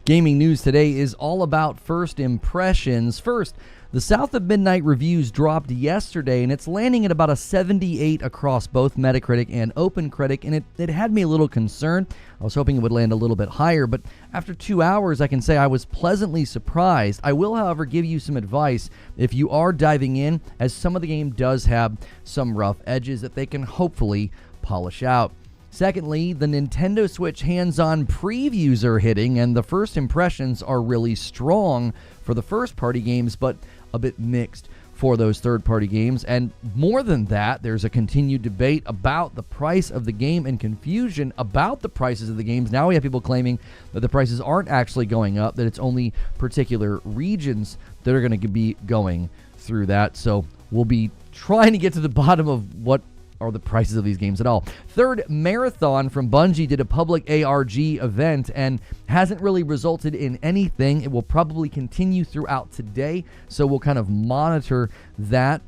Gaming news today is all about first impressions. First, the South of Midnight reviews dropped yesterday, and it's landing at about a 78 across both Metacritic and OpenCritic, and it had me a little concerned. I was hoping it would land a little bit higher, but after 2 hours, I can say I was pleasantly surprised. I will, however, give you some advice if you are diving in, as some of the game does have some rough edges that they can hopefully polish out. Secondly, the Nintendo Switch hands-on previews are hitting, and the first impressions are really strong for the first-party games, but a bit mixed for those third-party games. And more than that, there's a continued debate about the price of the game and confusion about the prices of the games. Now we have people claiming that the prices aren't actually going up, that it's only particular regions that are going to be going through that. So we'll be trying to get to the bottom of what are the prices of these games at all. Third, Marathon from Bungie did a public ARG event and hasn't really resulted in anything. It will probably continue throughout today, so we'll kind of monitor that.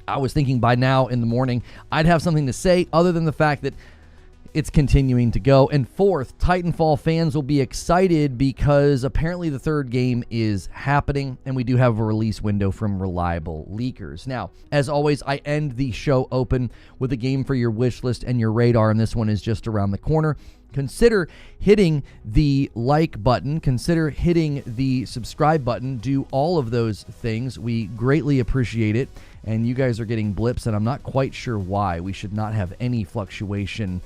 I was thinking by now in the morning I'd have something to say other than the fact that it's continuing to go. And fourth, Titanfall fans will be excited because apparently the third game is happening, and we do have a release window from reliable leakers. Now, as always, I end the show open with a game for your wish list and your radar, and this one is just around the corner. Consider hitting the like button. Consider hitting the subscribe button. Do all of those things. We greatly appreciate it. And you guys are getting blips, and I'm not quite sure why. We should not have any fluctuation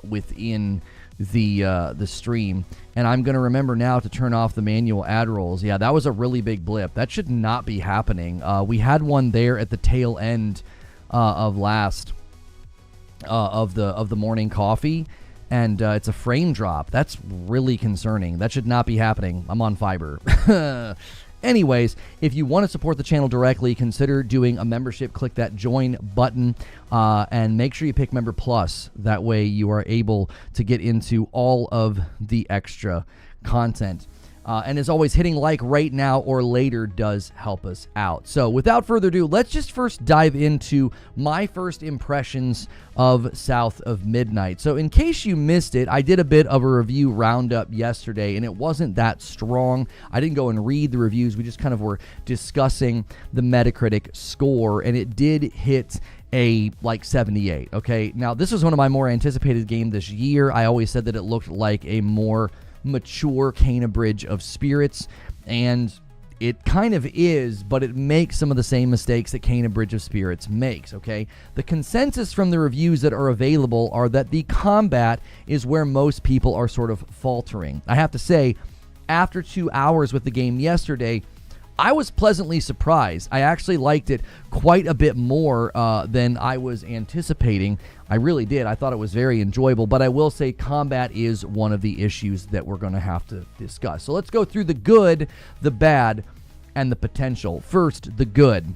within the stream. And I'm going to remember now to turn off the manual ad rolls. Yeah, that was a really big blip. That should not be happening. We had one there at the tail end of the morning coffee, and it's a frame drop. That's really concerning. That should not be happening. I'm on fiber. Anyways, if you want to support the channel directly, consider doing a membership. Click that join button and make sure you pick Member Plus. That way you are able to get into all of the extra content. And as always, hitting like right now or later does help us out. So without further ado, let's just first dive into my first impressions of South of Midnight. So in case you missed it, I did a bit of a review roundup yesterday, and it wasn't that strong. I didn't go and read the reviews. We just kind of were discussing the Metacritic score, and it did hit a 78. Okay, now this was one of my more anticipated games this year. I always said that it looked like a more mature Kena Bridge of Spirits, and it kind of is, but it makes some of the same mistakes that Kena Bridge of Spirits makes, okay? The consensus from the reviews that are available are that the combat is where most people are sort of faltering. I have to say, after 2 hours with the game yesterday, I was pleasantly surprised. I actually liked it quite a bit more than I was anticipating. I really did. I thought it was very enjoyable, but I will say combat is one of the issues that we're going to have to discuss. So let's go through the good, the bad, and the potential. First, the good.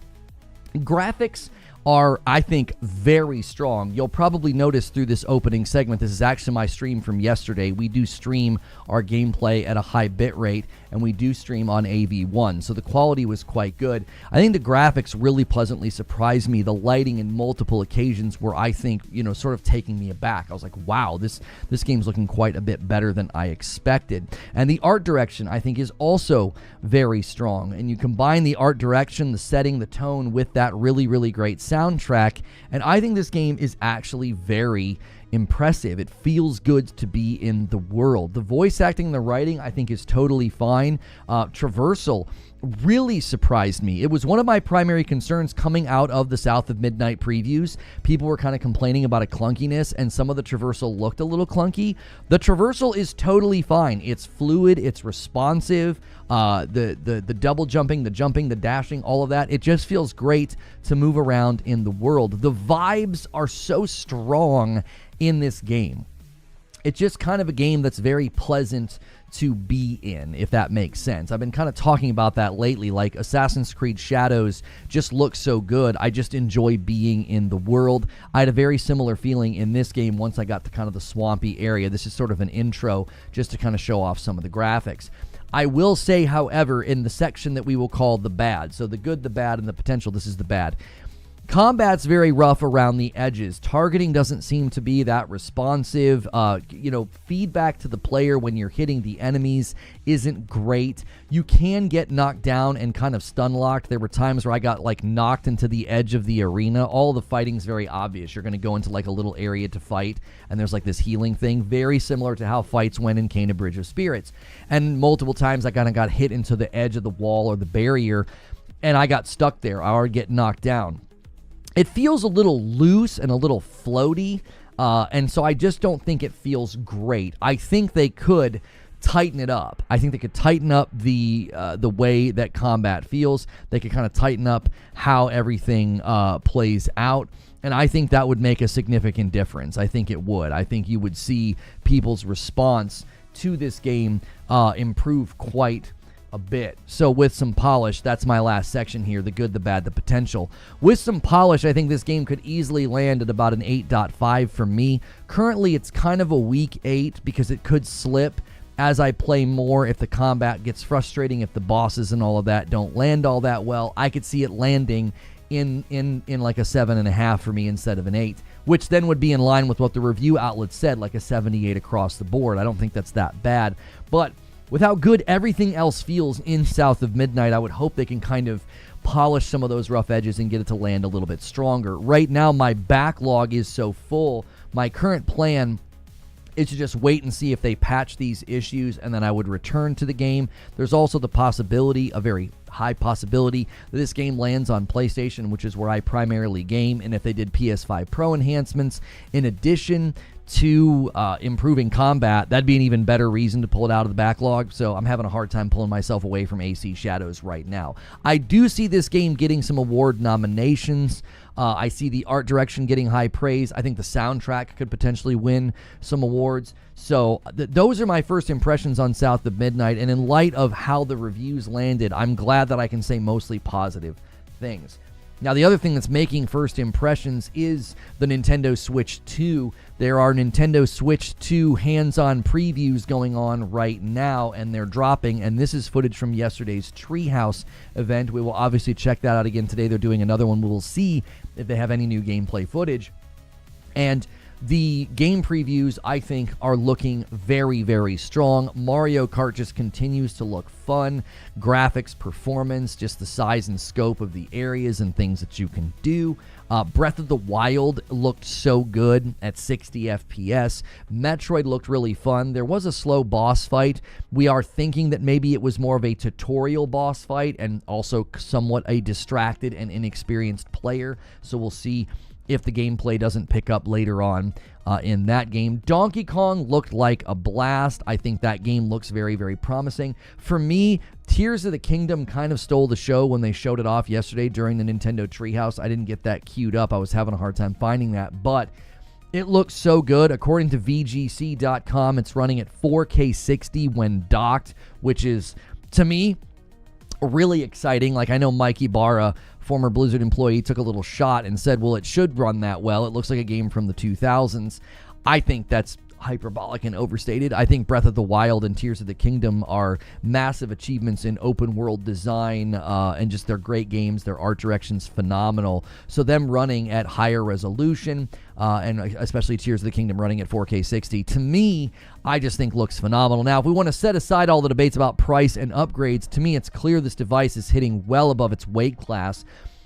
Graphics are, I think, very strong. You'll probably notice through this opening segment, this is actually my stream from yesterday. We do stream our gameplay at a high bit rate, and we do stream on AV1, so the quality was quite good. I think the graphics really pleasantly surprised me. The lighting in multiple occasions were, I think, sort of taking me aback. I was like, wow, this game's looking quite a bit better than I expected. And the art direction, I think, is also very strong. And you combine the art direction, the setting, the tone with that really, really great soundtrack, and I think this game is actually very impressive. It feels good to be in the world. The voice acting and the writing, I think, is totally fine. Traversal really surprised me. It was one of my primary concerns coming out of the South of Midnight previews. People were kind of complaining about a clunkiness, and some of the traversal looked a little clunky. The traversal is totally fine. It's fluid, it's responsive. The double jumping, the jumping, the dashing, all of that, it just feels great to move around in the world. The vibes are so strong in this game. It's just kind of a game that's very pleasant to be in, if that makes sense. I've been kind of talking about that lately, like Assassin's Creed Shadows just looks so good. I just enjoy being in the world. I had a very similar feeling in this game once I got to kind of the swampy area. This is sort of an intro just to kind of show off some of the graphics. I will say, however, in the section that we will call the bad, so the good, the bad, and the potential, this is the bad. Combat's very rough around the edges. Targeting doesn't seem to be that responsive. Feedback to the player when you're hitting the enemies isn't great. You can get knocked down and kind of stun locked. There were times where I got like knocked into the edge of the arena. All the fighting's very obvious. You're going to go into like a little area to fight, and there's like this healing thing, very similar to how fights went in Kena Bridge of Spirits. And multiple times I kind of got hit into the edge of the wall or the barrier, and I got stuck there. I would get knocked down. It feels a little loose and a little floaty, and so I just don't think it feels great. I think they could tighten it up. I think they could tighten up the way that combat feels. They could kind of tighten up how everything plays out, and I think that would make a significant difference. I think it would. I think you would see people's response to this game improve quite a bit. So with some polish, that's my last section here, the good, the bad, the potential. With some polish, I think this game could easily land at about an 8.5 for me. Currently, it's kind of a weak 8 because it could slip as I play more. If the combat gets frustrating, if the bosses and all of that don't land all that well, I could see it landing in like a 7.5 for me instead of an 8, which then would be in line with what the review outlet said, like a 78 across the board. I don't think that's that bad, but with how good everything else feels in South of Midnight, I would hope they can kind of polish some of those rough edges and get it to land a little bit stronger. Right now, my backlog is so full. My current plan is to just wait and see if they patch these issues, and then I would return to the game. There's also the possibility, a very high possibility, that this game lands on PlayStation, which is where I primarily game, and if they did PS5 Pro enhancements, in addition to improving combat, that'd be an even better reason to pull it out of the backlog. So I'm having a hard time pulling myself away from AC Shadows right now. I do see this game getting some award nominations. I see the art direction getting high praise. I think the soundtrack could potentially win some awards. So those are my first impressions on South of Midnight, and in light of how the reviews landed, I'm glad that I can say mostly positive things. Now, the other thing that's making first impressions is the Nintendo Switch 2. There are Nintendo Switch 2 hands-on previews going on right now, and they're dropping, and this is footage from yesterday's Treehouse event. We will obviously check that out again today. They're doing another one. We will see if they have any new gameplay footage. And the game previews, I think, are looking very, very strong. Mario Kart just continues to look fun. Graphics, performance, just the size and scope of the areas and things that you can do. Breath of the Wild looked so good at 60 FPS. Metroid looked really fun. There was a slow boss fight. We are thinking that maybe it was more of a tutorial boss fight and also somewhat a distracted and inexperienced player. So we'll see if the gameplay doesn't pick up later on in that game. Donkey Kong looked like a blast. I think that game looks very, very promising. For me, Tears of the Kingdom kind of stole the show when they showed it off yesterday during the Nintendo Treehouse. I didn't get that queued up. I was having a hard time finding that, but it looks so good. According to VGC.com, it's running at 4K 60 when docked, which is, to me, really exciting. Like, I know Mike Ibarra, former Blizzard employee, took a little shot and said, well, it should run that well. It looks like a game from the 2000s. I think that's hyperbolic and overstated. I think Breath of the Wild and Tears of the Kingdom are massive achievements in open world design, and just they're great games. Their art direction's phenomenal. So them running at higher resolution, and especially Tears of the Kingdom running at 4K 60, to me, I just think looks phenomenal. Now, if we want to set aside all the debates about price and upgrades, to me it's clear this device is hitting well above its weight class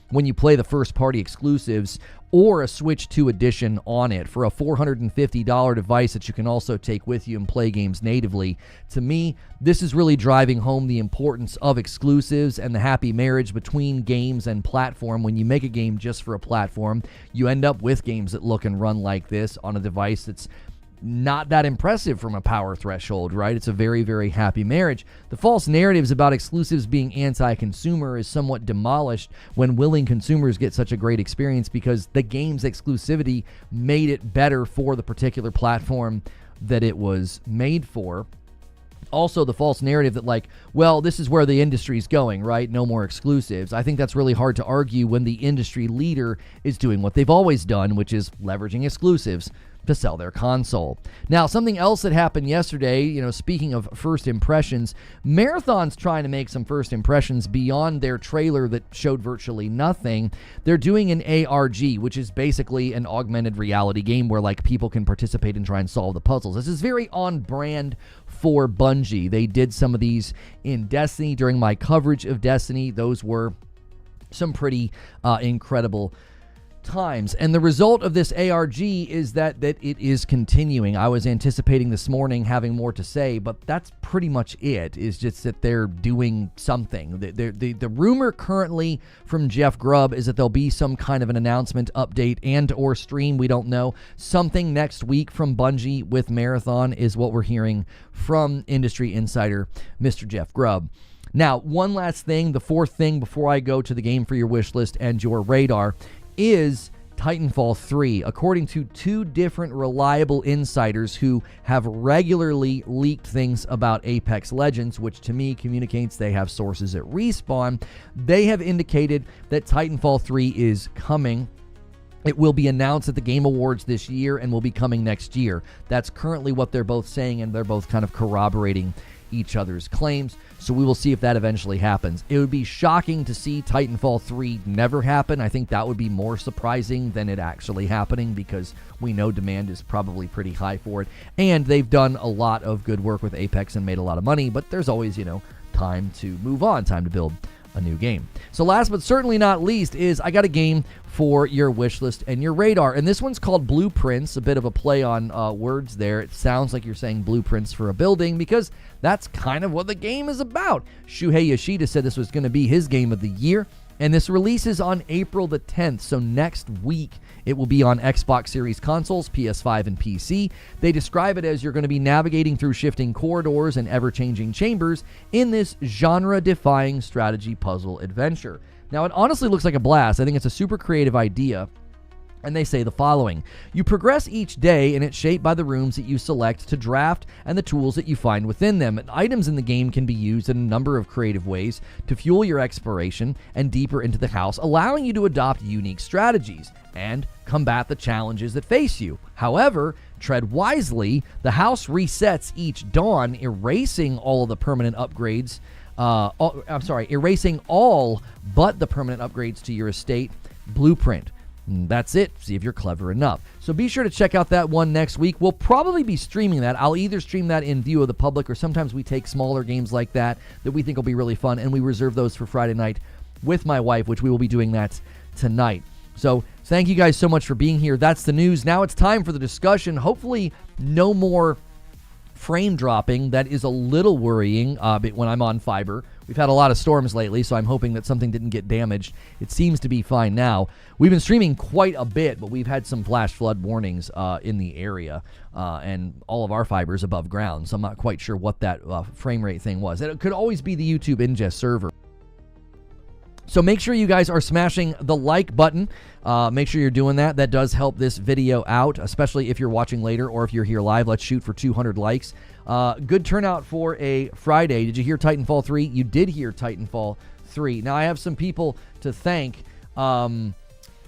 when you play the first-party exclusives or a Switch 2 edition on it for a $450 device that you can also take with you and play games natively. To me, this is really driving home the importance of exclusives and the happy marriage between games and platform. When you make a game just for a platform, you end up with games that look and run like this on a device that's not that impressive from a power threshold, right? It's a very, very happy marriage. The false narratives about exclusives being anti-consumer is somewhat demolished when willing consumers get such a great experience because the game's exclusivity made it better for the particular platform that it was made for. Also, the false narrative that, like, well, this is where the industry's going, right? No more exclusives. I think that's really hard to argue when the industry leader is doing what they've always done, which is leveraging exclusives. to sell their console. Now, something else that happened yesterday, speaking of first impressions, Marathon's trying to make some first impressions beyond their trailer that showed virtually nothing. They're doing an ARG, which is basically an augmented reality game where people can participate and try and solve the puzzles. This is very on brand for Bungie. They did some of these in Destiny during my coverage of Destiny. Those were some pretty incredible times. And the result of this ARG is that it is continuing. I was anticipating this morning having more to say, but that's pretty much it. Is just that they're doing something. The rumor currently from Jeff Grubb is that there'll be some kind of an announcement, update, and or stream. We don't know. Something next week from Bungie with Marathon is what we're hearing from industry insider Mr. Jeff Grubb. Now, one last thing, the fourth thing before I go to the game for your wish list and your radar is Titanfall 3. According to two different reliable insiders who have regularly leaked things about Apex Legends, which to me communicates they have sources at Respawn, they have indicated that Titanfall 3 is coming. It will be announced at the Game Awards this year and will be coming next year. That's currently what they're both saying, and they're both kind of corroborating each other's claims, so we will see if that eventually happens. It would be shocking to see Titanfall 3 never happen. I think that would be more surprising than it actually happening, because we know demand is probably pretty high for it, and they've done a lot of good work with Apex and made a lot of money, but there's always, time to move on, time to build a new game. So last but certainly not least is I got a game for your wish list and your radar, and this one's called Blueprints, a bit of a play on words there. It sounds like you're saying blueprints for a building, because that's kind of what the game is about. Shuhei Yoshida said this was going to be his game of the year, and this releases on April the 10th, so next week. It will be on Xbox Series consoles, PS5, and PC. They describe it as you're going to be navigating through shifting corridors and ever-changing chambers in this genre-defying strategy puzzle adventure. Now, it honestly looks like a blast. I think it's a super creative idea. And they say the following: you progress each day, and it's shaped by the rooms that you select to draft and the tools that you find within them. And items in the game can be used in a number of creative ways to fuel your exploration and deeper into the house, allowing you to adopt unique strategies and combat the challenges that face you. However, tread wisely. The house resets each dawn, erasing all of the permanent upgrades. Erasing all but the permanent upgrades to your estate. Blueprint. That's it. See if you're clever enough. So be sure to check out that one next week. We'll probably be streaming that. I'll either stream that in view of the public, or sometimes we take smaller games like that we think will be really fun, and we reserve those for Friday night with my wife, which we will be doing that tonight. So thank you guys so much for being here. That's the news. Now it's time for the discussion. Hopefully no more frame dropping. That is a little worrying when I'm on fiber. We've had a lot of storms lately, so I'm hoping that something didn't get damaged. It seems to be fine now. We've been streaming quite a bit, but we've had some flash flood warnings in the area, and all of our fiber is above ground, so I'm not quite sure what that frame rate thing was. It could always be the YouTube ingest server. So make sure you guys are smashing the like button. Make sure you're doing that. That does help this video out, especially if you're watching later or if you're here live. Let's shoot for 200 likes. Good turnout for a Friday. Did you hear Titanfall 3? You did hear Titanfall 3. Now, I have some people to thank.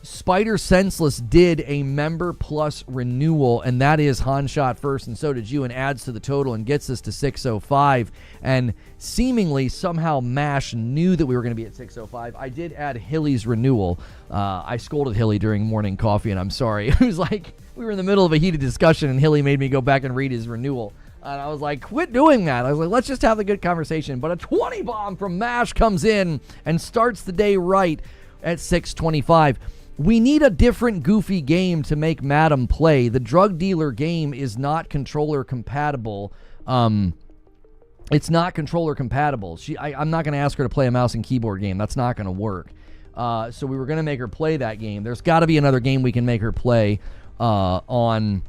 Spider Senseless did a Member Plus renewal, and that is Hanshot first, and so did you, and adds to the total and gets us to 605. And seemingly, somehow, MASH knew that we were going to be at 605. I did add Hilly's renewal. I scolded Hilly during morning coffee, and I'm sorry. It was like we were in the middle of a heated discussion, and Hilly made me go back and read his renewal. And I was like, quit doing that. I was like, let's just have a good conversation. But a 20 bomb from MASH comes in and starts the day right at 625. We need a different goofy game to make Madam play. The drug dealer game is not controller compatible. It's not controller compatible. I'm not going to ask her to play a mouse and keyboard game. That's not going to work. So we were going to make her play that game. There's got to be another game we can make her play on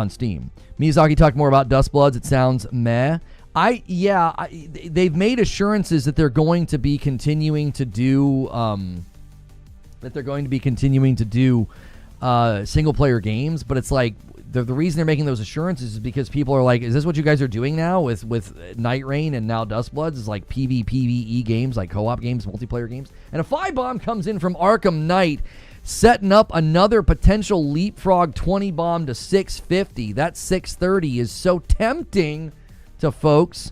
Steam. Miyazaki talked more about Dustbloods. It sounds meh. They've made assurances that they're going to be continuing to do single player games, but it's like the reason they're making those assurances is because people are like, is this what you guys are doing now with Night Rain and now Dustbloods? Is like PvE games, like co-op games, multiplayer games. And a 5 bomb comes in from Arkham Knight setting up another potential leapfrog 20 bomb to 650. That 630 is so tempting to folks.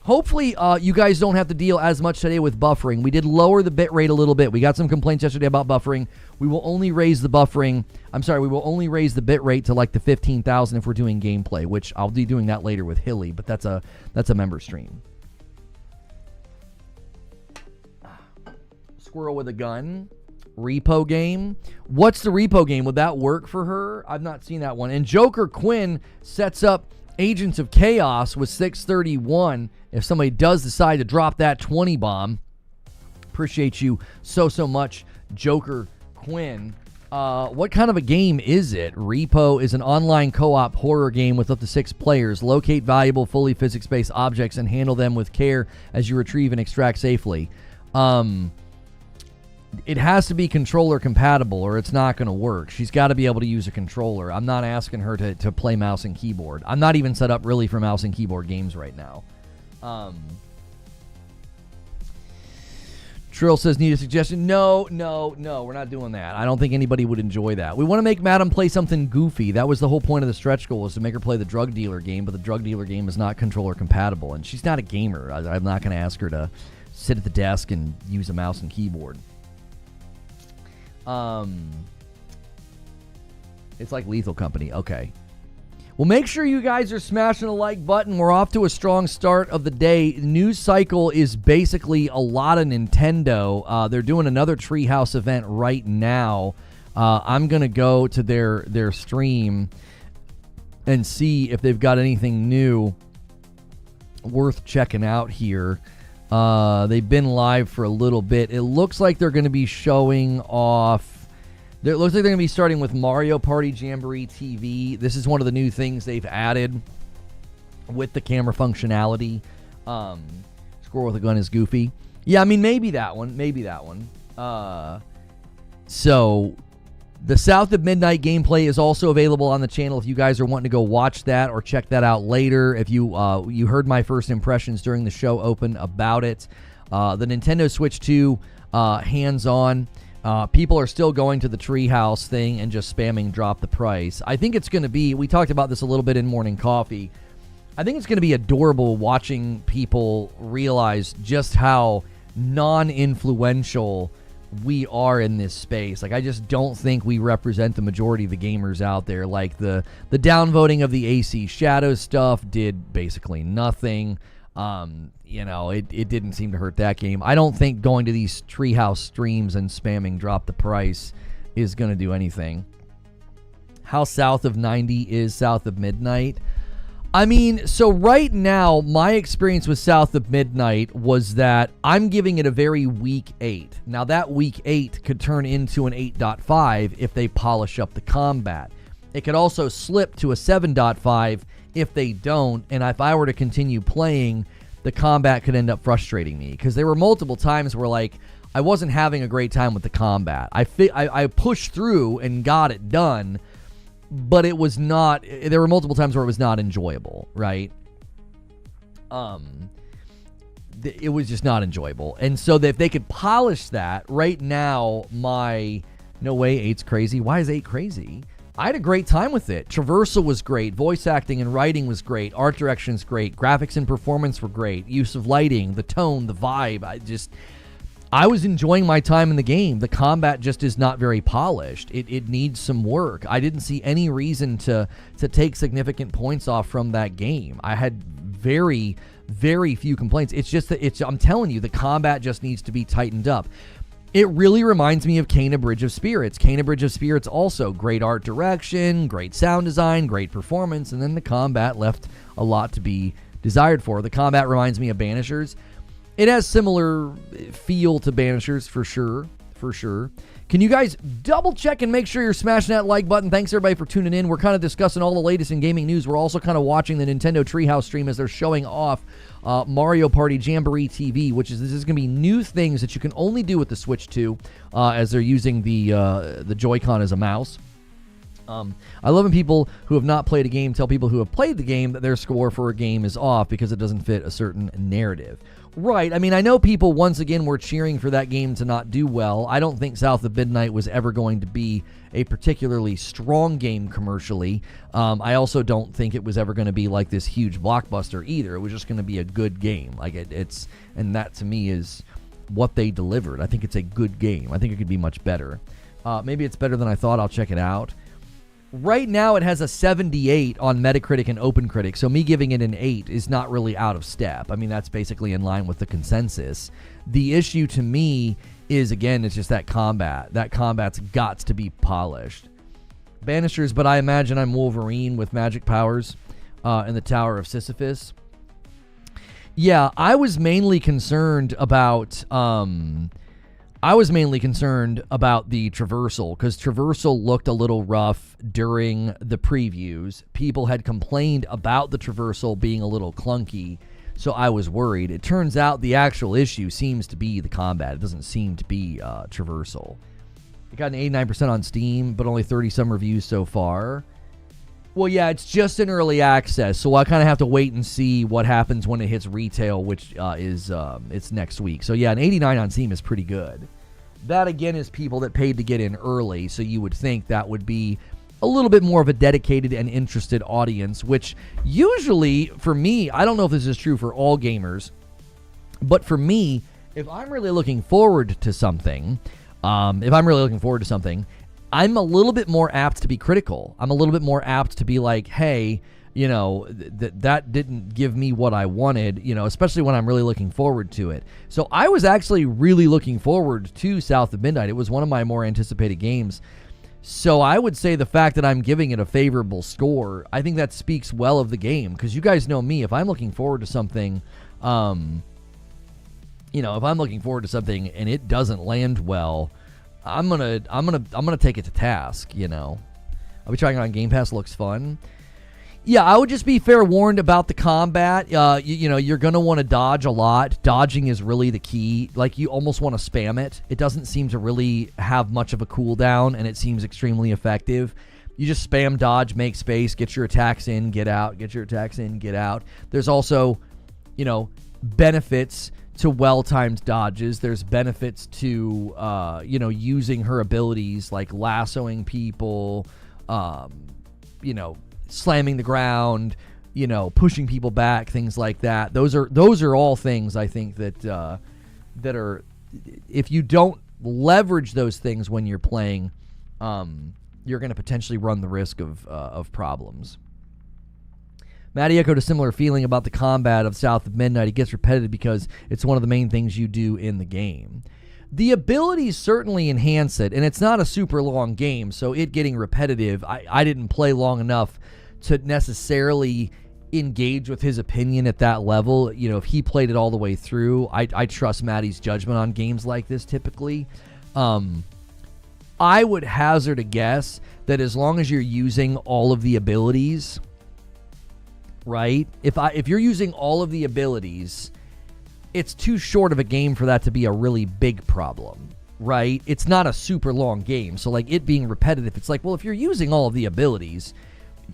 Hopefully, you guys don't have to deal as much today with buffering. We did lower the bit rate a little bit. We got some complaints yesterday about buffering. We will only raise the buffering. We will only raise the bit rate to like the 15,000 if we're doing gameplay, which I'll be doing that later with Hilly, but that's a member stream. Squirrel with a gun. Repo game. What's the repo game? Would that work for her? I've not seen that one. And Joker Quinn sets up Agents of Chaos with 631 if somebody does decide to drop that 20 bomb. Appreciate you so much, Joker Quinn. What kind of a game is it? Repo is an online co-op horror game with up to 6 players. Locate valuable, fully physics-based objects and handle them with care as you retrieve and extract safely. It has to be controller compatible or it's not going to work. She's got to be able to use a controller. I'm not asking her to play mouse and keyboard. I'm not even set up really for mouse and keyboard games right now. Trill says, need a suggestion? No, we're not doing that. I don't think anybody would enjoy that. We want to make Madam play something goofy. That was the whole point of the stretch goal, was to make her play the drug dealer game, but the drug dealer game is not controller compatible, and she's not a gamer. I'm not going to ask her to sit at the desk and use a mouse and keyboard. It's like Lethal Company. Okay. Well, make sure you guys are smashing the like button. We're off to a strong start of the day. News cycle is basically a lot of Nintendo. They're doing another Treehouse event right now. I'm going to go to their stream and see if they've got anything new worth checking out here. They've been live for a little bit. It looks like they're going to be showing off. It looks like they're going to be starting with Mario Party Jamboree TV. This is one of the new things they've added with the camera functionality. Squirrel with a gun is goofy. Yeah, I mean, maybe that one. So the South of Midnight gameplay is also available on the channel if you guys are wanting to go watch that or check that out later. If you heard my first impressions during the show open about it. The Nintendo Switch 2 hands-on. People are still going to the Treehouse thing and just spamming drop the price. I think it's going to be, we talked about this a little bit in Morning Coffee, I think it's going to be adorable watching people realize just how non-influential we are in this space. Like, I just don't think we represent the majority of the gamers out there. Like, the downvoting of the AC Shadow stuff did basically nothing. It didn't seem to hurt that game. I don't think going to these Treehouse streams and spamming drop the price is going to do anything. How south of 90 is South of Midnight? I mean, so right now, my experience with South of Midnight was that I'm giving it a very weak 8. Now, that weak 8 could turn into an 8.5 if they polish up the combat. It could also slip to a 7.5 if they don't, and if I were to continue playing, the combat could end up frustrating me, because there were multiple times where, like, I wasn't having a great time with the combat. I pushed through and got it done, but it was not, there were multiple times where it was not enjoyable, right? It was just not enjoyable. And so that if they could polish that, right now, no way, 8's crazy. Why is 8 crazy? I had a great time with it. Traversal was great. Voice acting and writing was great. Art direction's great. Graphics and performance were great. Use of lighting, the tone, the vibe. I was enjoying my time in the game. The combat just is not very polished. It needs some work. I didn't see any reason to take significant points off from that game. I had very, very few complaints. It's just that I'm telling you, the combat just needs to be tightened up. It really reminds me of Kena Bridge of Spirits. Kena Bridge of Spirits also great art direction, great sound design, great performance, and then the combat left a lot to be desired for. The combat reminds me of Banishers. It has similar feel to Banishers for sure. Can you guys double check and make sure you're smashing that like button? Thanks everybody for tuning in. We're kind of discussing all the latest in gaming news. We're also kind of watching the Nintendo Treehouse stream as they're showing off Mario Party Jamboree TV, this is going to be new things that you can only do with the Switch 2 as they're using the Joy-Con as a mouse. I love when people who have not played a game tell people who have played the game that their score for a game is off because it doesn't fit a certain narrative. Right. I mean, I know people, once again, were cheering for that game to not do well. I don't think South of Midnight was ever going to be a particularly strong game commercially. I also don't think it was ever going to be like this huge blockbuster either. It was just going to be a good game. Like it's, and that to me is what they delivered. I think it's a good game. I think it could be much better. Maybe it's better than I thought. I'll check it out. Right now, it has a 78 on Metacritic and OpenCritic, so me giving it an 8 is not really out of step. I mean, that's basically in line with the consensus. The issue to me is, again, it's just that combat. That combat's got to be polished. Banisters, but I imagine I'm Wolverine with magic powers in the Tower of Sisyphus. Yeah, I was mainly concerned about... the traversal, because traversal looked a little rough during the previews. People had complained about the traversal being a little clunky, so I was worried. It turns out the actual issue seems to be the combat. It doesn't seem to be traversal. It got an 89% on Steam, but only 30-some reviews so far. Well, yeah, it's just in early access, so I kind of have to wait and see what happens when it hits retail, which it's next week. So yeah, an 89 on Steam is pretty good. That, again, is people that paid to get in early, so you would think that would be a little bit more of a dedicated and interested audience, which usually, for me, I don't know if this is true for all gamers, but for me, if I'm really looking forward to something, I'm a little bit more apt to be critical. I'm a little bit more apt to be like, hey, you know, that didn't give me what I wanted, you know, especially when I'm really looking forward to it. So I was actually really looking forward to South of Midnight. It was one of my more anticipated games. So I would say the fact that I'm giving it a favorable score, I think that speaks well of the game, because you guys know me. If I'm looking forward to something, and it doesn't land well, I'm gonna take it to task. You know, I'll be trying it on Game Pass. Looks fun. Yeah, I would just be fair warned about the combat. You're going to want to dodge a lot. Dodging is really the key. Like, you almost want to spam it. It doesn't seem to really have much of a cooldown, and it seems extremely effective. You just spam dodge, make space, get your attacks in, get out, get your attacks in, get out. There's also, benefits to well-timed dodges. There's benefits to, using her abilities, like lassoing people, slamming the ground, pushing people back, things like that. Those are all things I think that are, if you don't leverage those things when you're playing, you're going to potentially run the risk of problems. Matty echoed a similar feeling about the combat of South of Midnight. It gets repetitive because it's one of the main things you do in the game. The abilities certainly enhance it, and it's not a super long game, so it getting repetitive, I didn't play long enough to necessarily engage with his opinion at that level. If he played it all the way through, I trust Matty's judgment on games like this typically. I would hazard a guess that as long as you're using all of the abilities, right? If you're using all of the abilities, it's too short of a game for that to be a really big problem, right? It's not a super long game, so like it being repetitive, it's like, well, if you're using all of the abilities,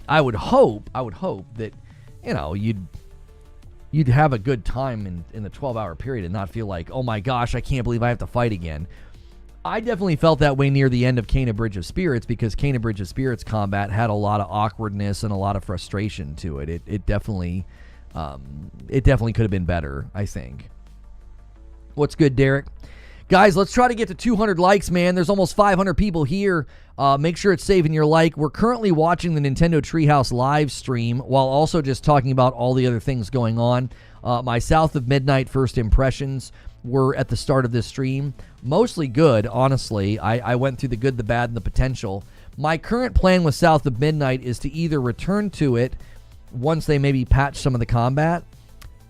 I would hope that you'd have a good time in the 12-hour period and not feel like, oh my gosh, I can't believe I have to fight again. I definitely felt that way near the end of Kena Bridge of Spirits, because Kena Bridge of Spirits combat had a lot of awkwardness and a lot of frustration to it. It definitely could have been better, I think. What's good, Derek? Guys, let's try to get to 200 likes, man. There's almost 500 people here. Make sure it's saving your like. We're currently watching the Nintendo Treehouse live stream while also just talking about all the other things going on. My South of Midnight first impressions were at the start of this stream. Mostly good, honestly. I went through the good, the bad, and the potential. My current plan with South of Midnight is to either return to it once they maybe patch some of the combat,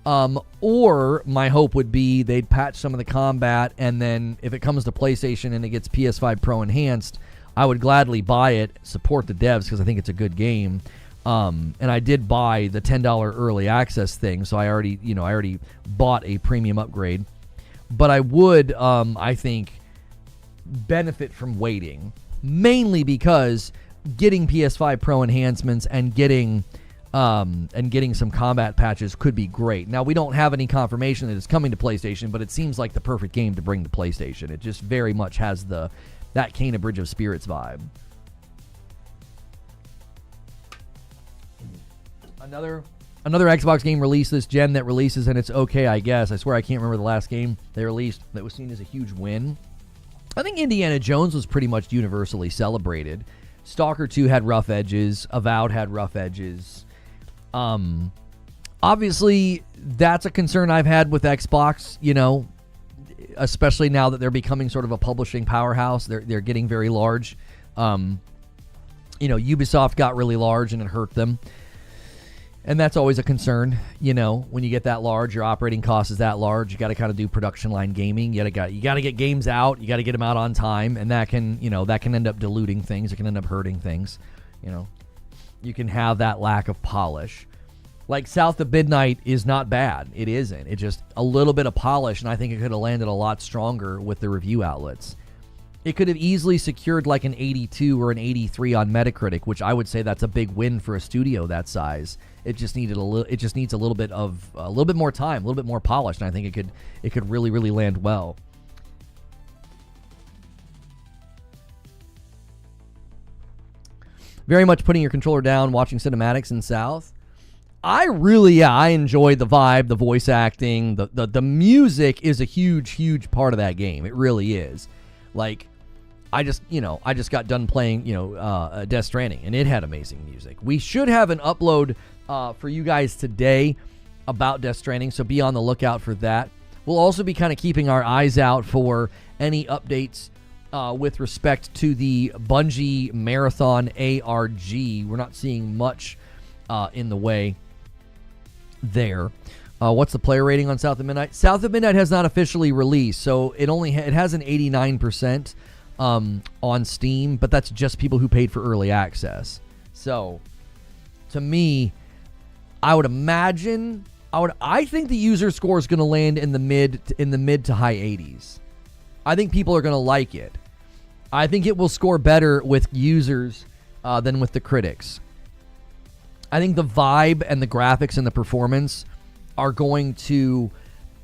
or my hope would be they'd patch some of the combat, and then if it comes to PlayStation and it gets PS5 Pro Enhanced, I would gladly buy it, support the devs, because I think it's a good game. And I did buy the $10 early access thing, so I already bought a premium upgrade. But I would, I think, benefit from waiting, mainly because getting PS5 Pro enhancements and getting some combat patches could be great. Now, we don't have any confirmation that it's coming to PlayStation, but it seems like the perfect game to bring to PlayStation. It just very much has that Kena Bridge of Spirits vibe. Another Xbox game released this gen that releases, and it's okay, I guess. I swear I can't remember the last game they released that was seen as a huge win. I think Indiana Jones was pretty much universally celebrated. Stalker 2 had rough edges. Avowed had rough edges. Obviously, that's a concern I've had with Xbox, especially now that they're becoming sort of a publishing powerhouse. They're getting very large. Ubisoft got really large and it hurt them. And that's always a concern, when you get that large, your operating cost is that large. You got to kind of do production line gaming. You got to get games out. You got to get them out on time, and that can end up diluting things. It can end up hurting things. You can have that lack of polish. Like South of Midnight is not bad. It isn't. It's just a little bit of polish, and I think it could have landed a lot stronger with the review outlets. It could have easily secured like an 82 or an 83 on Metacritic, which I would say that's a big win for a studio that size. It just needed It just needs a little bit more time, a little bit more polish, and I think it could really, really land well. Very much putting your controller down, watching cinematics in South. I enjoyed the vibe, the voice acting, the music is a huge, huge part of that game. It really is. Like, I just got done playing, Death Stranding, and it had amazing music. We should have an upload for you guys today about Death Stranding, so be on the lookout for that. We'll also be kind of keeping our eyes out for any updates with respect to the Bungie Marathon ARG. We're not seeing much in the way there. What's the player rating on South of Midnight? South of Midnight has not officially released, so it has an 89% on Steam, but that's just people who paid for early access. So, to me, I think the user score is going to land in the mid to high 80s. I think people are going to like it. I think it will score better with users than with the critics. I think the vibe and the graphics and the performance are going to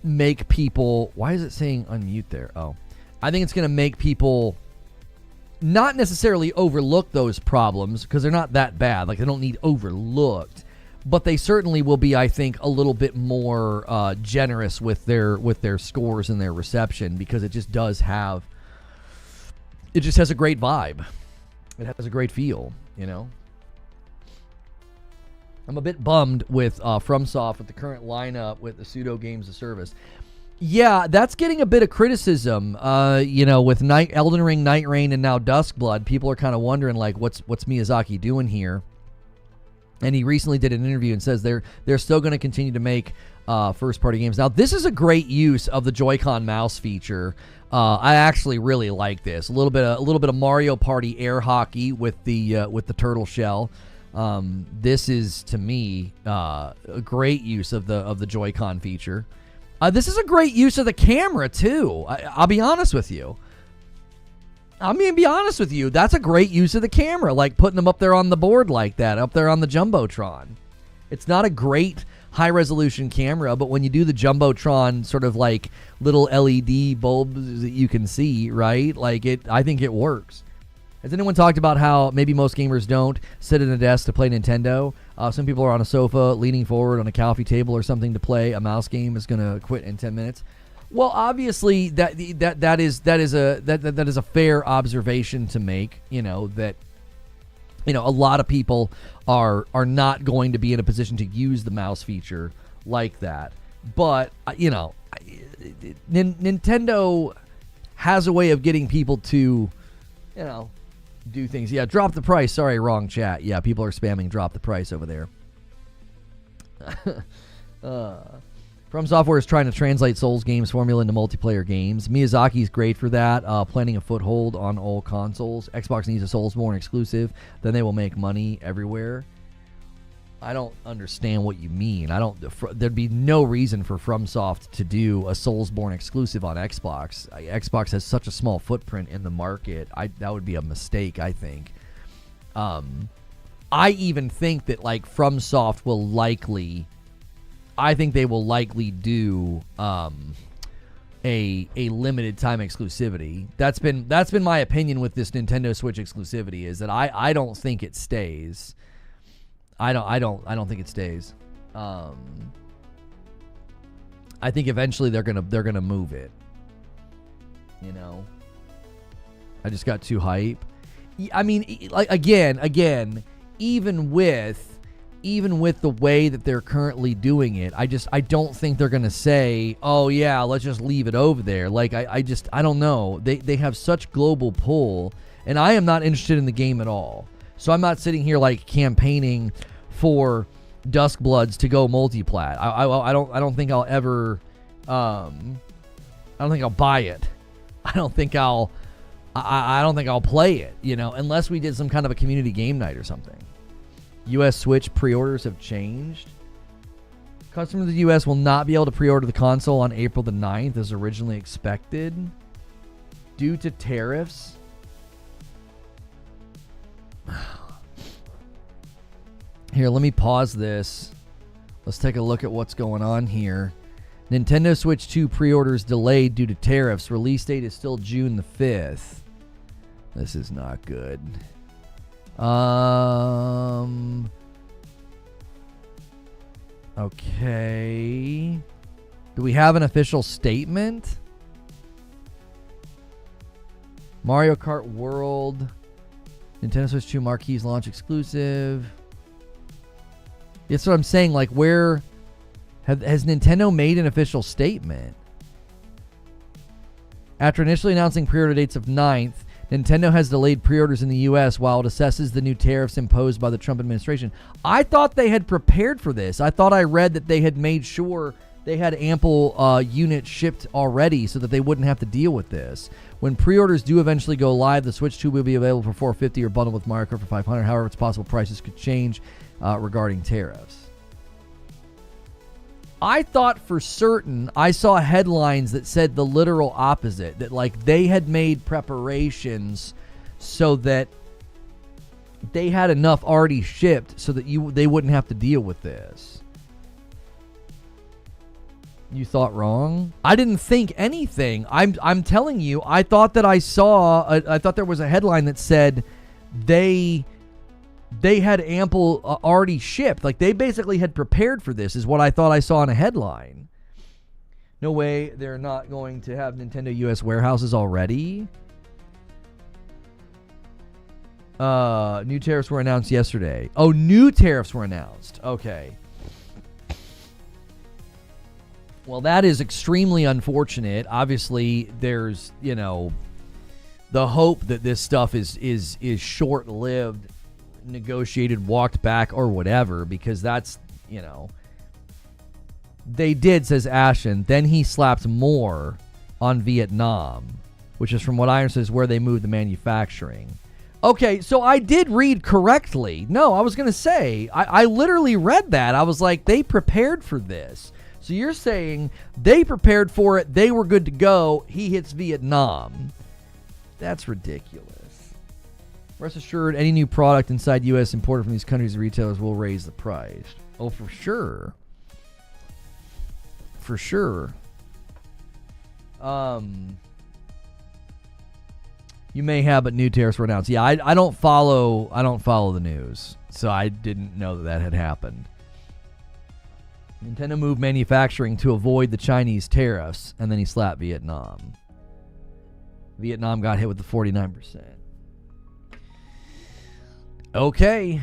make people... Why is it saying unmute there? Oh. I think it's going to make people not necessarily overlook those problems, because they're not that bad. Like, they don't need overlooked. But they certainly will be, I think, a little bit more generous with their scores and their reception, because it just does have... It just has a great vibe. It has a great feel, I'm a bit bummed with FromSoft with the current lineup with the pseudo games of service. Yeah, that's getting a bit of criticism. With Elden Ring, Night Rain, and now Duskblood, people are kind of wondering, like, what's Miyazaki doing here? And he recently did an interview and says they're still going to continue to make first-party games. Now, this is a great use of the Joy-Con mouse feature. I actually really like this. A little bit of Mario Party air hockey with the turtle shell. This is, to me, a great use of the Joy-Con feature. This is a great use of the camera too. I'll be honest with you. That's a great use of the camera, like putting them up there on the board like that, up there on the Jumbotron. It's not a great high-resolution camera, but when you do the Jumbotron sort of like little LED bulbs that you can see, right? Like, I think it works. Has anyone talked about how maybe most gamers don't sit at a desk to play Nintendo? Some people are on a sofa, leaning forward on a coffee table or something to play. A mouse game is going to quit in 10 minutes. Well, obviously that is a fair observation to make. That a lot of people are not going to be in a position to use the mouse feature like that. But Nintendo has a way of getting people to do things. Yeah, drop the price. Sorry, wrong chat. Yeah, people are spamming drop the price over there. From Software is trying to translate Souls games formula into multiplayer games. Miyazaki's great for that, planting a foothold on all consoles. Xbox needs a Soulsborne exclusive, then they will make money everywhere. I don't understand what you mean. There'd be no reason for FromSoft to do a Soulsborne exclusive on Xbox. Xbox has such a small footprint in the market. That would be a mistake, I think. I even think that like FromSoft will likely, I think they will likely do a limited time exclusivity. That's been my opinion with this Nintendo Switch exclusivity, is that I don't think it stays. I don't think it stays. I think eventually they're gonna move it. You know, I just got too hype. I mean, like again, even with the way that they're currently doing it, I don't think they're gonna say, oh yeah, let's just leave it over there. Like I don't know. They have such global pull, and I am not interested in the game at all. So I'm not sitting here like campaigning for Duskbloods to go multiplat. I don't think I'll ever. I don't think I'll buy it. I don't think I'll play it. You know, unless we did some kind of a community game night or something. U.S. Switch pre-orders have changed. Customers in the U.S. will not be able to pre-order the console on April the 9th as originally expected due to tariffs. Here, let me pause this. Let's take a look at what's going on here. Nintendo Switch 2 pre-orders delayed due to tariffs. Release date is still June the 5th. This is not good. Okay. Do we have an official statement? Mario Kart World. Nintendo Switch 2 marquees launch exclusive. That's what I'm saying. Like, where has Nintendo made an official statement? After initially announcing pre-order dates of 9th, Nintendo has delayed pre-orders in the U.S. while it assesses the new tariffs imposed by the Trump administration. I thought they had prepared for this. I thought I read that they had made sure they had ample units shipped already so that they wouldn't have to deal with this. When pre-orders do eventually go live, the Switch 2 will be available for $450 or bundled with Mario Kart for $500. However, it's possible prices could change regarding tariffs. I thought for certain I saw headlines that said the literal opposite, that like they had made preparations so that they had enough already shipped so that they wouldn't have to deal with this. You thought wrong? I didn't think anything. I'm telling you, I thought that I thought there was a headline that said they had ample already shipped. Like they basically had prepared for this, is what I thought I saw in a headline. No way they're not going to have Nintendo US warehouses already. New tariffs were announced yesterday. Oh, new tariffs were announced. Okay. Well, that is extremely unfortunate. Obviously, there's, you know, the hope that this stuff is short-lived, negotiated, walked back, or whatever, because that's, you know, they did, says Ashen. Then he slapped more on Vietnam, which is, from what I understand, is where they moved the manufacturing. Okay, so I did read correctly. No, I was going to say, I literally read that. I was like, they prepared for this. So you're saying they prepared for it, they were good to go, he hits Vietnam. That's ridiculous. Rest assured, any new product inside U.S. imported from these countries, retailers will raise the price. Oh, for sure. For sure. You may have, but new tariffs were announced. Yeah, I don't follow the news, so I didn't know that had happened. Nintendo moved manufacturing to avoid the Chinese tariffs, and then he slapped Vietnam. Vietnam got hit with the 49%. Okay.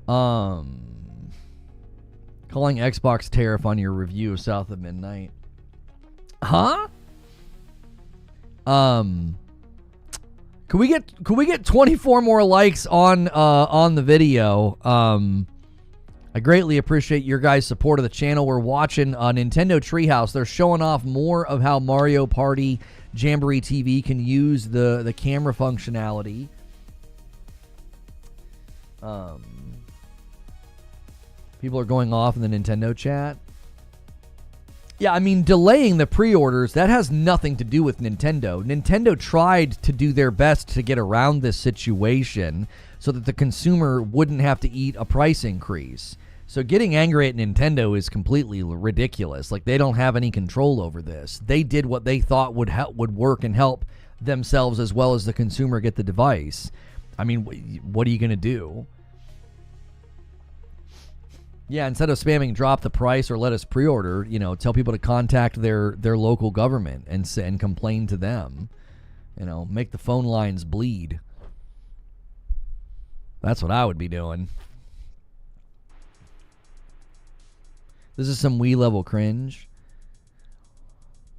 Calling Xbox tariff on your review of South of Midnight. Huh? Could we get 24 more likes on the video? I greatly appreciate your guys' support of the channel. We're watching Nintendo Treehouse. They're showing off more of how Mario Party Jamboree TV can use the camera functionality. People are going off in the Nintendo chat. Yeah, I mean, delaying the pre-orders, that has nothing to do with Nintendo. Nintendo tried to do their best to get around this situation so that the consumer wouldn't have to eat a price increase. So getting angry at Nintendo is completely ridiculous. Like, they don't have any control over this. They did what they thought would work and help themselves as well as the consumer get the device. I mean, what are you going to do? Yeah, instead of spamming drop the price or let us pre-order, tell people to contact their local government and complain to them. Make the phone lines bleed. That's what I would be doing. This is some Wii level cringe.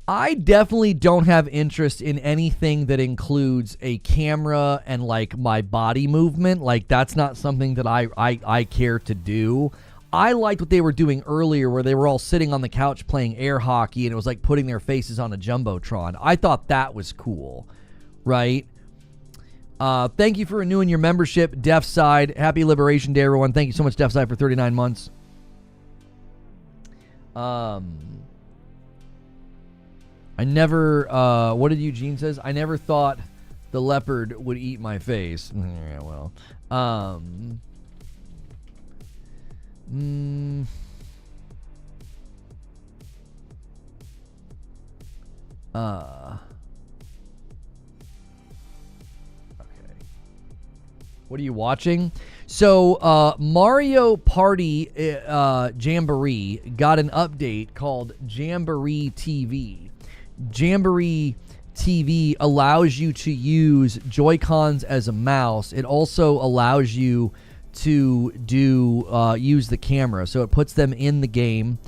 I definitely don't have interest in anything that includes a camera and like my body movement. Like, that's not something that I care to do. I liked what they were doing earlier where they were all sitting on the couch playing air hockey and it was like putting their faces on a Jumbotron. I thought that was cool, right? Thank you for renewing your membership, Deafside. Happy Liberation Day, everyone. Thank you so much, Deafside, for 39 months. I never, what did Eugene says? I never thought the leopard would eat my face. Yeah, well, okay. What are you watching? So, Mario Party Jamboree got an update called Jamboree TV. Jamboree TV allows you to use Joy-Cons as a mouse. It also allows you to use the camera, so it puts them in the game.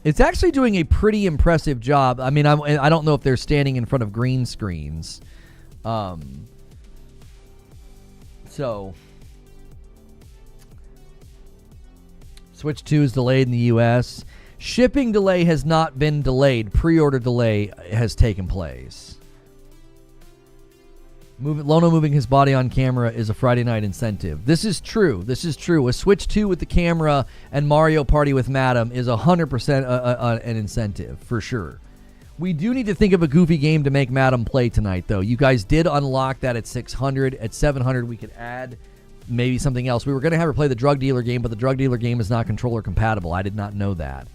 It's actually doing a pretty impressive job. I mean, I don't know if they're standing in front of green screens. So Switch 2 is delayed in the U.S. Shipping delay has not been delayed. Pre-order delay has taken place. Lono moving his body on camera is a Friday night incentive. This is true. This is true. A Switch 2 with the camera and Mario Party with Madam is 100% an incentive, for sure. We do need to think of a goofy game to make Madam play tonight, though. You guys did unlock that at 600. At 700, we could add maybe something else. We were going to have her play the drug dealer game, but the drug dealer game is not controller compatible. I did not know that.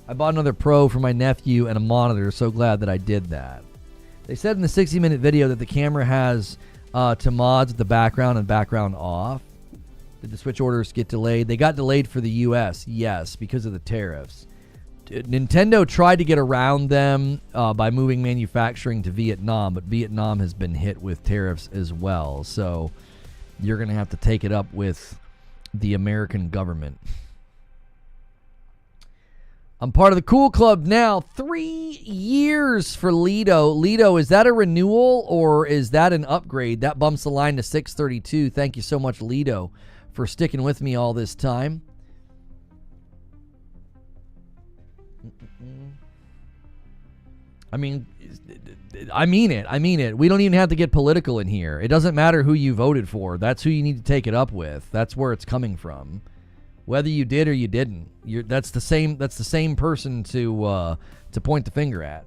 I bought another Pro for my nephew and a monitor. So glad that I did that. They said in the 60-minute video that the camera has to mods the background and background off. Did the Switch orders get delayed? They got delayed for the U.S., yes, because of the tariffs. Nintendo tried to get around them by moving manufacturing to Vietnam, but Vietnam has been hit with tariffs as well. So you're going to have to take it up with the American government. I'm part of the Cool Club now. 3 years for Lido. Lido, is that a renewal or is that an upgrade? That bumps the line to 632. Thank you so much, Lido, for sticking with me all this time. I mean it. We don't even have to get political in here. It doesn't matter who you voted for. That's who you need to take it up with. That's where it's coming from. Whether you did or you didn't, that's the same person to point the finger at.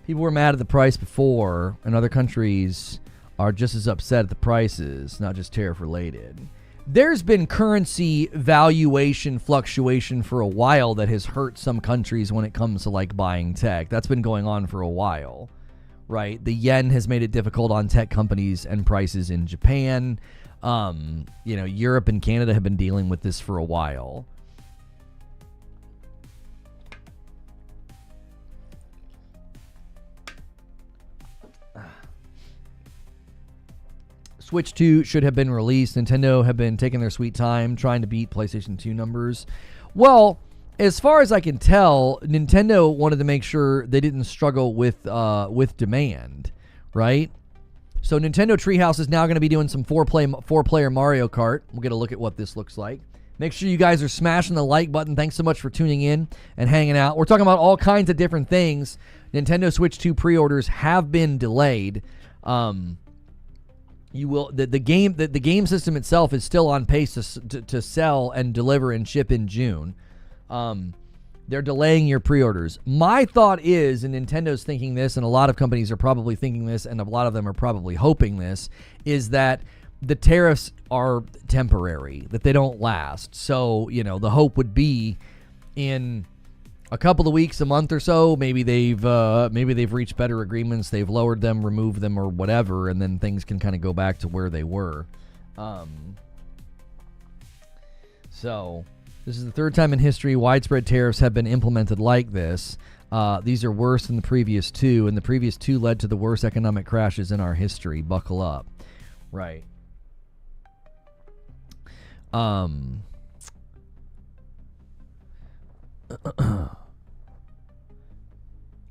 People were mad at the price before, and other countries are just as upset at the prices, not just tariff related. There's been currency valuation fluctuation for a while that has hurt some countries when it comes to like buying tech. That's been going on for a while, right? The yen has made it difficult on tech companies and prices in Japan. Europe and Canada have been dealing with this for a while. Switch 2 should have been released. Nintendo have been taking their sweet time trying to beat PlayStation 2 numbers. Well, as far as I can tell, Nintendo wanted to make sure they didn't struggle with demand, right? So Nintendo Treehouse is now going to be doing some four-player Mario Kart. We'll get a look at what this looks like. Make sure you guys are smashing the like button. Thanks so much for tuning in and hanging out. We're talking about all kinds of different things. Nintendo Switch 2 pre-orders have been delayed. You will the game system itself is still on pace to sell and deliver and ship in June. They're delaying your pre-orders. My thought is, and Nintendo's thinking this, and a lot of companies are probably thinking this, and a lot of them are probably hoping this, is that the tariffs are temporary, that they don't last. So, the hope would be in a couple of weeks, a month or so, maybe they've reached better agreements, they've lowered them, removed them, or whatever, and then things can kind of go back to where they were. So this is the third time in history widespread tariffs have been implemented like this. These are worse than the previous two, and the previous two led to the worst economic crashes in our history. Buckle up. Right.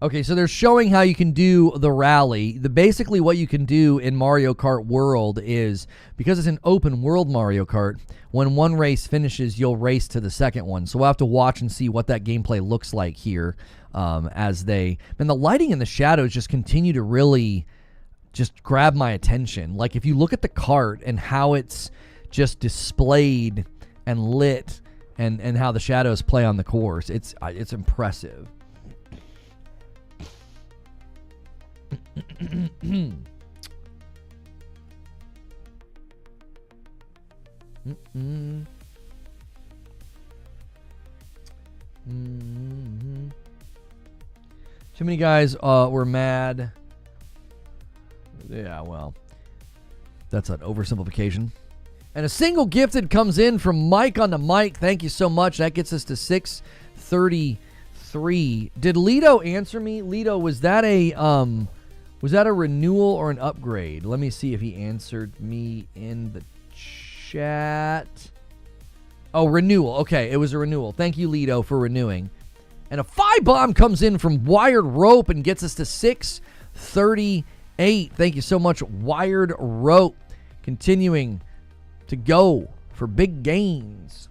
Okay, so they're showing how you can do the rally. Basically what you can do in Mario Kart World is, because it's an open world Mario Kart, when one race finishes, you'll race to the second one. So we'll have to watch and see what that gameplay looks like here and the lighting and the shadows just continue to really just grab my attention. Like if you look at the kart and how it's just displayed and lit and how the shadows play on the course, it's impressive. Too many guys were mad. Yeah, well, that's an oversimplification. And a single gifted comes in from Mike on the mic. Thank you so much. That gets us to 633. Did Lito answer me? Lito, was that a renewal or an upgrade? Let me see if he answered me in the chat. Oh, renewal. Okay, it was a renewal. Thank you, Lito, for renewing. And a 5-bomb comes in from Wired Rope and gets us to 638. Thank you so much, Wired Rope. Continuing to go for big gains.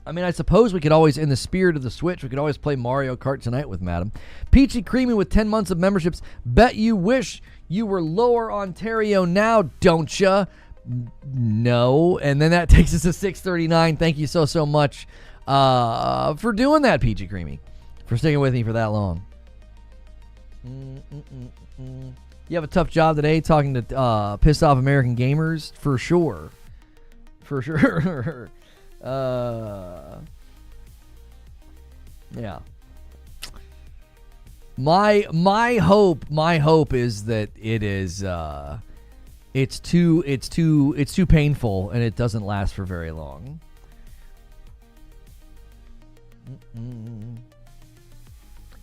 I mean, I suppose we could always, in the spirit of the Switch, we could always play Mario Kart tonight with Madam. Peachy Creamy with 10 months of memberships. Bet you wish you were Lower Ontario now, don't ya? No. And then that takes us to 639. Thank you so much for doing that, Peachy Creamy. For sticking with me for that long. You have a tough job today talking to pissed off American gamers? For sure. For sure. Yeah. My hope is that it is it's too painful and it doesn't last for very long.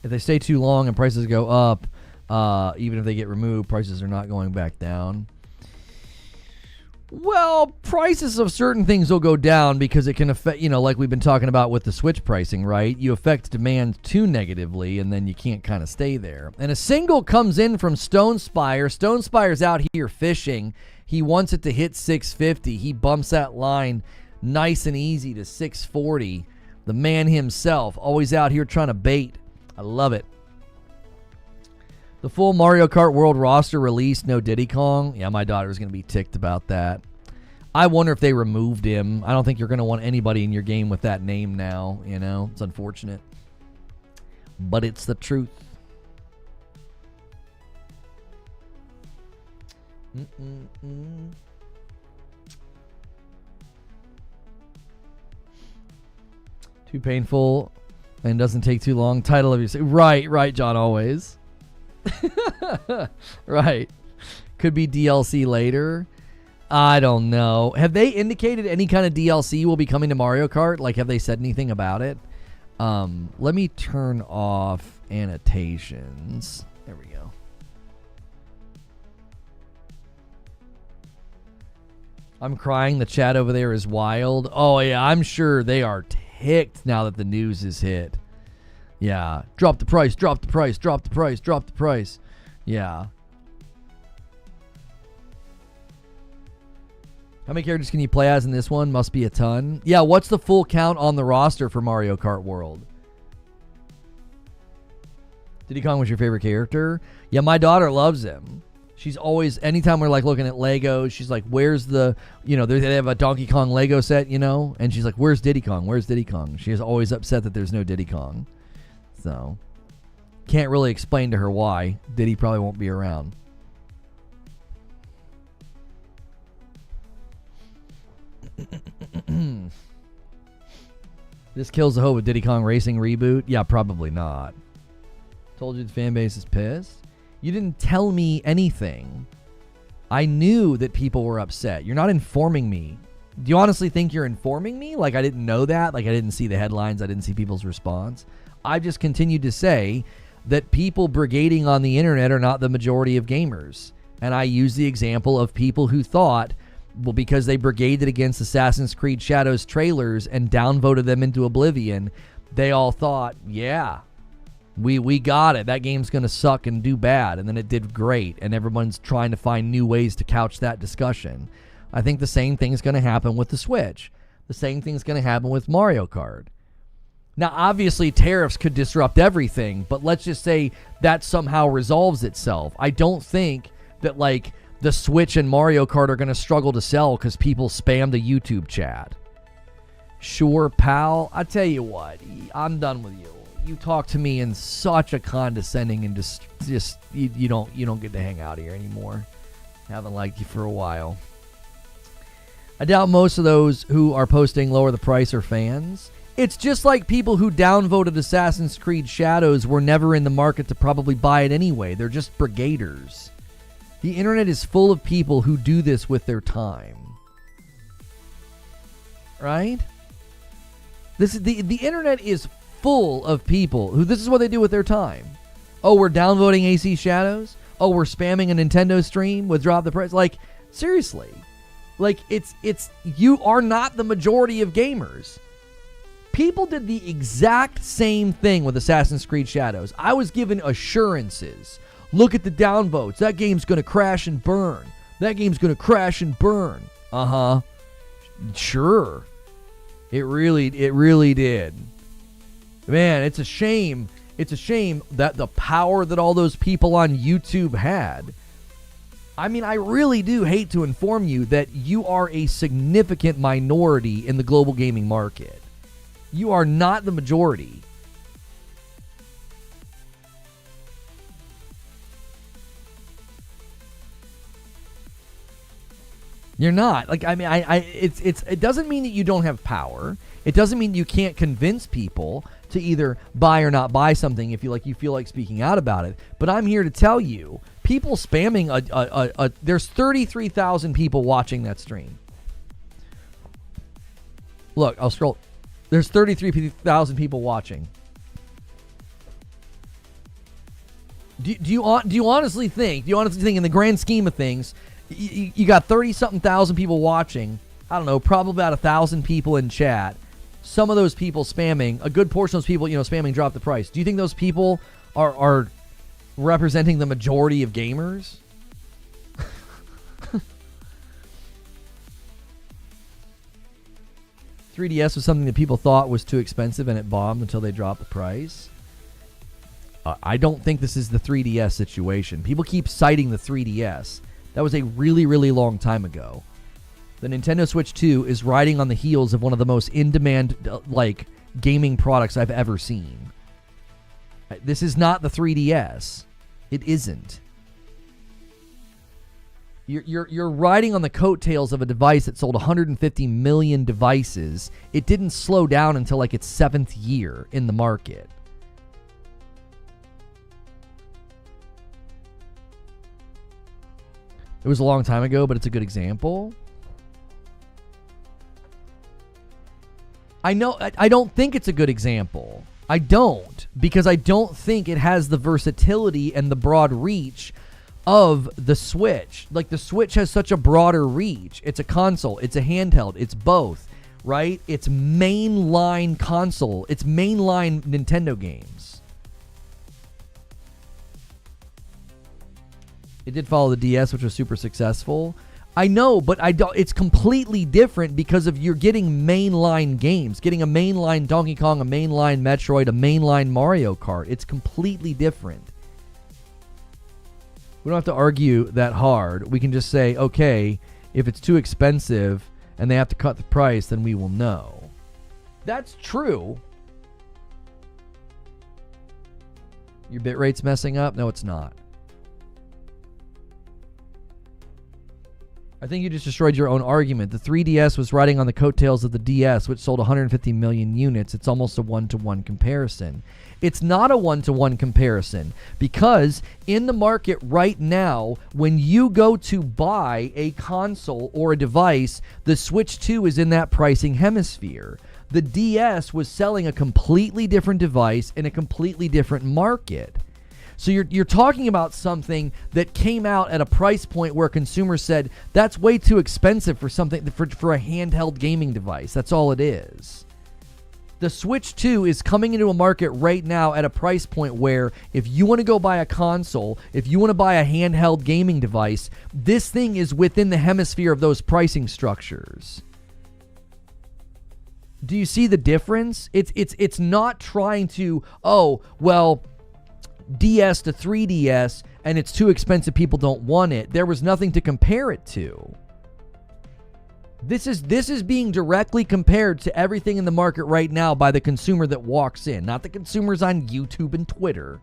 If they stay too long and prices go up, even if they get removed, prices are not going back down. Well, prices of certain things will go down because it can affect, like we've been talking about with the Switch pricing, right? You affect demand too negatively, and then you can't kind of stay there. And a single comes in from Stone Spire. Stone Spire's out here fishing. He wants it to hit 650. He bumps that line nice and easy to 640. The man himself, always out here trying to bait. I love it. The full Mario Kart World roster released, no Diddy Kong. Yeah, my daughter's going to be ticked about that. I wonder if they removed him. I don't think you're going to want anybody in your game with that name now, It's unfortunate. But it's the truth. Too painful and doesn't take too long. Title of your... Right, John, always. Right. Could be DLC later. I don't know. Have they indicated any kind of DLC will be coming to Mario Kart? Like, have they said anything about it? Let me turn off annotations. There we go. I'm crying. The chat over there is wild. Oh, yeah, I'm sure they are ticked now that the news is hit. Yeah. Drop the price, drop the price, drop the price, drop the price. Yeah. How many characters can you play as in this one? Must be a ton. Yeah, what's the full count on the roster for Mario Kart World? Diddy Kong was your favorite character? Yeah, my daughter loves him. She's always, anytime we're like looking at Legos, she's like, where's the, they have a Donkey Kong Lego set, and she's like, where's Diddy Kong? Where's Diddy Kong? She is always upset that there's no Diddy Kong. So, can't really explain to her why. Diddy probably won't be around. This kills the hope of Diddy Kong Racing reboot? Yeah, probably not. Told you the fan base is pissed. You didn't tell me anything. I knew that people were upset. You're not informing me. Do you honestly think you're informing me? Like I didn't know that? Like I didn't see the headlines? I didn't see people's response? I just continued to say that people brigading on the internet are not the majority of gamers. And I use the example of people who thought, well, because they brigaded against Assassin's Creed Shadows trailers and downvoted them into oblivion, they all thought, yeah, we got it. That game's going to suck and do bad. And then it did great. And everyone's trying to find new ways to couch that discussion. I think the same thing's going to happen with the Switch. The same thing's going to happen with Mario Kart. Now, obviously, tariffs could disrupt everything, but let's just say that somehow resolves itself. I don't think that, like, the Switch and Mario Kart are going to struggle to sell because people spam the YouTube chat. Sure, pal. I tell you what, I'm done with you. You talk to me in such a condescending and just you don't get to hang out here anymore. Haven't liked you for a while. I doubt most of those who are posting lower the price are fans. It's just like people who downvoted Assassin's Creed Shadows were never in the market to probably buy it anyway. They're just brigaders. The internet is full of people who do this with their time. Right? The internet is full of people who this is what they do with their time. Oh, we're downvoting AC Shadows? Oh, we're spamming a Nintendo stream with drop the price? Like, seriously. Like, it's you are not the majority of gamers. People did the exact same thing with Assassin's Creed Shadows. I was given assurances. Look at the downvotes. That game's going to crash and burn. That game's going to crash and burn. Uh-huh. Sure. It really did. Man, it's a shame. It's a shame that the power that all those people on YouTube had. I mean, I really do hate to inform you that you are a significant minority in the global gaming market. You are not the majority. You're not. Like, I mean, it doesn't mean that you don't have power. It doesn't mean you can't convince people to either buy or not buy something if you feel like speaking out about it. But I'm here to tell you, people spamming there's 33,000 people watching that stream. Look, I'll scroll. There's 33,000 people watching. Do you honestly think in the grand scheme of things, you got 30-something thousand people watching, I don't know, probably about 1,000 people in chat. Some of those people spamming, a good portion of those people, spamming drop the price. Do you think those people are representing the majority of gamers? 3DS was something that people thought was too expensive and it bombed until they dropped the price. I don't think this is the 3DS situation. People keep citing the 3DS. That was a really, really long time ago. The Nintendo Switch 2 is riding on the heels of one of the most in-demand gaming products I've ever seen. This is not the 3DS. It isn't. You're riding on the coattails of a device that sold 150 million devices. It didn't slow down until its 7th year in the market. It was a long time ago, but it's a good example. I know, I don't think it's a good example. I don't, because I don't think it has the versatility and the broad reach of the Switch. Like, the Switch has such a broader reach. It's a console, it's a handheld, it's both, right? It's mainline console, it's mainline Nintendo games. It did follow the DS, which was super successful. I know, but I don't. It's completely different because of you're getting mainline games, getting a mainline Donkey Kong, a mainline Metroid, a mainline Mario Kart. It's completely different. We don't have to argue that hard. We can just say, okay, if it's too expensive and they have to cut the price, then we will know. That's true. Your bitrate's messing up? No, it's not. I think you just destroyed your own argument. The 3DS was riding on the coattails of the DS, which sold 150 million units. It's almost a one-to-one comparison. It's not a one-to-one comparison because in the market right now, when you go to buy a console or a device, the Switch 2 is in that pricing hemisphere. The DS was selling a completely different device in a completely different market. So you're talking about something that came out at a price point where consumers said, that's way too expensive for something for a handheld gaming device. That's all it is. The Switch 2 is coming into a market right now at a price point where if you want to go buy a console, if you want to buy a handheld gaming device, this thing is within the hemisphere of those pricing structures. Do you see the difference? It's not trying to, oh, well, DS to 3DS and it's too expensive, people don't want it. There was nothing to compare it to. This is being directly compared to everything in the market right now by the consumer that walks in, not the consumers on YouTube and Twitter.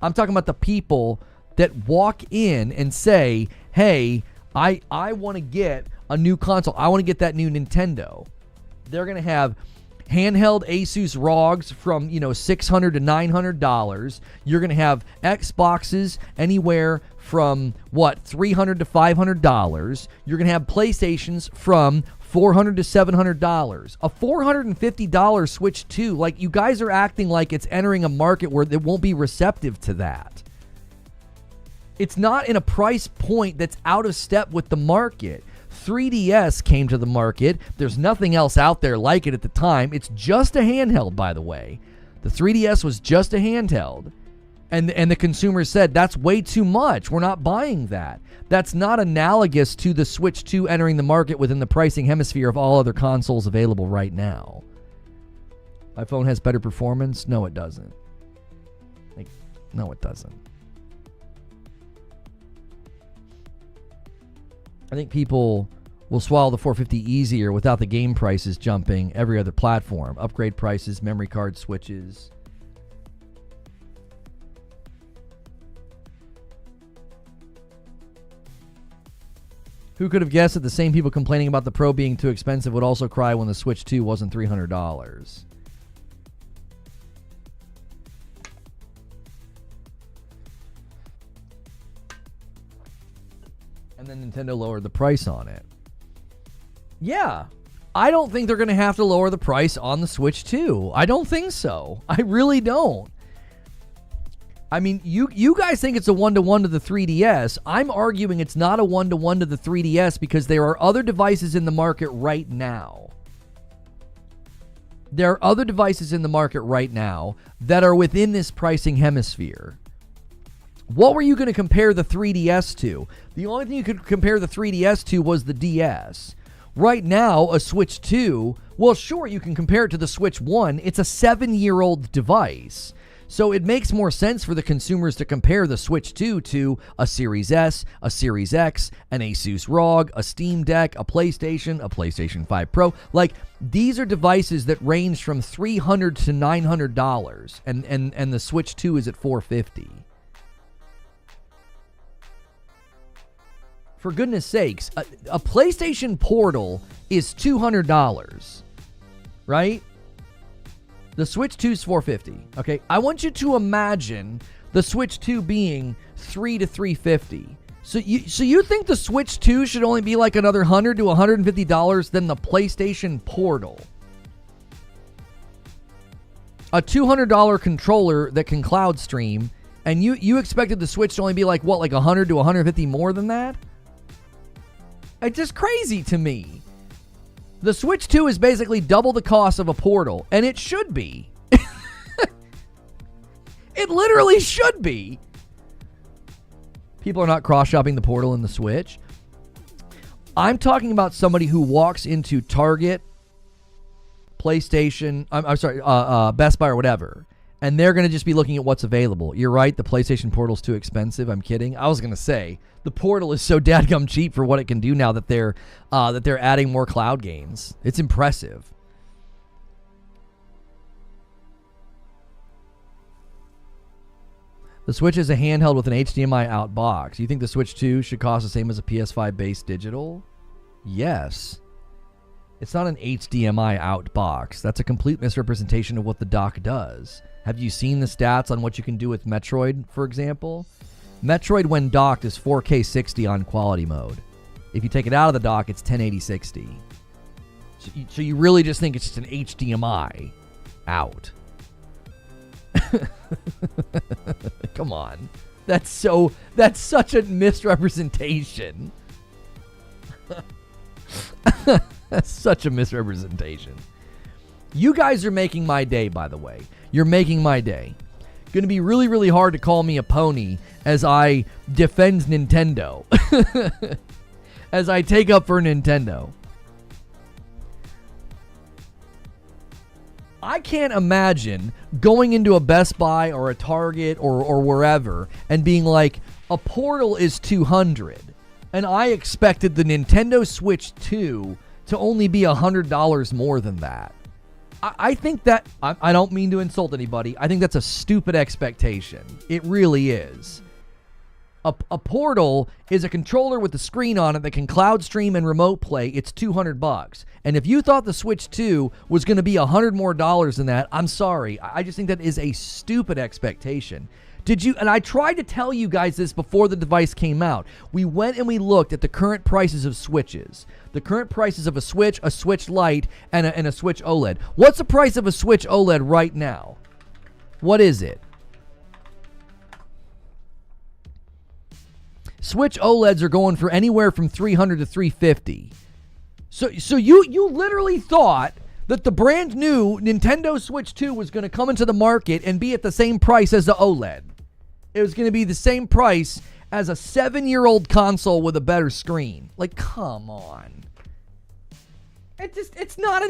I'm talking about the people that walk in and say, hey, I want to get a new console. I want to get that new Nintendo. They're going to have handheld Asus ROGs from, $600 to $900. You're going to have Xboxes anywhere from, $300 to $500. You're going to have PlayStations from $400 to $700. A $450 Switch 2, like, you guys are acting like it's entering a market where it won't be receptive to that. It's not in a price point that's out of step with the market. 3DS came to the market. There's nothing else out there like it at the time. It's just a handheld, by the way. The 3DS was just a handheld. And the consumers said, that's way too much. We're not buying that. That's not analogous to the Switch 2 entering the market within the pricing hemisphere of all other consoles available right now. My phone has better performance? No, it doesn't. No, it doesn't. I think people will swallow the 450 easier without the game prices jumping every other platform. Upgrade prices, memory card switches. Who could have guessed that the same people complaining about the Pro being too expensive would also cry when the Switch 2 wasn't $300? And then Nintendo lowered the price on it. Yeah, I don't think they're going to have to lower the price on the Switch 2. I don't think so. I really don't. I mean, you guys think it's a one-to-one to the 3DS. I'm arguing it's not a one-to-one to the 3DS because there are other devices in the market right now. There are other devices in the market right now that are within this pricing hemisphere. What were you going to compare the 3DS to? The only thing you could compare the 3DS to was the DS. Right now, a Switch 2, well, sure, you can compare it to the Switch 1. It's a 7-year-old device. So it makes more sense for the consumers to compare the Switch 2 to a Series S, a Series X, an Asus ROG, a Steam Deck, a PlayStation 5 Pro. Like, these are devices that range from $300 to $900, and the Switch 2 is at $450. For goodness sakes, a PlayStation Portal is $200, right? The Switch 2 is $450. Okay, I want you to imagine the Switch 2 being $300 to $350. So you think the Switch 2 should only be like another $100 to $150 than the PlayStation Portal? A $200 controller that can cloud stream, and you expected the Switch to only be like what, like $100 to $150 more than that? It's just crazy to me. The Switch 2 is basically double the cost of a Portal, and it should be. It literally should be. People are not cross-shopping the Portal and the Switch. I'm talking about somebody who walks into Target, PlayStation, I'm sorry, Best Buy or whatever, and they're going to just be looking at what's available. You're right, the PlayStation Portal's too expensive. I'm kidding. I was going to say, the Portal is so dadgum cheap for what it can do now that they're adding more cloud games. It's impressive. The Switch is a handheld with an HDMI out box. You think the Switch 2 should cost the same as a PS5 base digital? Yes. It's not an HDMI out box. That's a complete misrepresentation of what the dock does. Have you seen the stats on what you can do with Metroid, for example? Metroid, when docked, is 4K 60 on quality mode. If you take it out of the dock, it's 1080 60. So you really just think it's just an HDMI out. Come on. That's such a misrepresentation. That's such a misrepresentation. You guys are making my day, by the way. You're making my day. Going to be really, really hard to call me a pony as I defend Nintendo. As I take up for Nintendo. I can't imagine going into a Best Buy or a Target or wherever and being like, a Portal is $200. And I expected the Nintendo Switch 2 to only be $100 more than that. I think that, I don't mean to insult anybody, I think that's a stupid expectation. It really is. A Portal is a controller with a screen on it that can cloud stream and remote play. It's $200. And if you thought the Switch 2 was going to be $100 more than that, I'm sorry. I just think that is a stupid expectation. And I tried to tell you guys this before the device came out. We went and we looked at the current prices of Switches. The current prices of a Switch Lite, and a Switch OLED. What's the price of a Switch OLED right now? What is it? Switch OLEDs are going for anywhere from $300 to $350. So you literally thought that the brand new Nintendo Switch 2 was going to come into the market and be at the same price as the OLED. It was going to be the same price as a 7-year-old console with a better screen. Like, come on. It's not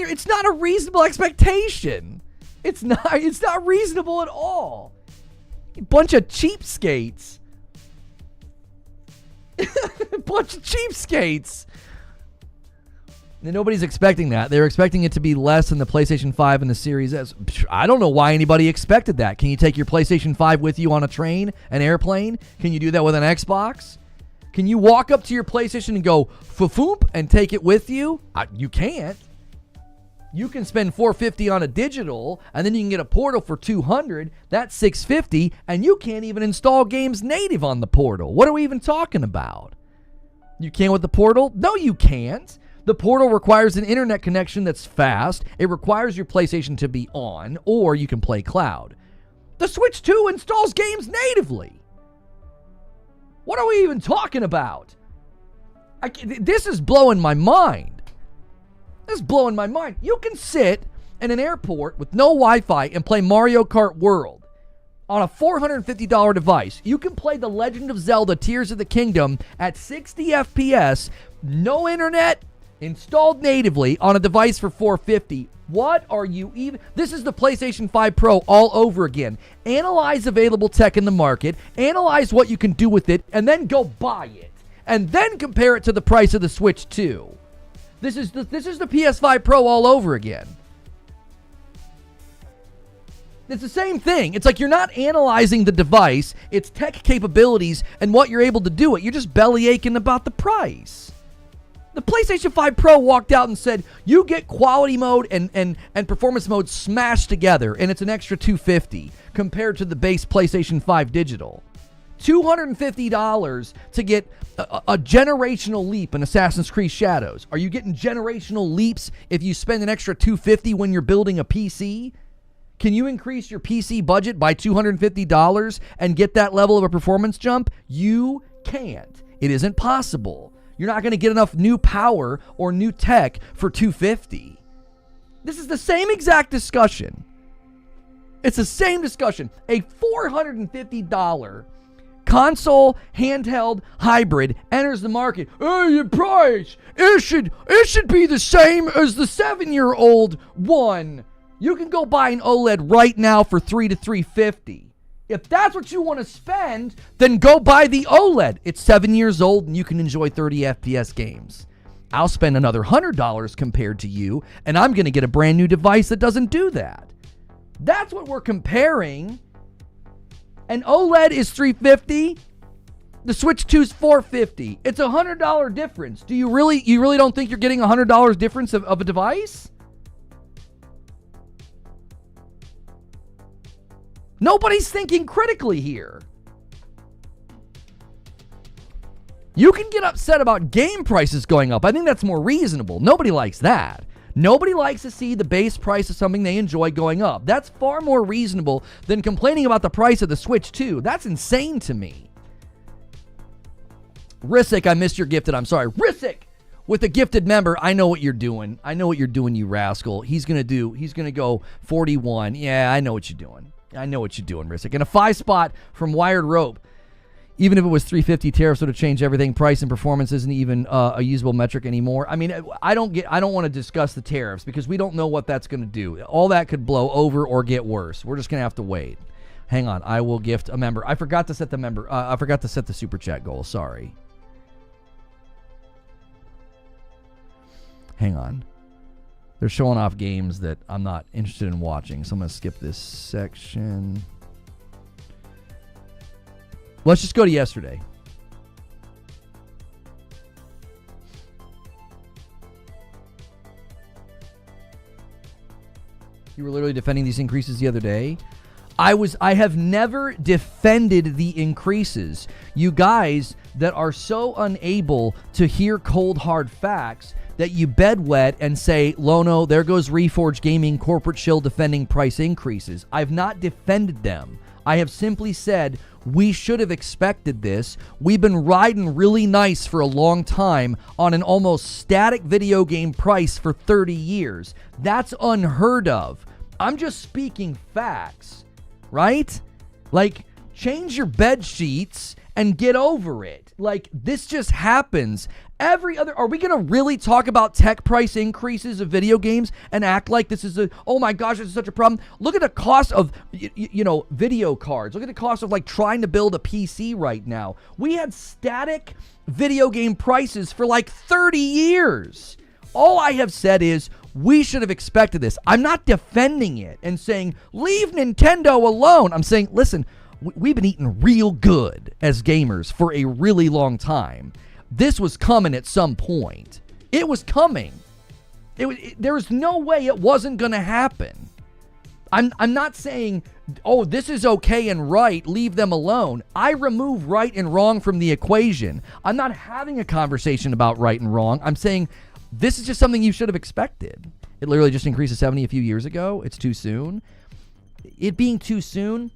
a reasonable expectation. It's not reasonable at all. A bunch of cheapskates. A bunch of cheapskates. And nobody's expecting that. They were expecting it to be less than the PlayStation 5 and the Series S. I don't know why anybody expected that. Can you take your PlayStation 5 with you on a train, an airplane? Can you do that with an Xbox? Can you walk up to your PlayStation and go fa-foop and take it with you? You can't. You can spend $450 on a digital, and then you can get a Portal for $200. That's $650, and you can't even install games native on the Portal. What are we even talking about? You can with the Portal? No, you can't. The Portal requires an internet connection that's fast. It requires your PlayStation to be on, or you can play cloud. The Switch 2 installs games natively. What are we even talking about? This is blowing my mind. This is blowing my mind. You can sit in an airport with no Wi-Fi and play Mario Kart World on a $450 device. You can play The Legend of Zelda Tears of the Kingdom at 60 FPS, no internet, installed natively on a device for $450. What are you even? This is the PlayStation 5 Pro all over again. Analyze available tech in the market, analyze what you can do with it, and then go buy it. And then compare it to the price of the Switch 2. This is the PS5 Pro all over again. It's the same thing. It's like you're not analyzing the device, its tech capabilities, and what you're able to do it. You're just belly aching about the price. The PlayStation 5 Pro walked out and said, you get quality mode and performance mode smashed together, and it's an extra $250 compared to the base PlayStation 5 digital. $250 to get a generational leap in Assassin's Creed Shadows. Are you getting generational leaps if you spend an extra $250 when you're building a PC? Can you increase your PC budget by $250 and get that level of a performance jump? You can't. It isn't possible. You're not going to get enough new power or new tech for $250. This is the same exact discussion. It's the same discussion. A $450 console handheld hybrid enters the market. Hey, the price, it should be the same as the 7-year-old one. You can go buy an OLED right now for $300 to $350. If that's what you want to spend, then go buy the OLED. It's 7 years old and you can enjoy 30 FPS games. I'll spend another $100 compared to you, and I'm going to get a brand new device that doesn't do that. That's what we're comparing. An OLED is $350. The Switch 2 is $450. It's a $100 difference. Do you really don't think you're getting a $100 difference of a device? Nobody's thinking critically here. You can get upset about game prices going up. I think that's more reasonable. Nobody likes that. Nobody likes to see the base price of something they enjoy going up. That's far more reasonable than complaining about the price of the Switch 2. That's insane to me. Rissick, I missed your gifted. I'm sorry. Rissick with a gifted member. I know what you're doing. I know what you're doing, you rascal. He's going to go 41. Yeah, I know what you're doing. I know what you're doing, Rissick. And a 5-spot from Wired Rope. Even if it was $350, tariffs would have changed everything. Price and performance isn't even a usable metric anymore. I mean, I don't want to discuss the tariffs because we don't know what that's going to do. All that could blow over or get worse. We're just going to have to wait. Hang on. I will gift a member. I forgot to set the member. I forgot to set the super chat goal. Sorry. Hang on. They're showing off games that I'm not interested in watching, so I'm going to skip this section. Let's just go to yesterday. You were literally defending these increases the other day. I have never defended the increases. You guys that are so unable to hear cold hard facts that you bedwet and say, Lono, there goes Reforge Gaming corporate shill defending price increases. I've not defended them. I have simply said we should have expected this. We've been riding really nice for a long time on an almost static video game price for 30 years. That's unheard of. I'm just speaking facts, right? Like, change your bed sheets and get over it. Like, this just happens. Are we going to really talk about tech price increases of video games and act like this is oh my gosh, this is such a problem? Look at the cost of, video cards. Look at the cost of, like, trying to build a PC right now. We had static video game prices for, like, 30 years. All I have said is we should have expected this. I'm not defending it and saying, leave Nintendo alone. I'm saying, listen, we've been eating real good as gamers for a really long time. This was coming at some point. It was coming. There was no way it wasn't going to happen. I'm not saying, oh, this is okay and right, leave them alone. I remove right and wrong from the equation. I'm not having a conversation about right and wrong. I'm saying this is just something you should have expected. It literally just increased to 70 a few years ago. It's too soon. It being too soon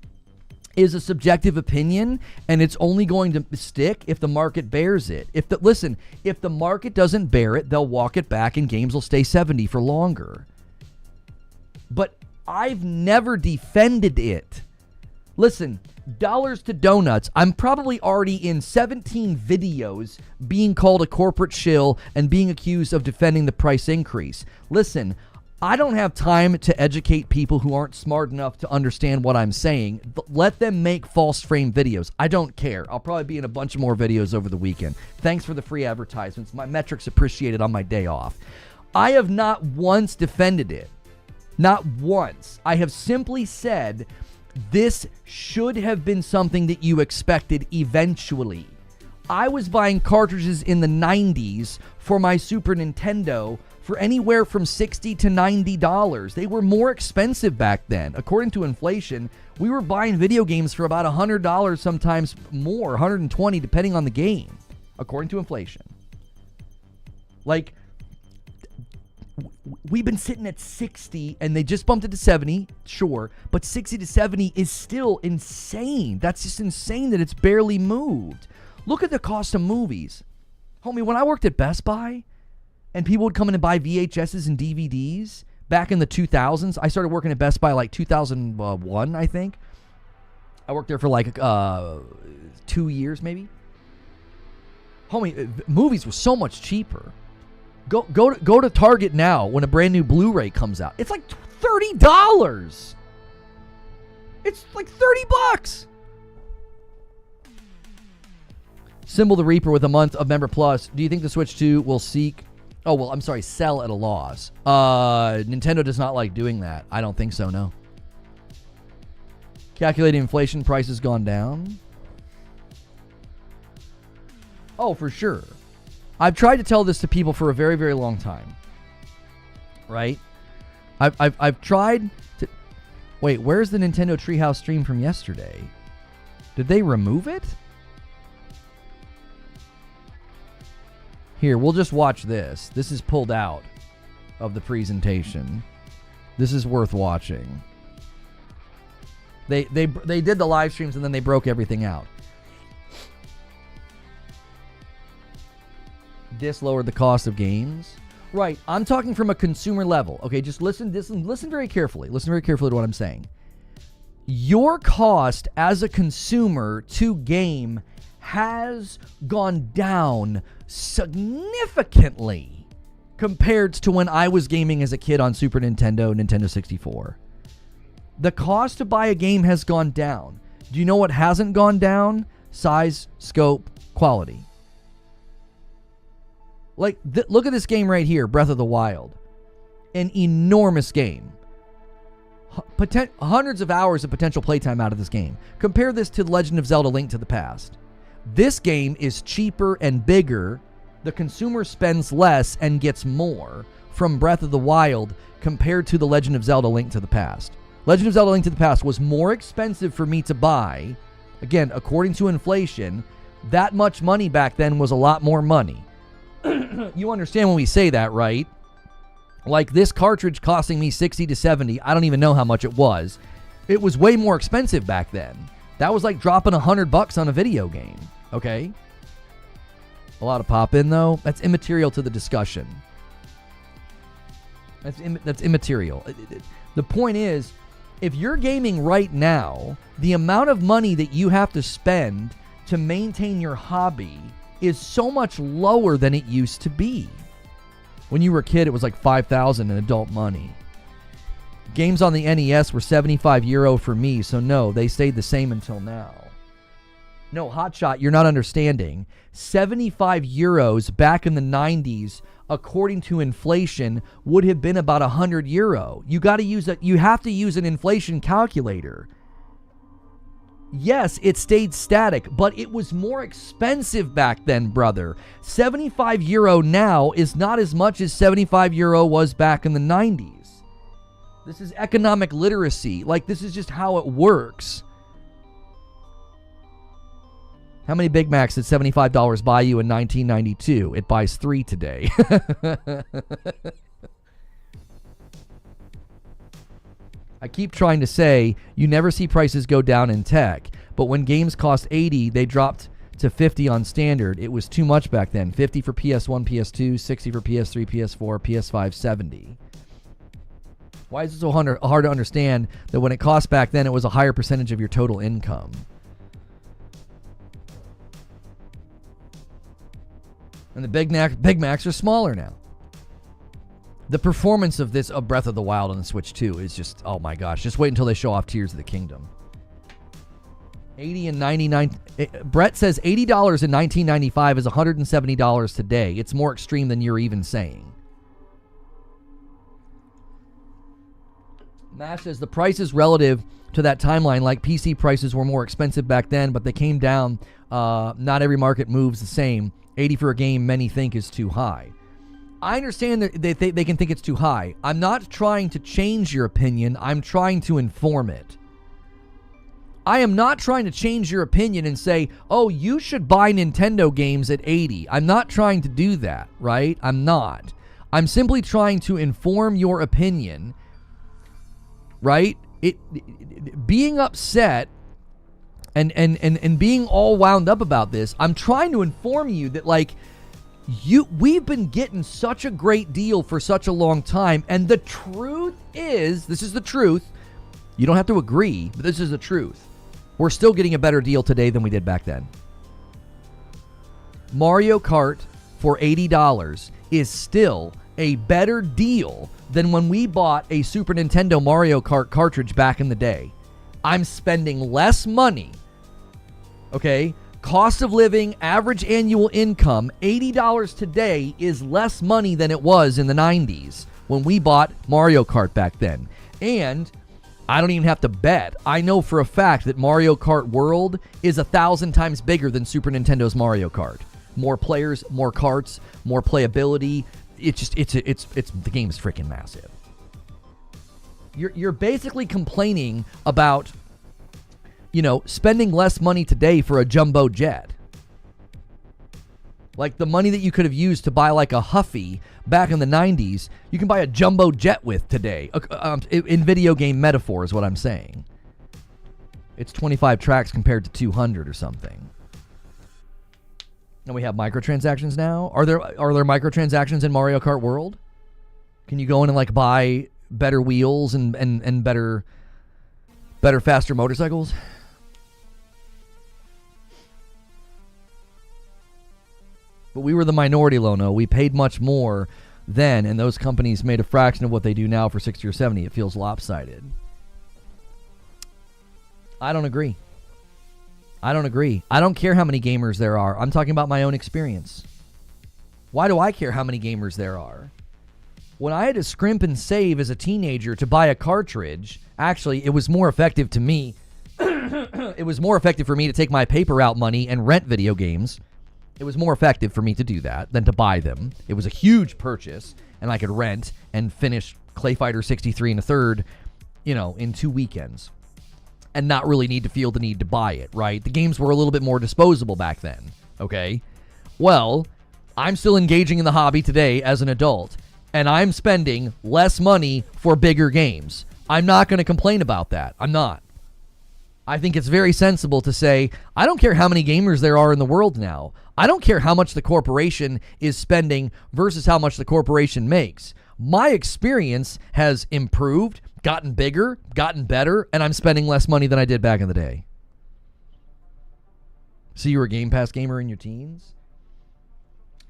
is a subjective opinion, and it's only going to stick if the market bears it. If the market doesn't bear it, they'll walk it back and games will stay 70 for longer. But I've never defended it. Listen, dollars to donuts, I'm probably already in 17 videos being called a corporate shill and being accused of defending the price increase. Listen, I don't have time to educate people who aren't smart enough to understand what I'm saying. Let them make false frame videos. I don't care. I'll probably be in a bunch more videos over the weekend. Thanks for the free advertisements. My metrics appreciated on my day off. I have not once defended it. Not once. I have simply said this should have been something that you expected eventually. I was buying cartridges in the 90s for my Super Nintendo for anywhere from $60 to $90. They were more expensive back then. According to inflation, we were buying video games for about $100, sometimes more, $120, depending on the game, according to inflation. Like, we've been sitting at 60, and they just bumped it to 70, sure, but 60 to 70 is still insane. That's just insane that it's barely moved. Look at the cost of movies. Homie, when I worked at Best Buy, and people would come in and buy VHSs and DVDs back in the 2000s. I started working at Best Buy like 2001, I think. I worked there for like 2 years maybe. Homie, movies were so much cheaper. Go to Target now when a brand new Blu-ray comes out. It's like $30. It's like $30. Symbol the Reaper with a month of Member Plus. Do you think the Switch 2 will sell at a loss? Nintendo does not like doing that. I don't think so, no. Calculating inflation, price has gone down. Oh, for sure. I've tried to tell this to people for a very, very long time. Right? I've tried to... Wait, where's the Nintendo Treehouse stream from yesterday? Did they remove it? Here, we'll just watch this. This is pulled out of the presentation. This is worth watching. They did the live streams and then they broke everything out. This lowered the cost of games. Right, I'm talking from a consumer level. Okay, just listen very carefully. Listen very carefully to what I'm saying. Your cost as a consumer to game has gone down significantly compared to when I was gaming as a kid on Super Nintendo, Nintendo 64. The cost to buy a game has gone down. Do you know what hasn't gone down? Size, scope, quality. Like, look at this game right here, Breath of the Wild. An enormous game. Hundreds of hours of potential playtime out of this game. Compare this to Legend of Zelda: Link to the Past. This game is cheaper and bigger. The consumer spends less and gets more from Breath of the Wild compared to The Legend of Zelda: Link to the Past. Legend of Zelda: Link to the Past was more expensive for me to buy. Again, according to inflation, that much money back then was a lot more money. You understand when we say that, right? Like this cartridge costing me $60 to $70. I don't even know how much it was. It was way more expensive back then. That was like dropping $100 on a video game. Okay? A lot of pop-in, though. That's immaterial to the discussion. That's immaterial. The point is, if you're gaming right now, the amount of money that you have to spend to maintain your hobby is so much lower than it used to be. When you were a kid, it was like $5,000 in adult money. Games on the NES were €75 for me, so no, they stayed the same until now. No, Hotshot, you're not understanding. €75 back in the 90s, according to inflation, would have been about €100. You have to use an inflation calculator. Yes, it stayed static, but it was more expensive back then, brother. €75 now is not as much as €75 was back in the 90s. This is economic literacy. Like, this is just how it works. How many Big Macs did $75 buy you in 1992? It buys 3 today. I keep trying to say you never see prices go down in tech, but when games cost $80, they dropped to $50 on standard. It was too much back then. $50 for PS1, PS2, $60 for PS3, PS4, PS5, $70. Why is it so hard to understand that when it cost back then, it was a higher percentage of your total income? And the Big Macs are smaller now. The performance of Breath of the Wild on the Switch 2 is just, oh my gosh. Just wait until they show off Tears of the Kingdom. $80 and $99. Brett says $80 in 1995 is $170 today. It's more extreme than you're even saying. Mash says the price is relative to that timeline. Like PC prices were more expensive back then, but they came down. Not every market moves the same. $80 for a game many think is too high. I understand that they can think it's too high. I'm not trying to change your opinion. I'm trying to inform it. I am not trying to change your opinion and say, oh, you should buy Nintendo games at $80. I'm not trying to do that, right? I'm not. I'm simply trying to inform your opinion, right? Being upset and being all wound up about this, I'm trying to inform you that, like, we've been getting such a great deal for such a long time, and the truth is, this is the truth, you don't have to agree, but this is the truth. We're still getting a better deal today than we did back then. Mario Kart for $80 is still a better deal than when we bought a Super Nintendo Mario Kart cartridge back in the day. I'm spending less money. Okay? Cost of living, average annual income, $80 today is less money than it was in the 90s when we bought Mario Kart back then. And I don't even have to bet. I know for a fact that Mario Kart World is 1,000 times bigger than Super Nintendo's Mario Kart. More players, more karts, more playability. It's the game's freaking massive. You're basically complaining about, spending less money today for a jumbo jet. Like the money that you could have used to buy like a Huffy back in the 90s, you can buy a jumbo jet with today. In video game metaphor is what I'm saying. It's 25 tracks compared to 200 or something. And we have microtransactions now. Are there microtransactions in Mario Kart World? Can you go in and like buy better wheels and better, faster motorcycles? But we were the minority, Lono. We paid much more then, and those companies made a fraction of what they do now for 60 or 70. It feels lopsided. I don't agree. I don't care how many gamers there are. I'm talking about my own experience. Why do I care how many gamers there are? When I had to scrimp and save as a teenager to buy a cartridge, actually, it was more effective to me. It was more effective for me to take my paper route money and rent video games. It was more effective for me to do that than to buy them. It was a huge purchase, and I could rent and finish Clay Fighter 63 and a third, in 2 weekends. And not really need to feel the need to buy it, right? The games were a little bit more disposable back then, okay? Well, I'm still engaging in the hobby today as an adult, and I'm spending less money for bigger games. I'm not going to complain about that. I'm not. I think it's very sensible to say, I don't care how many gamers there are in the world now. I don't care how much the corporation is spending versus how much the corporation makes. My experience has improved, gotten bigger, gotten better, and I'm spending less money than I did back in the day. So you were a Game Pass gamer in your teens?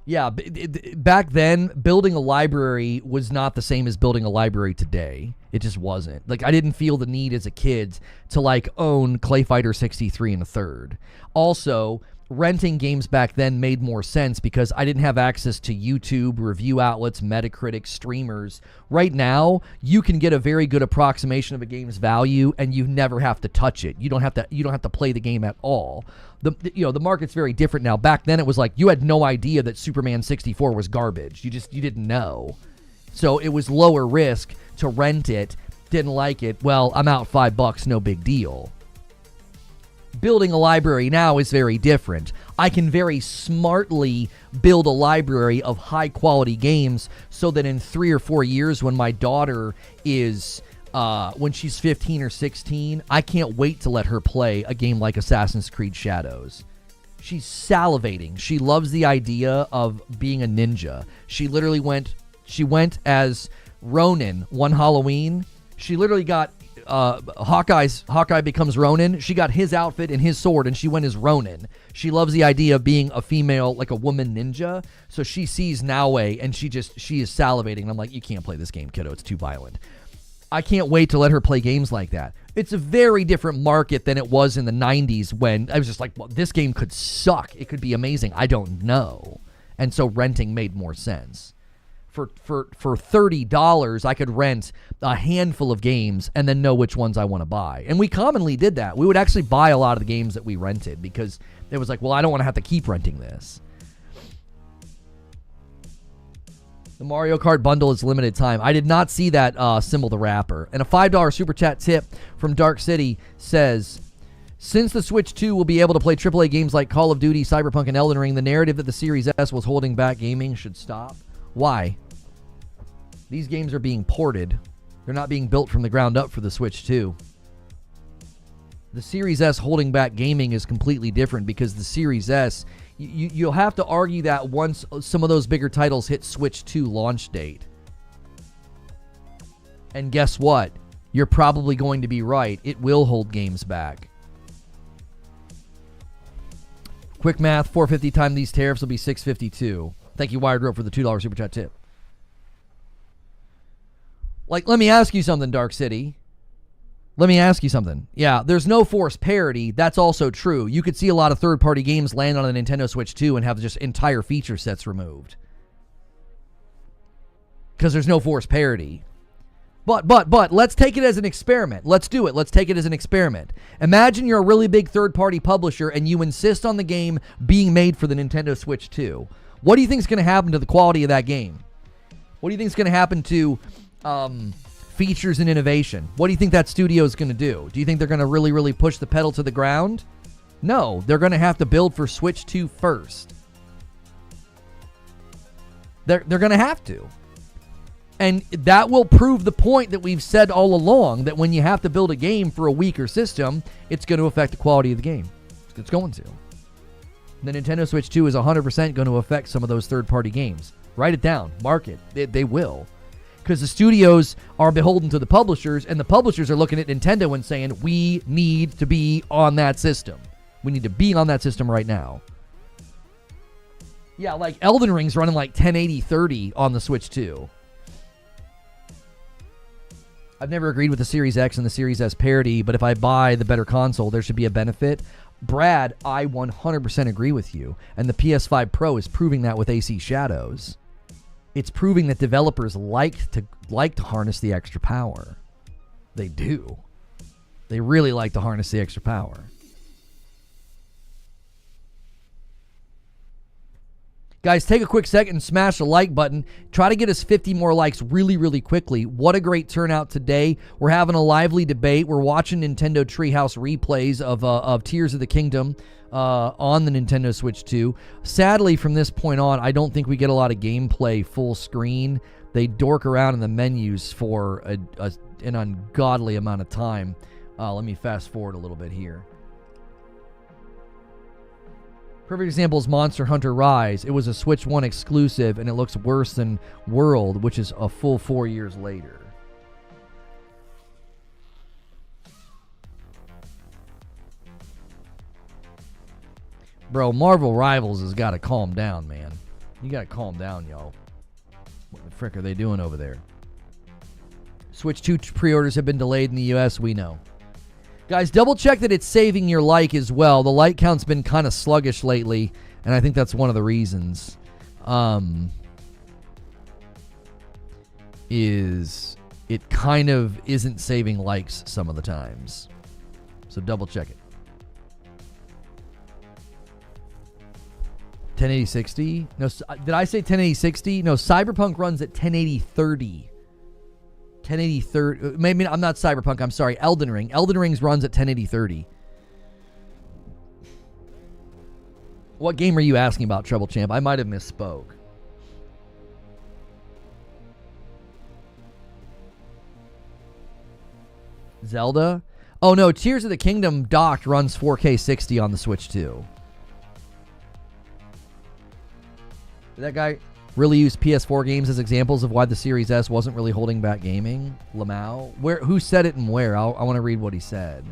Yeah, back then, building a library was not the same as building a library today. It just wasn't. Like, I didn't feel the need as a kid to, like, own Clay Fighter 63 and a third. Also, renting games back then made more sense because I didn't have access to YouTube, review outlets, Metacritic, streamers. Right now, you can get a very good approximation of a game's value, and you never have to touch it. You don't have to play the game at all. The market's very different now. Back then, it was like you had no idea that Superman 64 was garbage. You didn't know. So it was lower risk to rent it. Didn't like it. Well, I'm out $5, no big deal. Building a library now is very different. I can very smartly build a library of high quality games so that in 3 or 4 years when my daughter is when she's 15 or 16, I can't wait to let her play a game like Assassin's Creed Shadows. She's salivating. She loves the idea of being a ninja. She went as Ronin one Halloween. She literally got Hawkeye becomes Ronin. She got his outfit and his sword, and she went as Ronin. She loves the idea of being a female, like a woman ninja. So she sees Naue, and she is salivating. And I'm like, you can't play this game, kiddo. It's too violent. I can't wait to let her play games like that. It's a very different market than it was in the 90s when I was just like, well, this game could suck. It could be amazing. I don't know. And so renting made more sense. For $30, I could rent a handful of games and then know which ones I want to buy. And we commonly did that. We would actually buy a lot of the games that we rented because it was like, well, I don't want to have to keep renting this. The Mario Kart bundle is limited time. I did not see that Symbol the Rapper. And a $5 super chat tip from Dark City says, since the Switch 2 will be able to play AAA games like Call of Duty, Cyberpunk, and Elden Ring, the narrative that the Series S was holding back gaming should stop. Why? These games are being ported. They're not being built from the ground up for the Switch 2. The Series S holding back gaming is completely different because the Series S, you'll have to argue that once some of those bigger titles hit Switch 2 launch date. And guess what? You're probably going to be right. It will hold games back. Quick math, 450 times these tariffs will be 652. Thank you, Wired Rope, for the $2 super chat tip. Like, let me ask you something, Dark City. Let me ask you something. Yeah, there's no forced parity. That's also true. You could see a lot of third-party games land on a Nintendo Switch 2 and have just entire feature sets removed. Because there's no forced parity. But, let's take it as an experiment. Let's do it. Let's take it as an experiment. Imagine you're a really big third-party publisher and you insist on the game being made for the Nintendo Switch 2. What do you think is going to happen to the quality of that game? What do you think is going to happen to features and innovation? What do you think that studio is going to do? Do you think they're going to really, really push the pedal to the ground? No, they're going to have to build for Switch 2 first. They're going to have to. And that will prove the point that we've said all along, that when you have to build a game for a weaker system, it's going to affect the quality of the game. It's going to. The Nintendo Switch 2 is 100% going to affect some of those third-party games. Write it down. Mark it. They will. Because the studios are beholden to the publishers, and the publishers are looking at Nintendo and saying, we need to be on that system. We need to be on that system right now. Yeah, like Elden Ring's running like 1080-30 on the Switch 2. I've never agreed with the Series X and the Series S parity, but if I buy the better console, there should be a benefit. Brad, I 100% agree with you. And the PS5 Pro is proving that with AC Shadows. It's proving that developers like to harness the extra power. They do. They really like to harness the extra power. Guys, take a quick second and smash the like button. Try to get us 50 more likes really, really quickly. What a great turnout today. We're having a lively debate. We're watching Nintendo Treehouse replays of Tears of the Kingdom on the Nintendo Switch 2. Sadly, from this point on, I don't think we get a lot of gameplay full screen. They dork around in the menus for an ungodly amount of time. Let me fast forward a little bit here. Perfect example is Monster Hunter Rise. It was a Switch 1 exclusive, and it looks worse than World, which is a full 4 years later. Bro, Marvel Rivals has got to calm down, man. You got to calm down, y'all. What the frick are they doing over there? Switch 2 pre-orders have been delayed in the US, we know. Guys, double check that it's saving your like as well. The like count's been kind of sluggish lately, and I think that's one of the reasons. Is it kind of isn't saving likes some of the times. So double check it. 1080-60? No, did I say 1080-60? No, Cyberpunk runs at 1080-30. 1080-30. Maybe I'm not Cyberpunk. I'm sorry. Elden Ring. Elden Ring runs at 1080-30. What game are you asking about, Treble Champ? I might have misspoke. Zelda? Oh no, Tears of the Kingdom docked runs 4K 60 on the Switch 2. Did that guy really use PS4 games as examples of why the Series S wasn't really holding back gaming? Lamau? Who said it and where? I want to read what he said.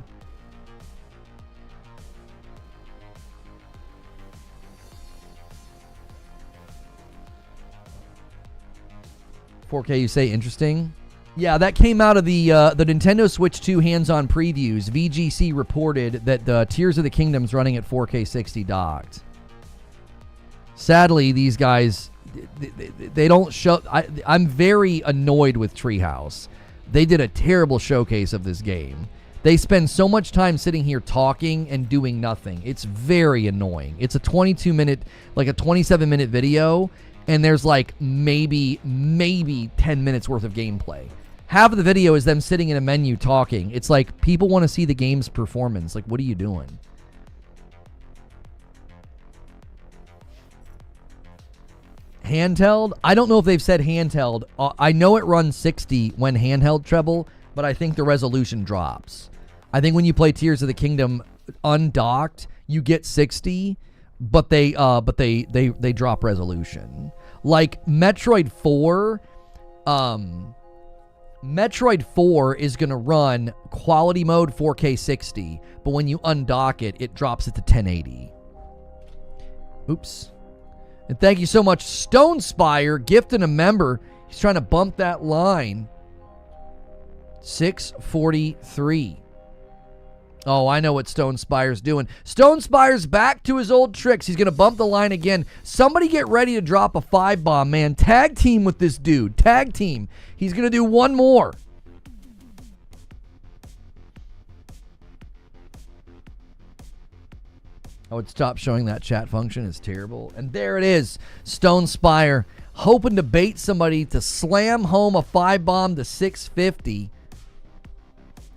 $4K, you say interesting? Yeah, that came out of the Nintendo Switch 2 hands-on previews. VGC reported that Tears of the Kingdom's running at 4K 60 docked. Sadly, these guys, they don't show. I'm very annoyed with Treehouse. They did a terrible showcase of this game. They spend so much time sitting here talking and doing nothing. It's very annoying. It's a 22-minute, like a 27-minute video, and there's like maybe 10 minutes worth of gameplay. Half of the video is them sitting in a menu talking. It's like people want to see the game's performance. Like, what are you doing? Handheld? I don't know if they've said handheld. I know it runs 60 when handheld, Treble, but I think the resolution drops. I think when you play Tears of the Kingdom undocked, you get 60, but they drop resolution. Like Metroid 4, Metroid 4 is going to run quality mode 4K 60, but when you undock it, it drops it to 1080. Oops. And thank you so much, Stone Spire, gifting a member. He's trying to bump that line. 643. Oh, I know what Stone Spire's doing. Stone Spire's back to his old tricks. He's going to bump the line again. Somebody get ready to drop a 5-bomb, man. Tag team with this dude. Tag team. He's going to do one more. I would stop showing that chat function. It's terrible. And there it is. Stone Spire hoping to bait somebody to slam home a 5-bomb to 650.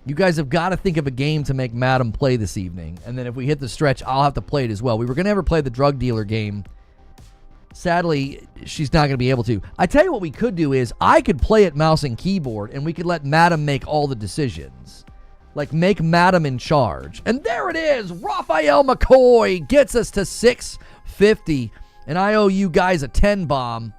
You guys have got to think of a game to make Madam play this evening. And then if we hit the stretch, I'll have to play it as well. We were going to have her play the drug dealer game. Sadly, she's not going to be able to. I tell you what we could do is I could play it mouse and keyboard, and we could let Madam make all the decisions. Like, make Madam in charge. And there it is. Raphael McCoy gets us to 650. And I owe you guys a 10-bomb.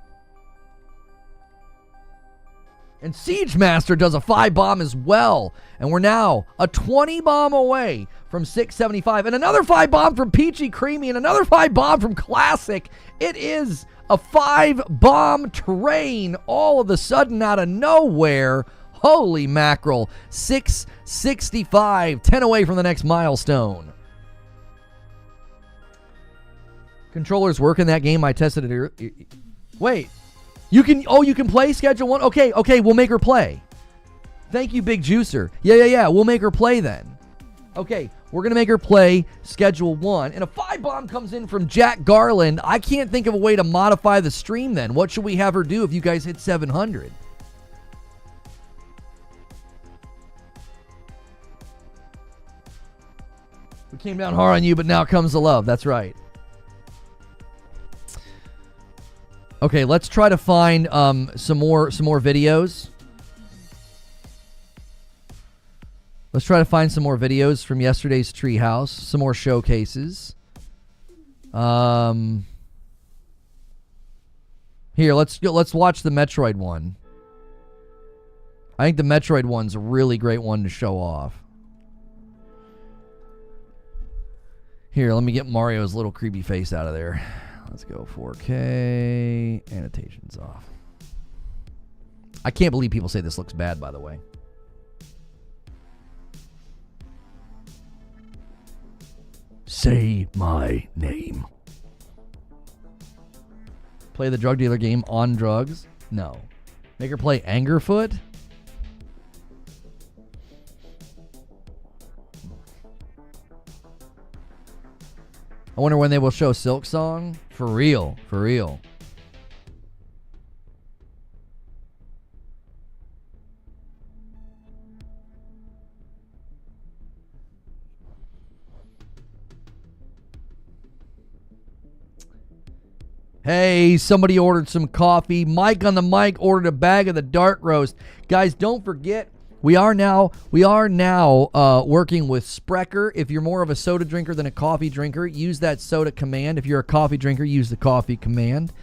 And Siege Master does a 5-bomb as well. And we're now a 20-bomb away from 675. And another 5-bomb from Peachy Creamy. And another 5-bomb from Classic. It is a 5-bomb train all of a sudden out of nowhere. Holy mackerel. 665. 10 away from the next milestone. Controllers work in that game. I tested it. Wait. You can play Schedule 1? Okay, we'll make her play. Thank you, Big Juicer. Yeah, we'll make her play then. Okay, we're going to make her play Schedule 1. And a 5-bomb comes in from Jack Garland. I can't think of a way to modify the stream then. What should we have her do if you guys hit 700? We came down hard on you, but now comes the love. That's right. Okay, let's try to find some more videos. Let's try to find some more videos from yesterday's Treehouse. Some more showcases. Here, let's watch the Metroid one. I think the Metroid one's a really great one to show off. Here, let me get Mario's little creepy face out of there. Let's go 4K. Annotations off. I can't believe people say this looks bad, by the way. Say my name. Play the drug dealer game on drugs? No. Make her play Angerfoot? I wonder when they will show Silk Song. For real. For real. Hey, somebody ordered some coffee. Mike on the mic ordered a bag of the dark roast. Guys, don't forget, we are now working with Sprecher. If you're more of a soda drinker than a coffee drinker, use that soda command. If you're a coffee drinker, use the coffee command.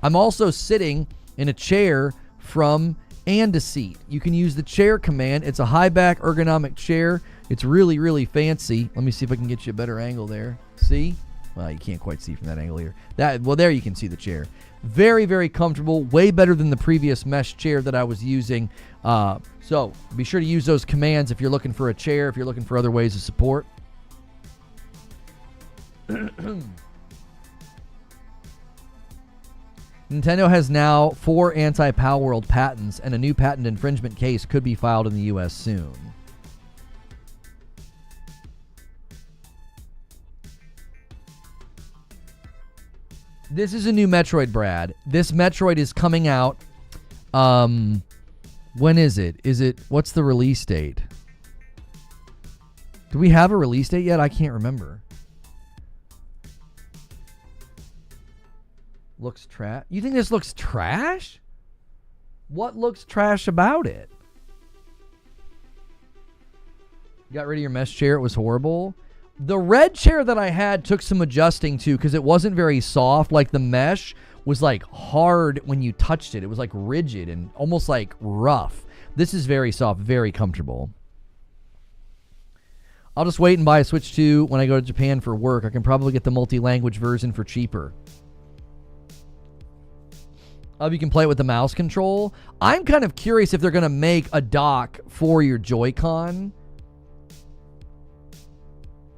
I'm also sitting in a chair from And a Seat. You can use the chair command. It's a high back ergonomic chair. It's really, really fancy. Let me see if I can get you a better angle there. See? Well, you can't quite see from that angle here. There you can see the chair. Very, very comfortable. Way better than the previous mesh chair that I was using. So be sure to use those commands if you're looking for a chair, if you're looking for other ways of support. Nintendo has now 4 anti-Palworld patents, and a new patent infringement case could be filed in the U.S. soon. This is a new Metroid, Brad. This Metroid is coming out. When is it? What's the release date? Do we have a release date yet? I can't remember. Looks trash. You think this looks trash? What looks trash about it? You got rid of your mesh chair. It was horrible. The red chair that I had took some adjusting to because it wasn't very soft. Like the mesh was like hard when you touched it. It was like rigid and almost like rough. This is very soft, very comfortable. I'll just wait and buy a Switch 2 when I go to Japan for work. I can probably get the multi-language version for cheaper. You can play it with the mouse control. I'm kind of curious if they're going to make a dock for your Joy-Con.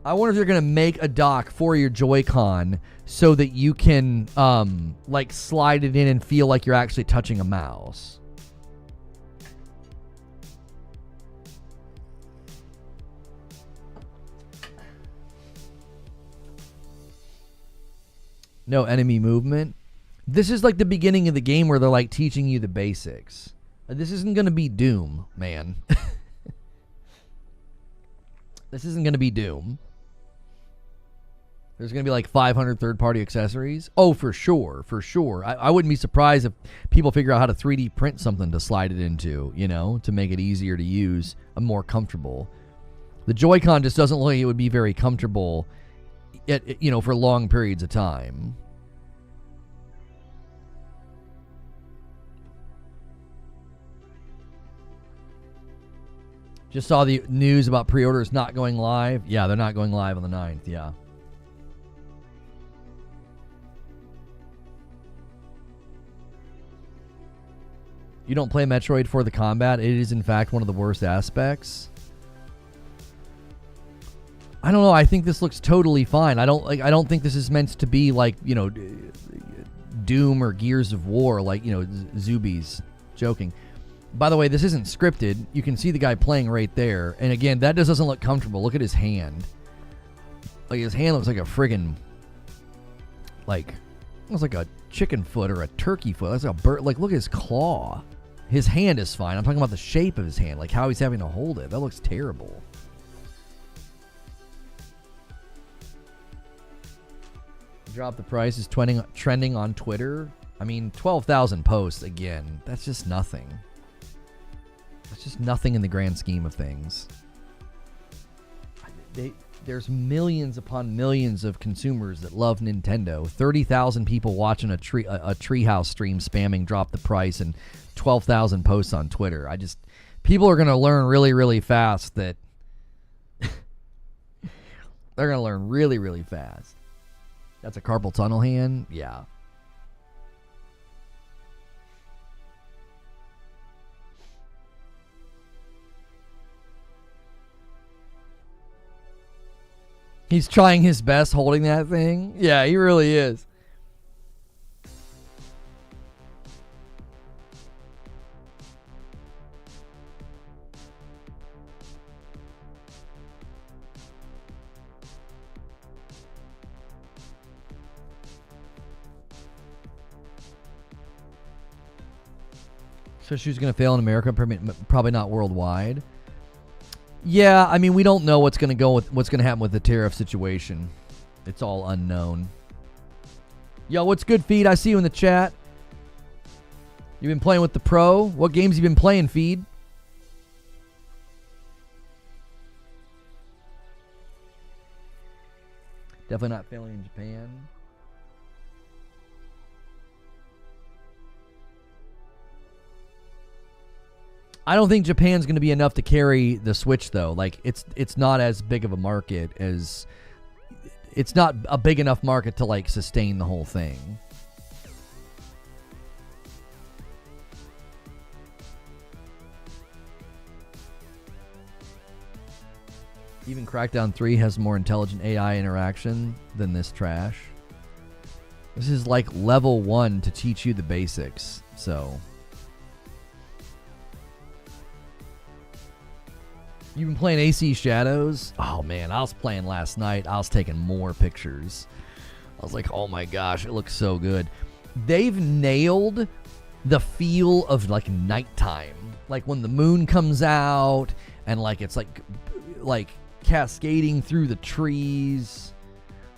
I wonder if they're going to make a dock for your Joy-Con so that you can like slide it in and feel like you're actually touching a mouse. No enemy movement. This is like the beginning of the game where they're like teaching you the basics. This isn't going to be Doom, man. This isn't going to be Doom. There's going to be like 500 third-party accessories. Oh, for sure, for sure. I wouldn't be surprised if people figure out how to 3D print something to slide it into, you know, to make it easier to use and more comfortable. The Joy-Con just doesn't look like it would be very comfortable, you know, for long periods of time. Just saw the news about pre-orders not going live. Yeah, they're not going live on the 9th, yeah. You don't play Metroid for the combat. It is, in fact, one of the worst aspects. I don't know. I think this looks totally fine. I don't think this is meant to be like, you know, Doom or Gears of War, like, you know, Zubies. Joking. By the way, this isn't scripted. You can see the guy playing right there. And again, that just doesn't look comfortable. Look at his hand. Like, his hand looks like a friggin', like, looks like a chicken foot or a turkey foot. That's like a bird. Like, look at his claw. His hand is fine. I'm talking about the shape of his hand, like how he's having to hold it. That looks terrible. Drop the price is trending on Twitter. I mean, 12,000 posts, again, that's just nothing. That's just nothing in the grand scheme of things. There's millions upon millions of consumers that love Nintendo. 30,000 people watching a Treehouse stream spamming drop the price, and 12,000 posts on Twitter. People are going to learn really, really fast that they're going to learn really, really fast. That's a carpal tunnel hand? Yeah. He's trying his best holding that thing. Yeah, he really is. So she's going to fail in America, probably not worldwide. Yeah, I mean, we don't know what's going to happen with the tariff situation. It's all unknown. Yo, what's good, Feed? I see you in the chat. You've been playing with the Pro? What games you been playing, Feed? Definitely not failing in Japan. I don't think Japan's going to be enough to carry the Switch, though. Like, it's not as big of a market as... It's not a big enough market to, like, sustain the whole thing. Even Crackdown 3 has more intelligent AI interaction than this trash. This is like level 1 to teach you the basics, so... You've been playing AC Shadows? Oh, man, I was playing last night. I was taking more pictures. I was like, oh, my gosh, it looks so good. They've nailed the feel of, like, nighttime. Like, when the moon comes out and, like, it's, like cascading through the trees.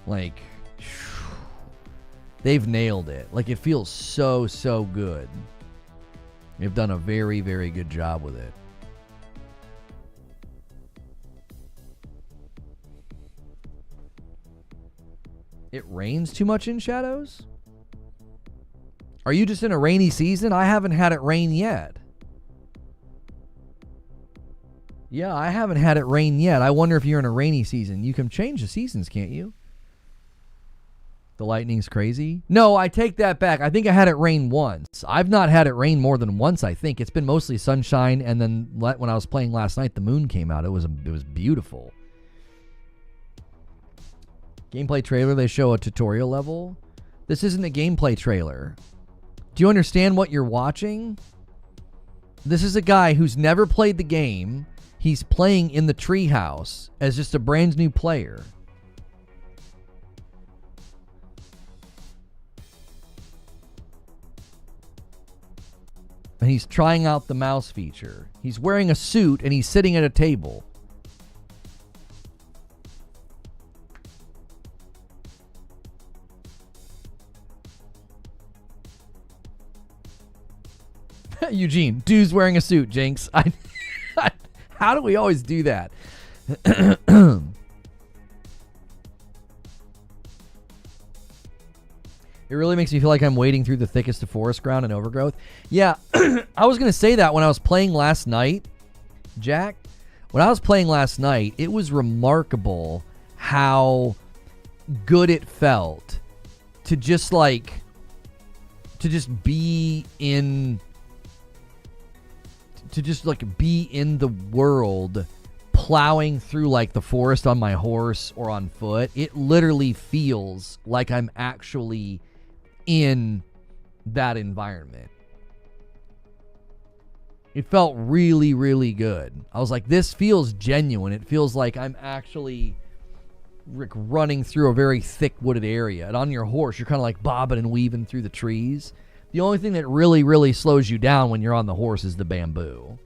Like, they've nailed it. Like, it feels so, so good. They've done a very, very good job with it. It rains too much in Shadows? Are you just in a rainy season? I haven't had it rain yet. Yeah, I haven't had it rain yet. I wonder if you're in a rainy season. You can change the seasons, can't you? The lightning's crazy. No, I take that back. I think I had it rain once. I've not had it rain more than once, I think. It's been mostly sunshine, and then when I was playing last night, the moon came out. It was beautiful. Gameplay trailer, they show a tutorial level. This isn't a gameplay trailer. Do you understand what you're watching? This is a guy who's never played the game. He's playing in the treehouse as just a brand new player. And he's trying out the mouse feature. He's wearing a suit and he's sitting at a table. Eugene, dude's wearing a suit, Jinx. How do we always do that? It really makes me feel like I'm wading through the thickest of forest ground and overgrowth. Yeah, I was going to say that when I was playing last night, Jack. When I was playing last night, it was remarkable how good it felt to just be in... to just be in the world, plowing through like the forest on my horse or on foot. It literally feels like I'm actually in that environment. It felt really, really good. I was like, this feels genuine. It feels like I'm actually running through a very thick wooded area. And on your horse, you're kind of like bobbing and weaving through the trees. The only thing that really, really slows you down when you're on the horse is the bamboo.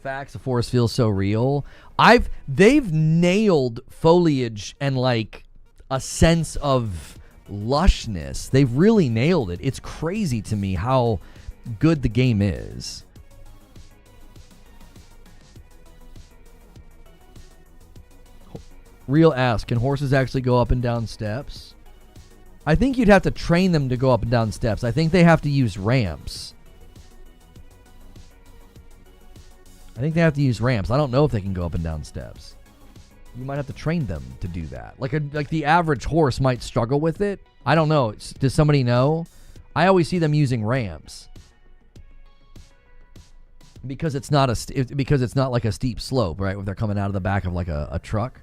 Facts, the forest feels so real. They've nailed foliage and like a sense of lushness. They've really nailed it. It's crazy to me how good the game is. Real ask, can horses actually go up and down steps? I think you'd have to train them to go up and down steps. I think they have to use ramps. I don't know if they can go up and down steps. You might have to train them to do that. Like the average horse might struggle with it. I don't know. Does somebody know? I always see them using ramps. Because it's not like a steep slope, right? If they're coming out of the back of like a truck.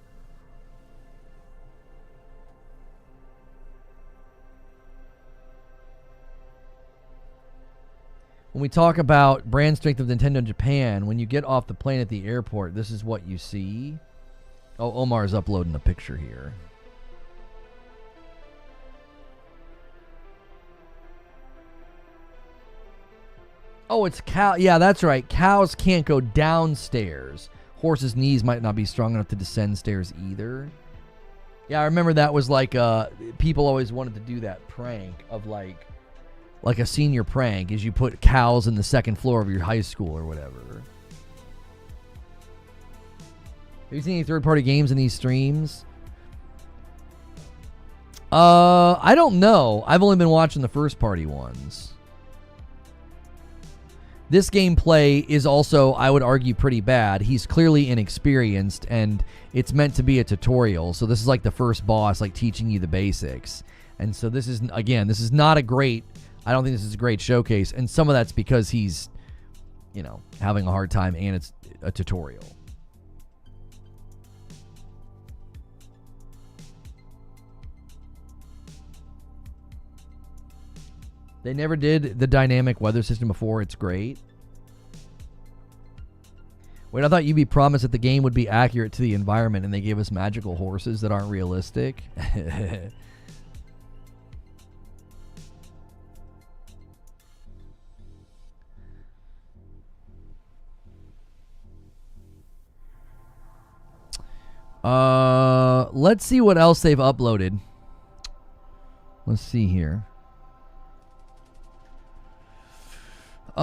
When we talk about brand strength of Nintendo Japan, when you get off the plane at the airport, this is what you see. Oh, Omar's uploading a picture here. Oh, it's cow. Yeah, that's right. Cows can't go downstairs. Horses' knees might not be strong enough to descend stairs either. Yeah, I remember that was like people always wanted to do that prank of like a senior prank is you put cows in the second floor of your high school or whatever. Have you seen any third-party games in these streams? I don't know. I've only been watching the first-party ones. This gameplay is also, I would argue, pretty bad. He's clearly inexperienced, and it's meant to be a tutorial. So this is like the first boss, like teaching you the basics. And so this is, again, this is not a great... I don't think this is a great showcase. And some of that's because he's, having a hard time, and it's a tutorial. They never did the dynamic weather system before. It's great. Wait, I thought UB promised that the game would be accurate to the environment and they gave us magical horses that aren't realistic. Let's see what else they've uploaded. Let's see here. Here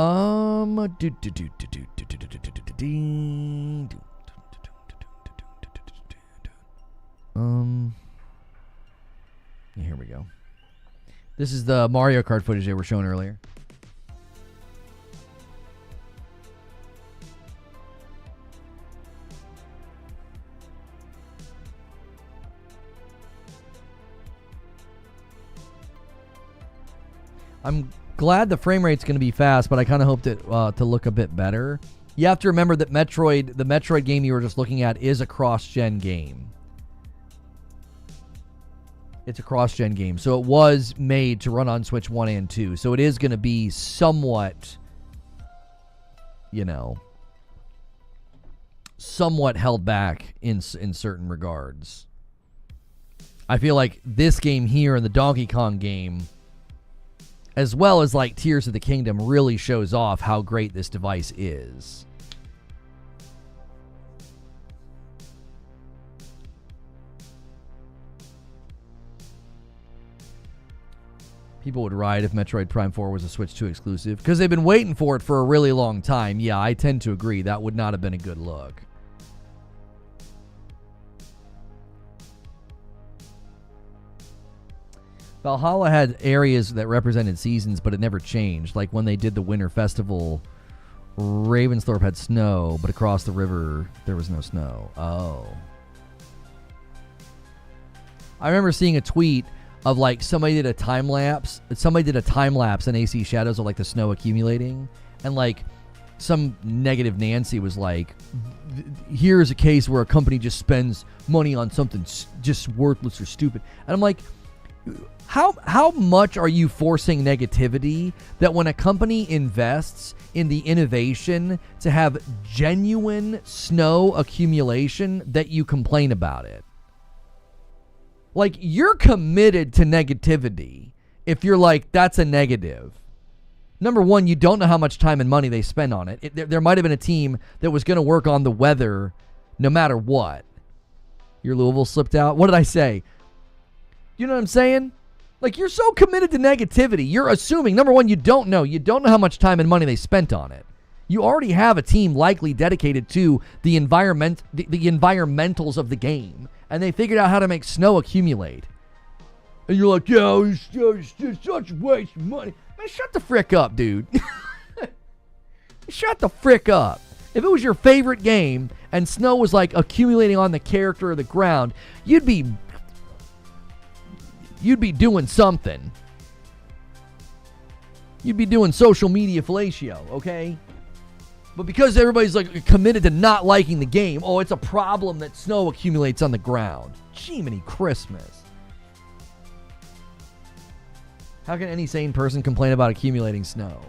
we go. This is the Mario Kart footage they were showing earlier. I'm glad the frame rate's going to be fast, but I kind of hoped it to look a bit better. You have to remember that the Metroid game you were just looking at is a cross-gen game. It's a cross-gen game, so it was made to run on Switch 1 and 2. So it is going to be somewhat, somewhat held back in certain regards. I feel like this game here and the Donkey Kong game, as well as like Tears of the Kingdom, really shows off how great this device is. People would riot if Metroid Prime 4 was a Switch 2 exclusive, because they've been waiting for it for a really long time. Yeah, I tend to agree. That would not have been a good look. Valhalla had areas that represented seasons, but it never changed. Like when they did the Winter Festival, Ravensthorpe had snow, but across the river, there was no snow. Oh. I remember seeing a tweet of like somebody did a time lapse. Somebody did a time lapse in AC Shadows of like the snow accumulating, and like some negative Nancy was like, "Here's a case where a company just spends money on something just worthless or stupid." And I'm like, how much are you forcing negativity that when a company invests in the innovation to have genuine snow accumulation that you complain about it? Like, you're committed to negativity if you're like, that's a negative. Number one, you don't know how much time and money they spend on it. There might have been a team that was going to work on the weather no matter what. Your Louisville slipped out. What did I say? You know what I'm saying? Like, you're so committed to negativity. You're assuming, number one, you don't know. You don't know how much time and money they spent on it. You already have a team likely dedicated to the environment, the environmentals of the game. And they figured out how to make snow accumulate. And you're like, yeah, it's such a waste of money. Man, shut the frick up, dude. Shut the frick up. If it was your favorite game and snow was like accumulating on the character of the ground, you'd be doing something. You'd be doing social media fellatio, okay? But because everybody's like committed to not liking the game, oh, it's a problem that snow accumulates on the ground. Jiminy Christmas. How can any sane person complain about accumulating snow?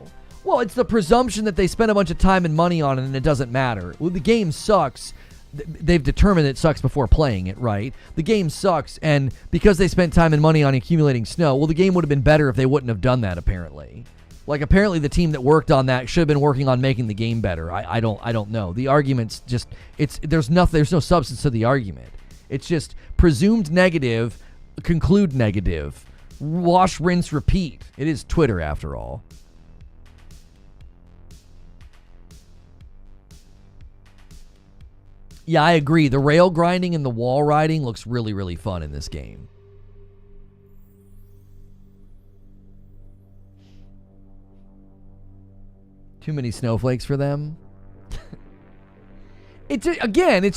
Well, it's the presumption that they spent a bunch of time and money on it and it doesn't matter. Well, the game sucks. They've determined it sucks before playing it, right? The game sucks, and because they spent time and money on accumulating snow, well, the game would have been better if they wouldn't have done that, apparently. Like, apparently the team that worked on that should have been working on making the game better. I don't know. The argument's just, there's no substance to the argument. It's just presumed negative, conclude negative, wash, rinse, repeat. It is Twitter, after all. Yeah, I agree. The rail grinding and the wall riding looks really, really fun in this game. Too many snowflakes for them. It's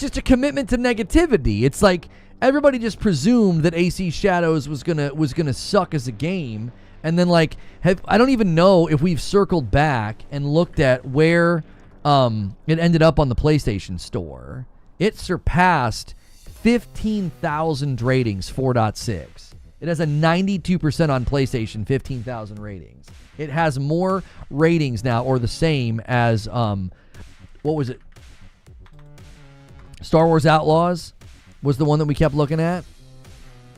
just a commitment to negativity. It's like everybody just presumed that AC Shadows was gonna suck as a game, and then like I don't even know if we've circled back and looked at where it ended up on the PlayStation Store. It surpassed 15,000 ratings, 4.6. It has a 92% on PlayStation, 15,000 ratings. It has more ratings now, or the same as, what was it? Star Wars Outlaws was the one that we kept looking at.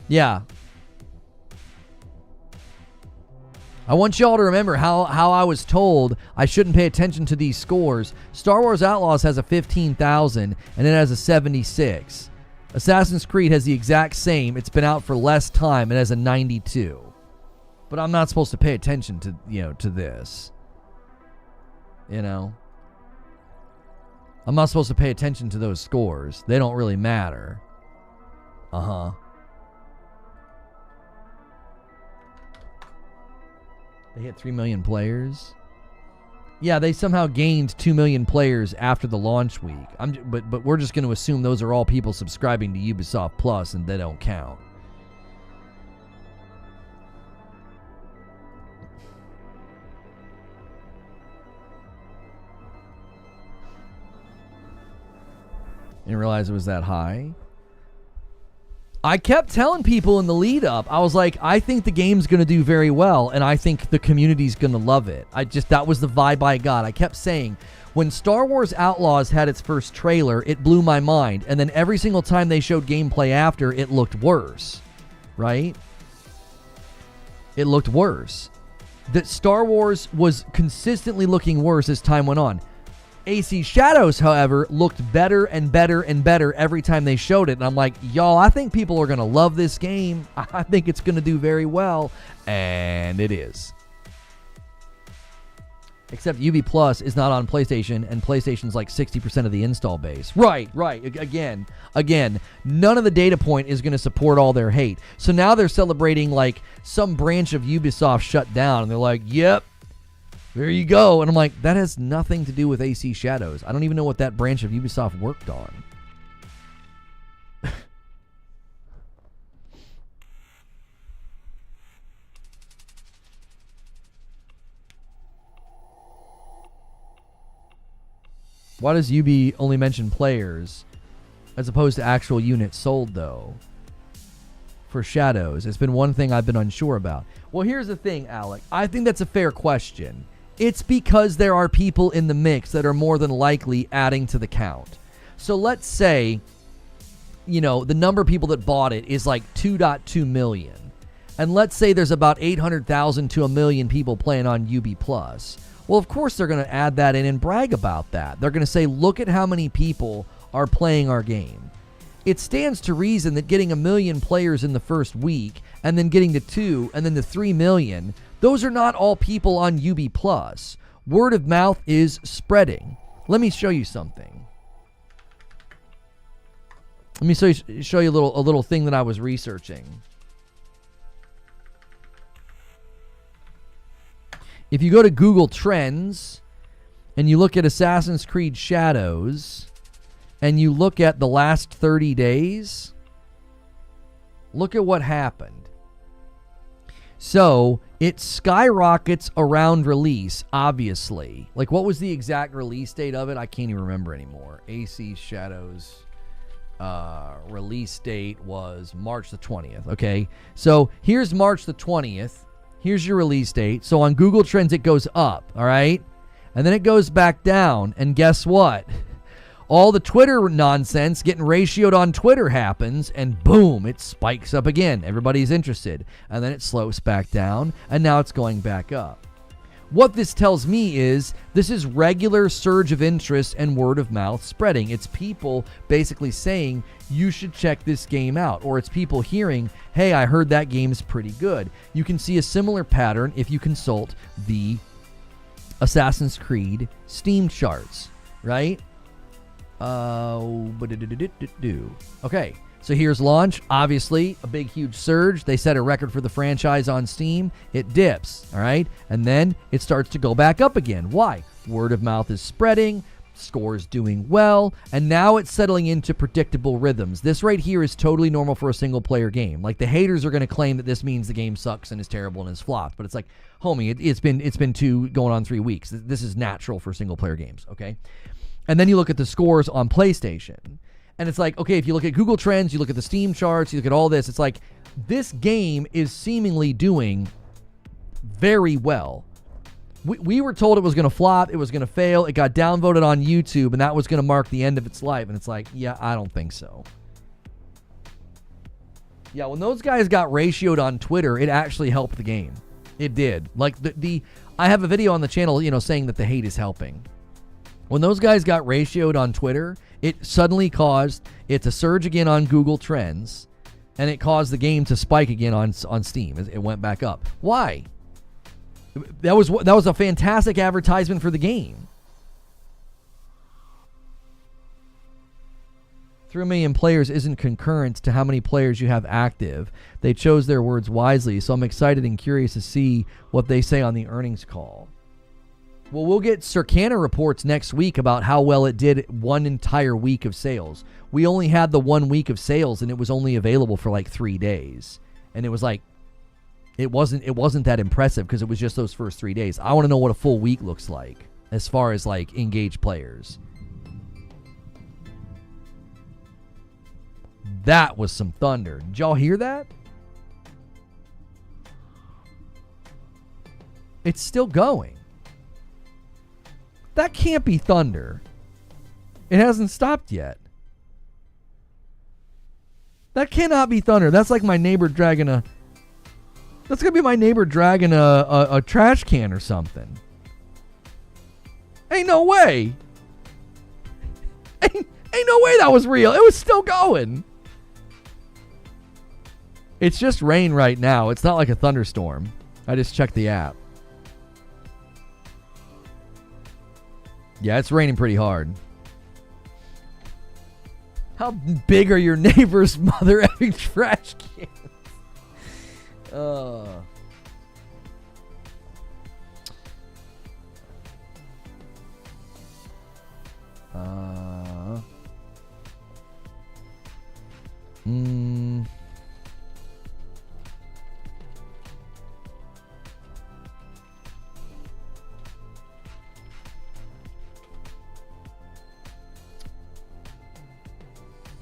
Yeah. I want y'all to remember how I was told I shouldn't pay attention to these scores. Star Wars Outlaws has a 15,000, and it has a 76. Assassin's Creed has the exact same. It's been out for less time. It has a 92. But I'm not supposed to pay attention to, to this. I'm not supposed to pay attention to those scores. They don't really matter. Uh-huh. They hit 3 million players. Yeah, they somehow gained 2 million players after the launch week. But we're just going to assume those are all people subscribing to Ubisoft Plus, and they don't count. Didn't realize it was that high. I kept telling people in the lead up, I was like, I think the game's going to do very well, and I think the community's going to love it. That was the vibe I got. I kept saying, when Star Wars Outlaws had its first trailer, it blew my mind, and then every single time they showed gameplay after, it looked worse, right? It looked worse. That Star Wars was consistently looking worse as time went on. AC Shadows, however, looked better and better and better every time they showed it. And I'm like, y'all, I think people are going to love this game. I think it's going to do very well. And it is. Except UB Plus is not on PlayStation, and PlayStation's like 60% of the install base. Right. Again, none of the data point is going to support all their hate. So now they're celebrating like some branch of Ubisoft shut down, and they're like, yep. There you go. And I'm like, that has nothing to do with AC Shadows. I don't even know what that branch of Ubisoft worked on. Why does UB only mention players as opposed to actual units sold, though? For Shadows, it's been one thing I've been unsure about. Well, here's the thing, Alec. I think that's a fair question. It's because there are people in the mix that are more than likely adding to the count. So let's say, the number of people that bought it is like 2.2 million. And let's say there's about 800,000 to a million people playing on UB+. Well, of course they're going to add that in and brag about that. They're going to say, look at how many people are playing our game. It stands to reason that getting 1 million players in the first week, and then getting to 2, and then to 3 million, those are not all people on UB+. Word of mouth is spreading. Let me show you something. Let me show you a little thing that I was researching. If you go to Google Trends, and you look at Assassin's Creed Shadows, and you look at the last 30 days, look at what happened. So, it skyrockets around release, obviously. Like, what was the exact release date of it? I can't even remember anymore. AC Shadows release date was March the 20th, okay? So, here's March the 20th. Here's your release date. So, on Google Trends, it goes up, all right? And then it goes back down, and guess what? All the Twitter nonsense getting ratioed on Twitter happens, and boom, it spikes up again. Everybody's interested. And then it slows back down, and now it's going back up. What this tells me is this is regular surge of interest and word of mouth spreading. It's people basically saying, you should check this game out. Or it's people hearing, hey, I heard that game's pretty good. You can see a similar pattern if you consult the Assassin's Creed Steam charts, right? Okay, so here's launch. Obviously, a big, huge surge. They set a record for the franchise on Steam. It dips, all right? And then it starts to go back up again. Why? Word of mouth is spreading. Scores doing well. And now it's settling into predictable rhythms. This right here is totally normal for a single-player game. Like, the haters are going to claim that this means the game sucks and is terrible and is flopped. But it's like, homie, it's been 2 going on 3 weeks. This is natural for single-player games, okay? And then you look at the scores on PlayStation. And it's like, okay, if you look at Google Trends, you look at the Steam charts, you look at all this, it's like, this game is seemingly doing very well. We were told it was going to flop, it was going to fail, it got downvoted on YouTube, and that was going to mark the end of its life. And it's like, yeah, I don't think so. Yeah, when those guys got ratioed on Twitter, it actually helped the game. It did. Like, I have a video on the channel, saying that the hate is helping. When those guys got ratioed on Twitter, it suddenly caused it to surge again on Google Trends, and it caused the game to spike again on Steam. It went back up. Why? That was a fantastic advertisement for the game. 3 million players isn't concurrent to how many players you have active. They chose their words wisely, so I'm excited and curious to see what they say on the earnings call. Well, we'll get Circana reports next week about how well it did 1 entire week of sales. We only had the 1 week of sales, and it was only available for like 3 days. And it was like, it wasn't that impressive because it was just those first 3 days. I want to know what a full week looks like as far as like engaged players. That was some thunder. Did y'all hear that? It's still going. That can't be thunder. It hasn't stopped yet. That cannot be thunder. That's like my neighbor dragging a... That's going to be my neighbor dragging a trash can or something. Ain't no way. Ain't no way that was real. It was still going. It's just rain right now. It's not like a thunderstorm. I just checked the app. Yeah, it's raining pretty hard. How big are your neighbor's mother effing trash cans?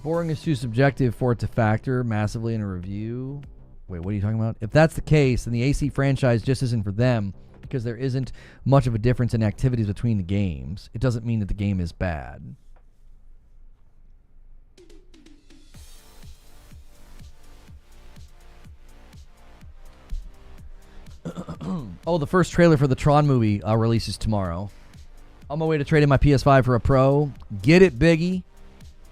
Boring is too subjective for it to factor massively in a review. Wait, what are you talking about? If that's the case, then the AC franchise just isn't for them because there isn't much of a difference in activities between the games. It doesn't mean that the game is bad. Oh, the first trailer for the Tron movie releases tomorrow. On my way to trade in my PS5 for a Pro. Get it, Biggie.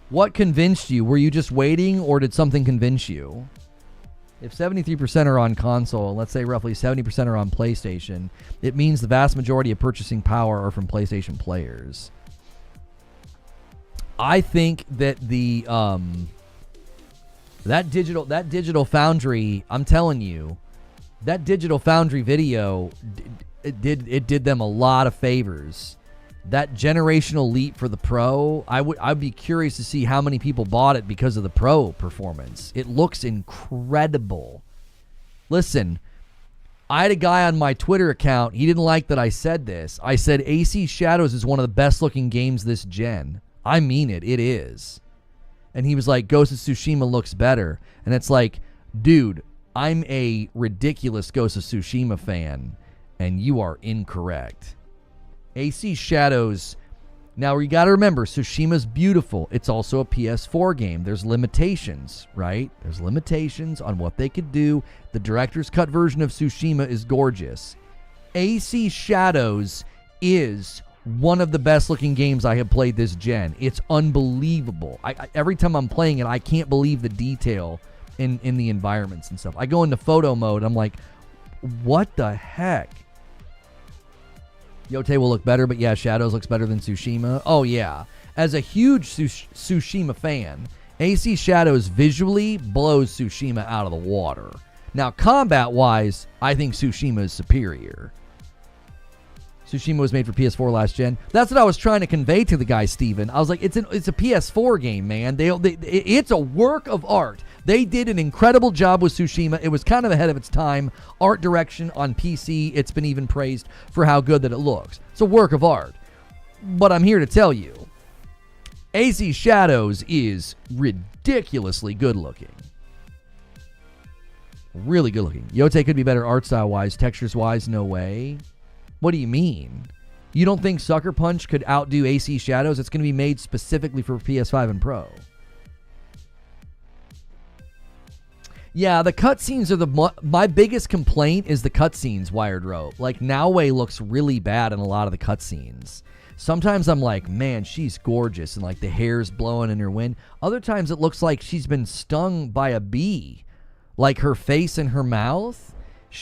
What convinced you? Were you just waiting, or did something convince you? If 73% are on console, let's say roughly 70% are on PlayStation, it means the vast majority of purchasing power are from PlayStation players. I think that the that digital foundry, I'm telling you, that digital foundry video it did them a lot of favors. That generational leap for the Pro, I'd be curious to see how many people bought it because of the Pro performance. It looks incredible. Listen, I had a guy on my Twitter account. He didn't like that I said this. I said AC Shadows is one of the best looking games this gen. I mean it. It is. And he was like, Ghost of Tsushima looks better. And it's like, dude, I'm a ridiculous Ghost of Tsushima fan, and you are incorrect. AC Shadows, now you got to remember, Tsushima's beautiful. It's also a PS4 game. There's limitations, right? There's limitations on what they could do. The director's cut version of Tsushima is gorgeous. AC Shadows is one of the best looking games I have played this gen. It's unbelievable. Every time I'm playing it, I can't believe the detail in the environments and stuff. I go into photo mode. I'm like, what the heck? Yote will look better, but yeah, Shadows looks better than Tsushima. Oh, yeah. As a huge Tsushima fan, AC Shadows visually blows Tsushima out of the water. Now, combat-wise, I think Tsushima is superior. Tsushima was made for PS4 last gen. That's what I was trying to convey to the guy, Steven. I was like, it's a PS4 game, man. It's a work of art. They did an incredible job with Tsushima. It was kind of ahead of its time. Art direction on PC, it's been even praised for how good that it looks. It's a work of art. But I'm here to tell you, AC Shadows is ridiculously good looking. Really good looking. Yote could be better art style wise, textures wise, no way. What do you mean? You don't think Sucker Punch could outdo AC Shadows? It's going to be made specifically for PS5 and Pro. Yeah, the cutscenes are my biggest complaint is the cutscenes, Wired Rope. Like, Naoe looks really bad in a lot of the cutscenes. Sometimes I'm like, man, she's gorgeous, and like the hair's blowing in her wind. Other times it looks like she's been stung by a bee. Like her face and her mouth.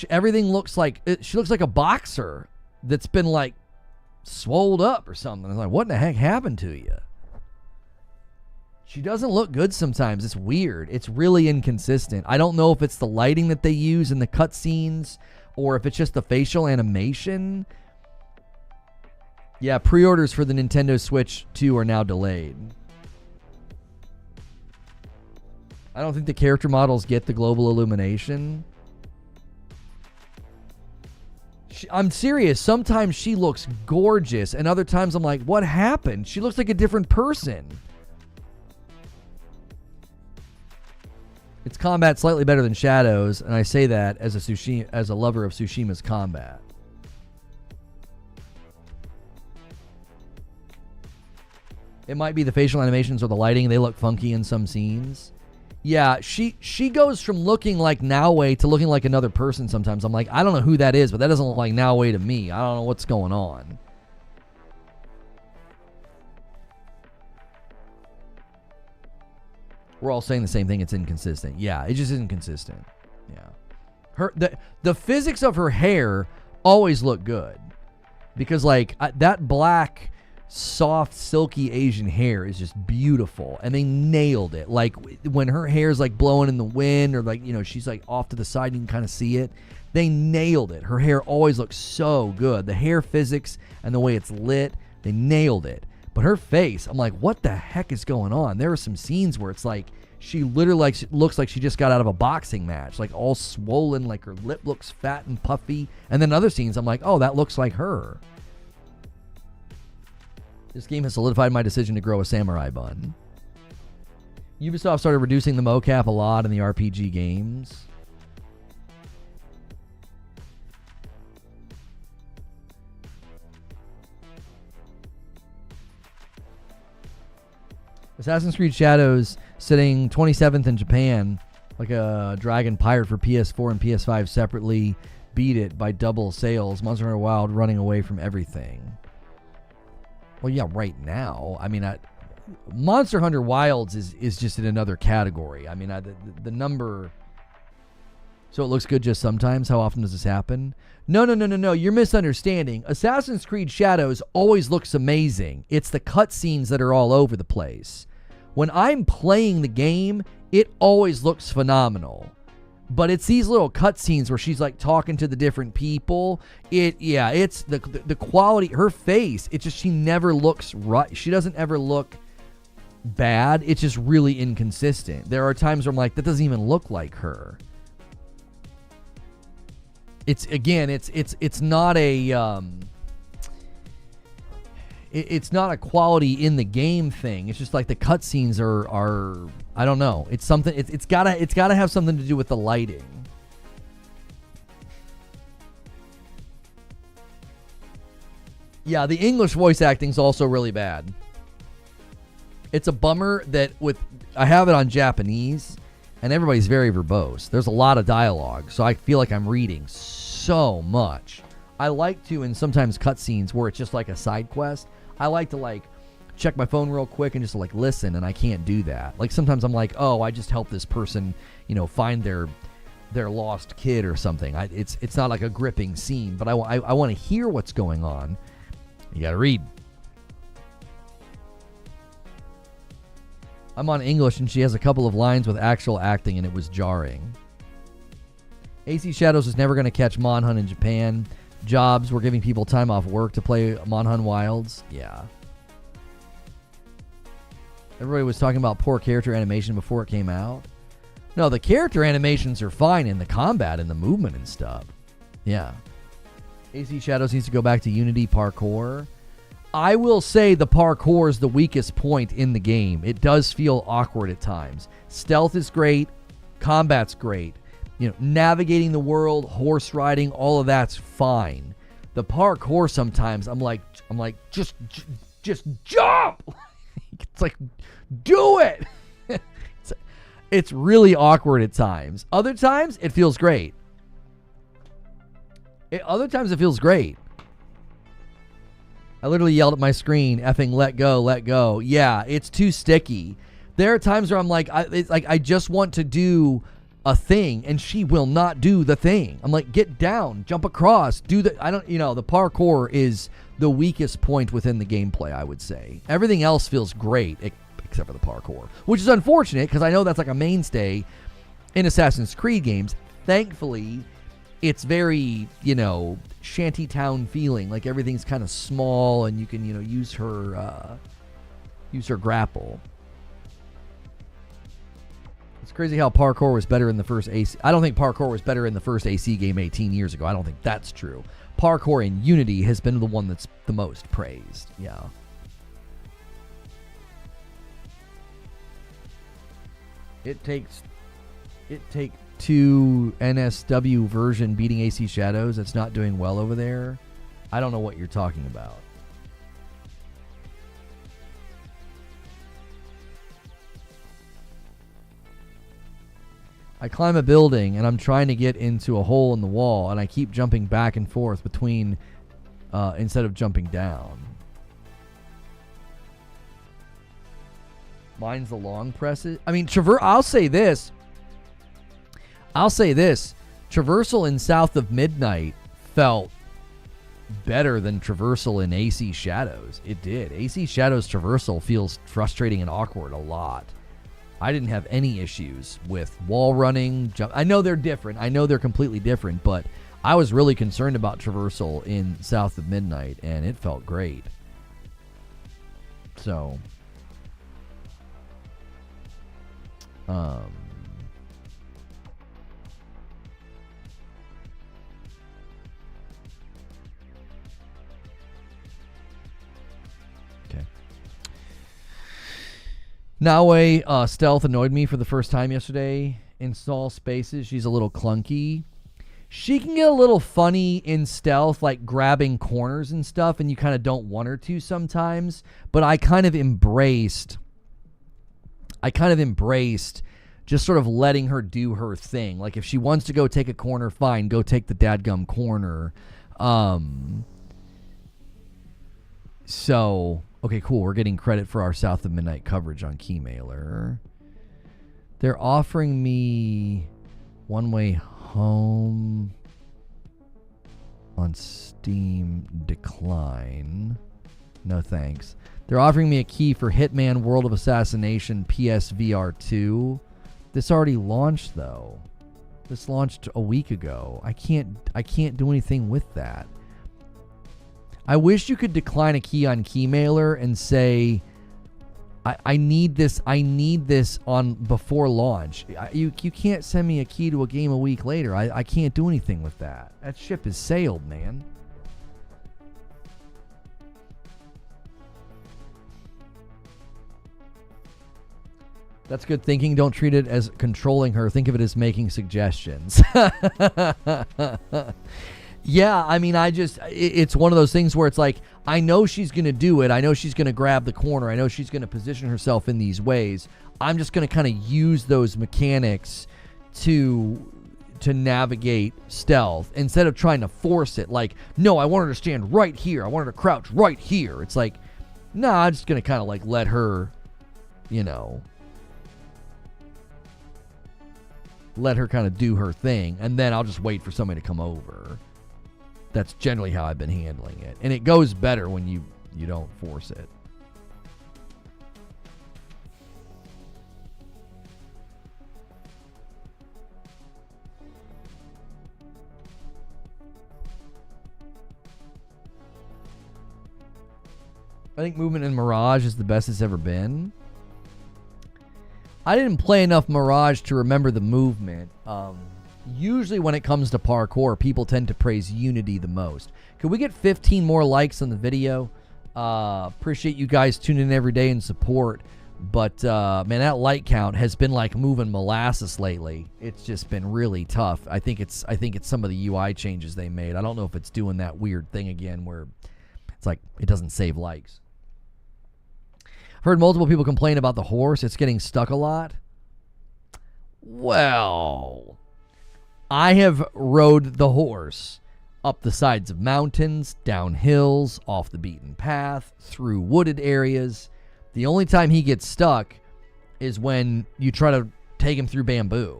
Everything looks like, she looks like a boxer that's been like swolled up or something. It's like, what in the heck happened to you? She doesn't look good sometimes. It's weird. It's really inconsistent. I don't know if it's the lighting that they use in the cutscenes or if it's just the facial animation. Yeah, pre-orders for the Nintendo Switch 2 are now delayed. I don't think the character models get the global illumination. I'm serious. Sometimes she looks gorgeous, and other times I'm like, what happened? She looks like a different person. Its combat slightly better than Shadows, and I say that as a lover of Tsushima's combat. It might be the facial animations or the lighting. They look funky in some scenes. Yeah, she goes from looking like Naoe to looking like another person sometimes. I'm like, I don't know who that is, but that doesn't look like Naoe to me. I don't know what's going on. We're all saying the same thing. It's inconsistent. Yeah, it just isn't consistent. Yeah. The physics of her hair always look good. Because, like, that black, soft, silky Asian hair is just beautiful. And they nailed it. Like, when her hair's, like, blowing in the wind or, like, you know, she's, like, off to the side, you can kind of see it. They nailed it. Her hair always looks so good. The hair physics and the way it's lit, they nailed it. But her face, I'm like, what the heck is going on? There are some scenes where it's like she literally looks like she just got out of a boxing match, like all swollen, like her lip looks fat and puffy. And then other scenes, I'm like, oh, that looks like her. This game has solidified my decision to grow a samurai bun. Ubisoft started reducing the mocap a lot in the RPG games. Assassin's Creed Shadows sitting 27th in Japan, like a Dragon Pirate for PS4 and PS5 separately. Beat it by double sales. Monster Hunter Wild running away from everything. Well, yeah, right now. I mean, Monster Hunter Wilds is just in another category. I mean, the number... So it looks good just sometimes? How often does this happen? No. You're misunderstanding. Assassin's Creed Shadows always looks amazing. It's the cutscenes that are all over the place. When I'm playing the game, it always looks phenomenal. But it's these little cutscenes where she's like talking to the different people. It's the quality, her face. It's just she never looks right. She doesn't ever look bad. It's just really inconsistent. There are times where I'm like, that doesn't even look like her. It's not a it's not a quality in the game thing. It's just like the cutscenes are I don't know. It's something. It's gotta have something to do with the lighting. Yeah, the English voice acting's also really bad. It's a bummer that I have it on Japanese. And everybody's very verbose. There's a lot of dialogue, so I feel like I'm reading so much. I like to, in sometimes cutscenes where it's just like a side quest, I like to like check my phone real quick and just like listen, and I can't do that. Like sometimes I'm like, oh, I just helped this person, find their lost kid or something. It's not like a gripping scene, but I want to hear what's going on. You gotta read. I'm on English, and she has a couple of lines with actual acting, and it was jarring. AC Shadows is never going to catch Monhun in Japan. Jobs were giving people time off work to play Monhun Wilds. Yeah. Everybody was talking about poor character animation before it came out. No, the character animations are fine in the combat and the movement and stuff. Yeah. AC Shadows needs to go back to Unity parkour. I will say the parkour is the weakest point in the game. It does feel awkward at times. Stealth is great. Combat's great. Navigating the world, horse riding, all of that's fine. The parkour sometimes, I'm like, just jump. It's like, do it. It's really awkward at times. Other times, it feels great. Other times, it feels great. I literally yelled at my screen, effing let go, let go. Yeah, it's too sticky. There are times where I'm like, I just want to do a thing, and she will not do the thing. I'm like, get down, jump across, do the, the parkour is the weakest point within the gameplay, I would say. Everything else feels great, except for the parkour, which is unfortunate, because I know that's like a mainstay in Assassin's Creed games. Thankfully, it's very, shantytown feeling, like everything's kind of small, and you can, use her grapple. It's crazy how parkour was better in the first AC. I don't think parkour was better in the first AC game 18 years ago. I don't think that's true. Parkour in Unity has been the one that's the most praised. Yeah. It takes It Take Two NSW version beating AC Shadows. That's not doing well over there. I don't know what you're talking about. I climb a building and I'm trying to get into a hole in the wall and I keep jumping back and forth between instead of jumping down. Mine's the long presses. I mean, I'll say this. Traversal in South of Midnight felt better than traversal in AC Shadows. It did. AC Shadows traversal feels frustrating and awkward a lot. I didn't have any issues with wall running. I know they're different. I know they're completely different, but I was really concerned about traversal in South of Midnight, and it felt great. So, Naue stealth annoyed me for the first time yesterday. Install spaces. She's a little clunky. She can get a little funny in stealth, like grabbing corners and stuff, and you kind of don't want her to sometimes. But I kind of embraced just sort of letting her do her thing. Like if she wants to go take a corner, fine, go take the dadgum corner. So, okay, cool. We're getting credit for our South of Midnight coverage on Keymailer. They're offering me One Way Home on Steam decline. No thanks. They're offering me a key for Hitman World of Assassination PSVR 2. This already launched though. This launched a week ago. I can't do anything with that. I wish you could decline a key on Keymailer and say, I need this on before launch. You can't send me a key to a game a week later. I can't do anything with that. That ship has sailed, man. That's good thinking. Don't treat it as controlling her. Think of it as making suggestions. Yeah, I mean, it's one of those things where it's like, I know she's going to do it. I know she's going to grab the corner. I know she's going to position herself in these ways. I'm just going to kind of use those mechanics to navigate stealth instead of trying to force it. Like, no, I want her to stand right here. I want her to crouch right here. It's like, no, I'm just going to kind of like let her, let her kind of do her thing, and then I'll just wait for somebody to come over. That's generally how I've been handling it. And it goes better when you don't force it. I think movement in Mirage is the best it's ever been. I didn't play enough Mirage to remember the movement. Usually when it comes to parkour, people tend to praise Unity the most. Could we get 15 more likes on the video? Appreciate you guys tuning in every day and support. But, man, that like count has been like moving molasses lately. It's just been really tough. I think it's some of the UI changes they made. I don't know if it's doing that weird thing again where it's like it doesn't save likes. Heard multiple people complain about the horse. It's getting stuck a lot. Well, I have rode the horse up the sides of mountains, down hills, off the beaten path, through wooded areas. The only time he gets stuck is when you try to take him through bamboo.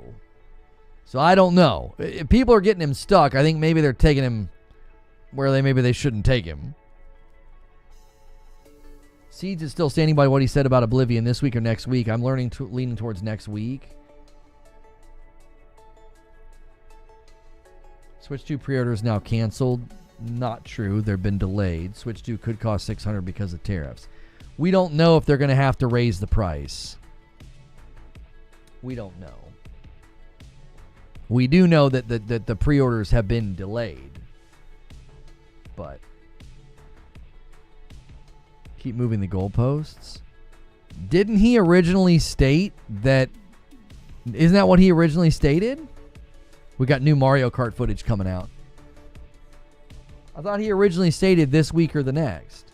So I don't know. If people are getting him stuck, I think maybe they're taking him where maybe they shouldn't take him. Seeds is still standing by what he said about Oblivion this week or next week. I'm leaning towards next week. Switch 2 pre-orders now canceled. Not true. They've been delayed. Switch 2 could cost $600 because of tariffs. We don't know if they're going to have to raise the price. We don't know. We do know that the pre-orders have been delayed. But keep moving the goalposts. Didn't he originally state that Isn't that what he originally stated? We got new Mario Kart footage coming out. I thought he originally stated this week or the next.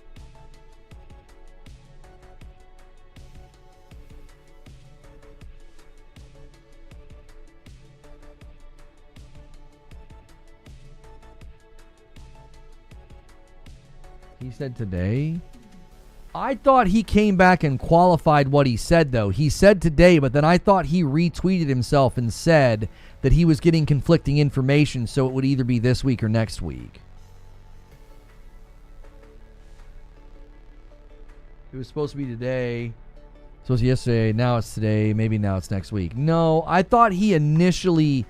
He said today. I thought he came back and qualified what he said, though. He said today, but then I thought he retweeted himself and said that he was getting conflicting information, so it would either be this week or next week. It was supposed to be today. Supposed to be yesterday. Now it's today. Maybe now it's next week. No, I thought he initially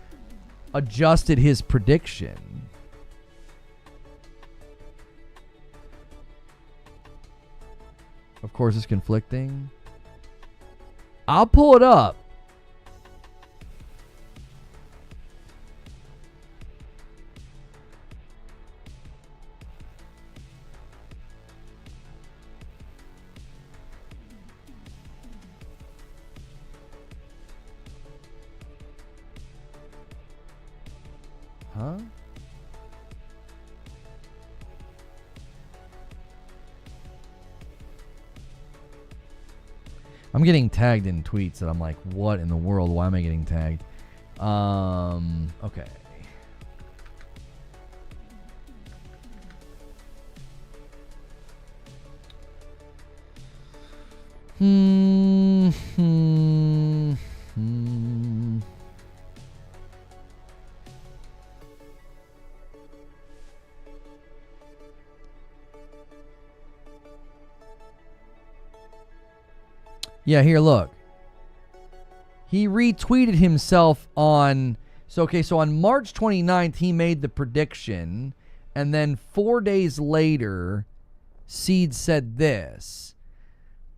adjusted his prediction. Of course, it's conflicting. I'll pull it up. Huh? I'm getting tagged in tweets that I'm like, what in the world? Why am I getting tagged? Okay. Yeah, here, look. He retweeted himself on... So on March 29th, he made the prediction. And then 4 days later, Seed said this.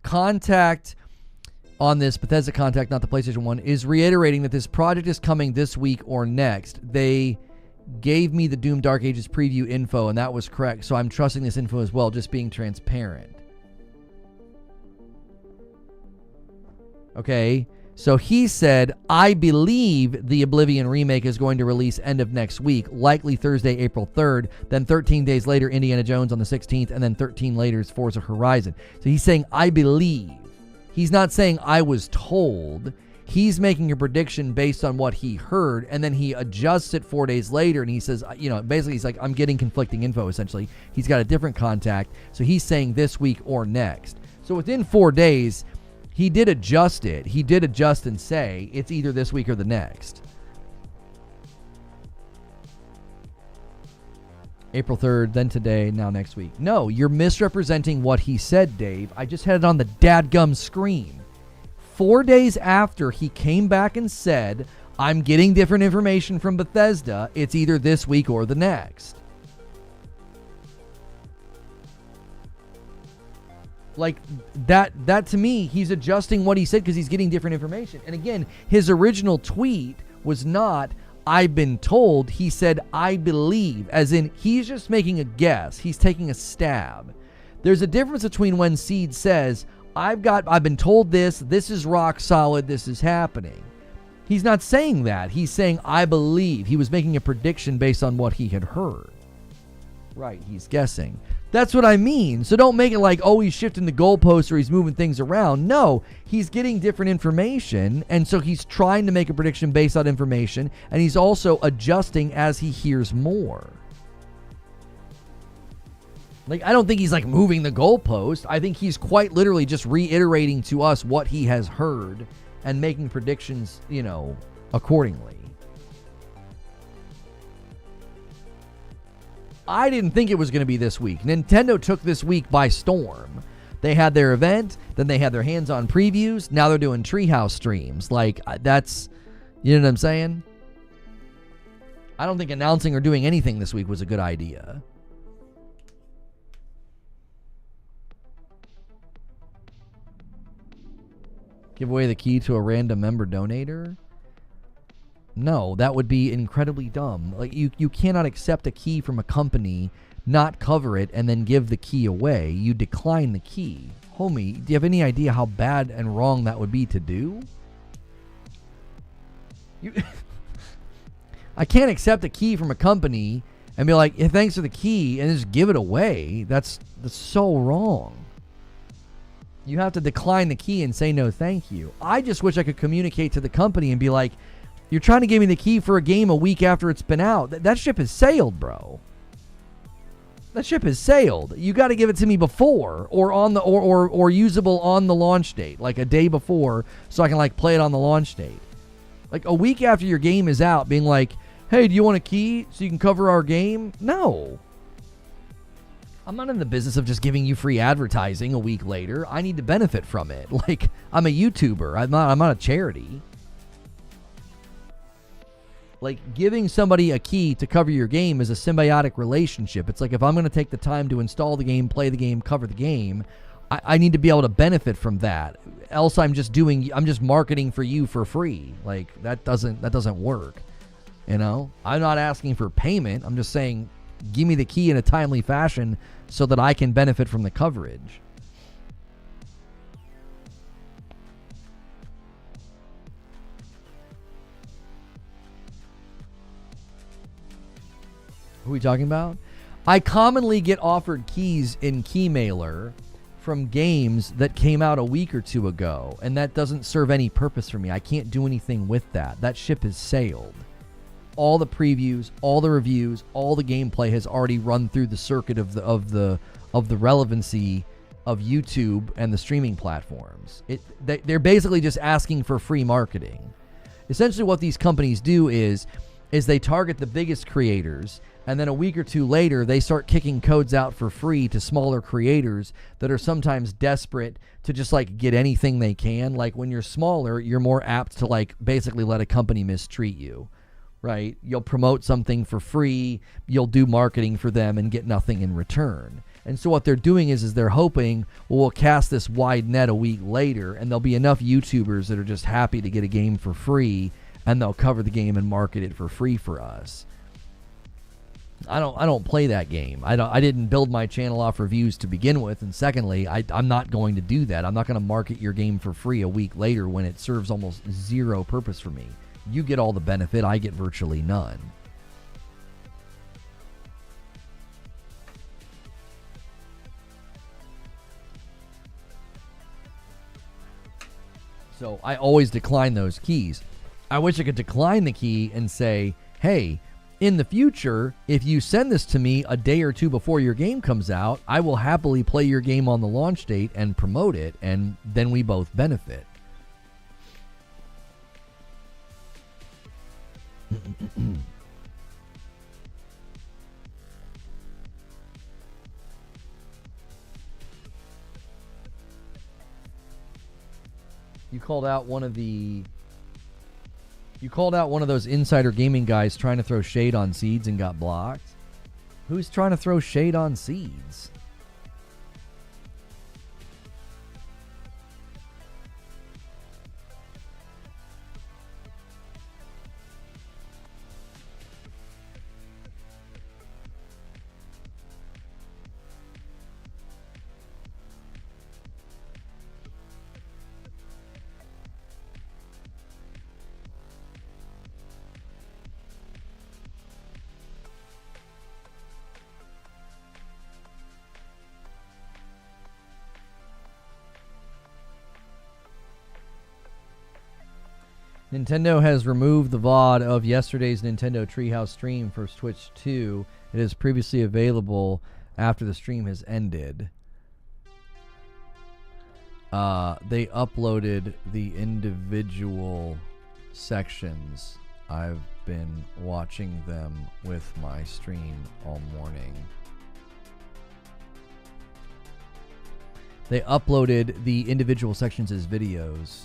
Contact on this, Bethesda Contact, not the PlayStation 1, is reiterating that this project is coming this week or next. They gave me the Doom Dark Ages preview info, and that was correct. So I'm trusting this info as well, just being transparent. Okay, so he said, I believe the Oblivion remake is going to release end of next week, likely Thursday, April 3rd. Then 13 days later, Indiana Jones on the 16th, and then 13 later is Forza Horizon. So he's saying, I believe. He's not saying I was told. He's making a prediction based on what he heard, and then he adjusts it 4 days later, and he says, basically he's like, I'm getting conflicting info, essentially. He's got a different contact, so he's saying this week or next. So within 4 days... he did adjust it. He did adjust and say it's either this week or the next. April 3rd, then today, now next week. No, you're misrepresenting what he said, Dave. I just had it on the dadgum screen. 4 days after he came back and said, I'm getting different information from Bethesda. It's either this week or the next. Like, that to me, he's adjusting what he said because he's getting different information. And again, his original tweet was not, I've been told. He said, I believe. As in, he's just making a guess. He's taking a stab. There's a difference between when Seed says, I've been told this is rock solid, this is happening. He's not saying that. He's saying, I believe. He was making a prediction based on what he had heard. Right, he's guessing. That's what I mean. So don't make it like, oh, he's shifting the goalposts or he's moving things around. No, he's getting different information, and so he's trying to make a prediction based on information, and he's also adjusting as he hears more. Like, I don't think he's like moving the goalpost. I think he's quite literally just reiterating to us what he has heard and making predictions, accordingly. I didn't think it was going to be this week. Nintendo took this week by storm. They had their event, then they had their hands-on previews. Now they're doing Treehouse streams. Like, that's, you know what I'm saying? I don't think announcing or doing anything this week was a good idea. Give away the key to a random member donator? No, that would be incredibly dumb. Like, you cannot accept a key from a company, not cover it, and then give the key away. You decline the key. Homie, do you have any idea how bad and wrong that would be to do? I can't accept a key from a company and be like, hey, thanks for the key, and just give it away. That's so wrong. You have to decline the key and say no thank you. I just wish I could communicate to the company and be like, you're trying to give me the key for a game a week after it's been out. That ship has sailed, bro. That ship has sailed. You got to give it to me before, or on the or usable on the launch date, like a day before, so I can like play it on the launch date. Like a week after your game is out, being like, hey, do you want a key so you can cover our game? No. I'm not in the business of just giving you free advertising a week later. I need to benefit from it. Like, I'm a YouTuber. I'm not a charity. Like, giving somebody a key to cover your game is a symbiotic relationship. It's like, if I'm going to take the time to install the game, play the game, cover the game, I need to be able to benefit from that. Else I'm just marketing for you for free. Like, that doesn't work. You know? I'm not asking for payment. I'm just saying, give me the key in a timely fashion so that I can benefit from the coverage. Who are we talking about? I commonly get offered keys in Keymailer from games that came out a week or two ago, and that doesn't serve any purpose for me. I can't do anything with that. That ship has sailed. All the previews, all the reviews, all the gameplay has already run through the circuit of the relevancy of YouTube and the streaming platforms. They're basically just asking for free marketing. Essentially what these companies do is they target the biggest creators, and then a week or two later, they start kicking codes out for free to smaller creators that are sometimes desperate to just like get anything they can. Like when you're smaller, you're more apt to like basically let a company mistreat you, right? You'll promote something for free, you'll do marketing for them and get nothing in return. And so what they're doing is they're hoping, well, we'll cast this wide net a week later, and there'll be enough YouTubers that are just happy to get a game for free, and they'll cover the game and market it for free for us. I don't play that game. I didn't build my channel off reviews to begin with, and secondly, I'm not going to do that. I'm not going to market your game for free a week later when it serves almost zero purpose for me. You get all the benefit, I get virtually none. So I always decline those keys. I wish I could decline the key and say, hey, in the future, if you send this to me a day or two before your game comes out, I will happily play your game on the launch date and promote it, and then we both benefit. You called out one of those insider gaming guys trying to throw shade on Seeds and got blocked. Who's trying to throw shade on Seeds? Nintendo has removed the VOD of yesterday's Nintendo Treehouse stream for Switch 2. It is previously available after the stream has ended. They uploaded the individual sections. I've been watching them with my stream all morning. They uploaded the individual sections as videos.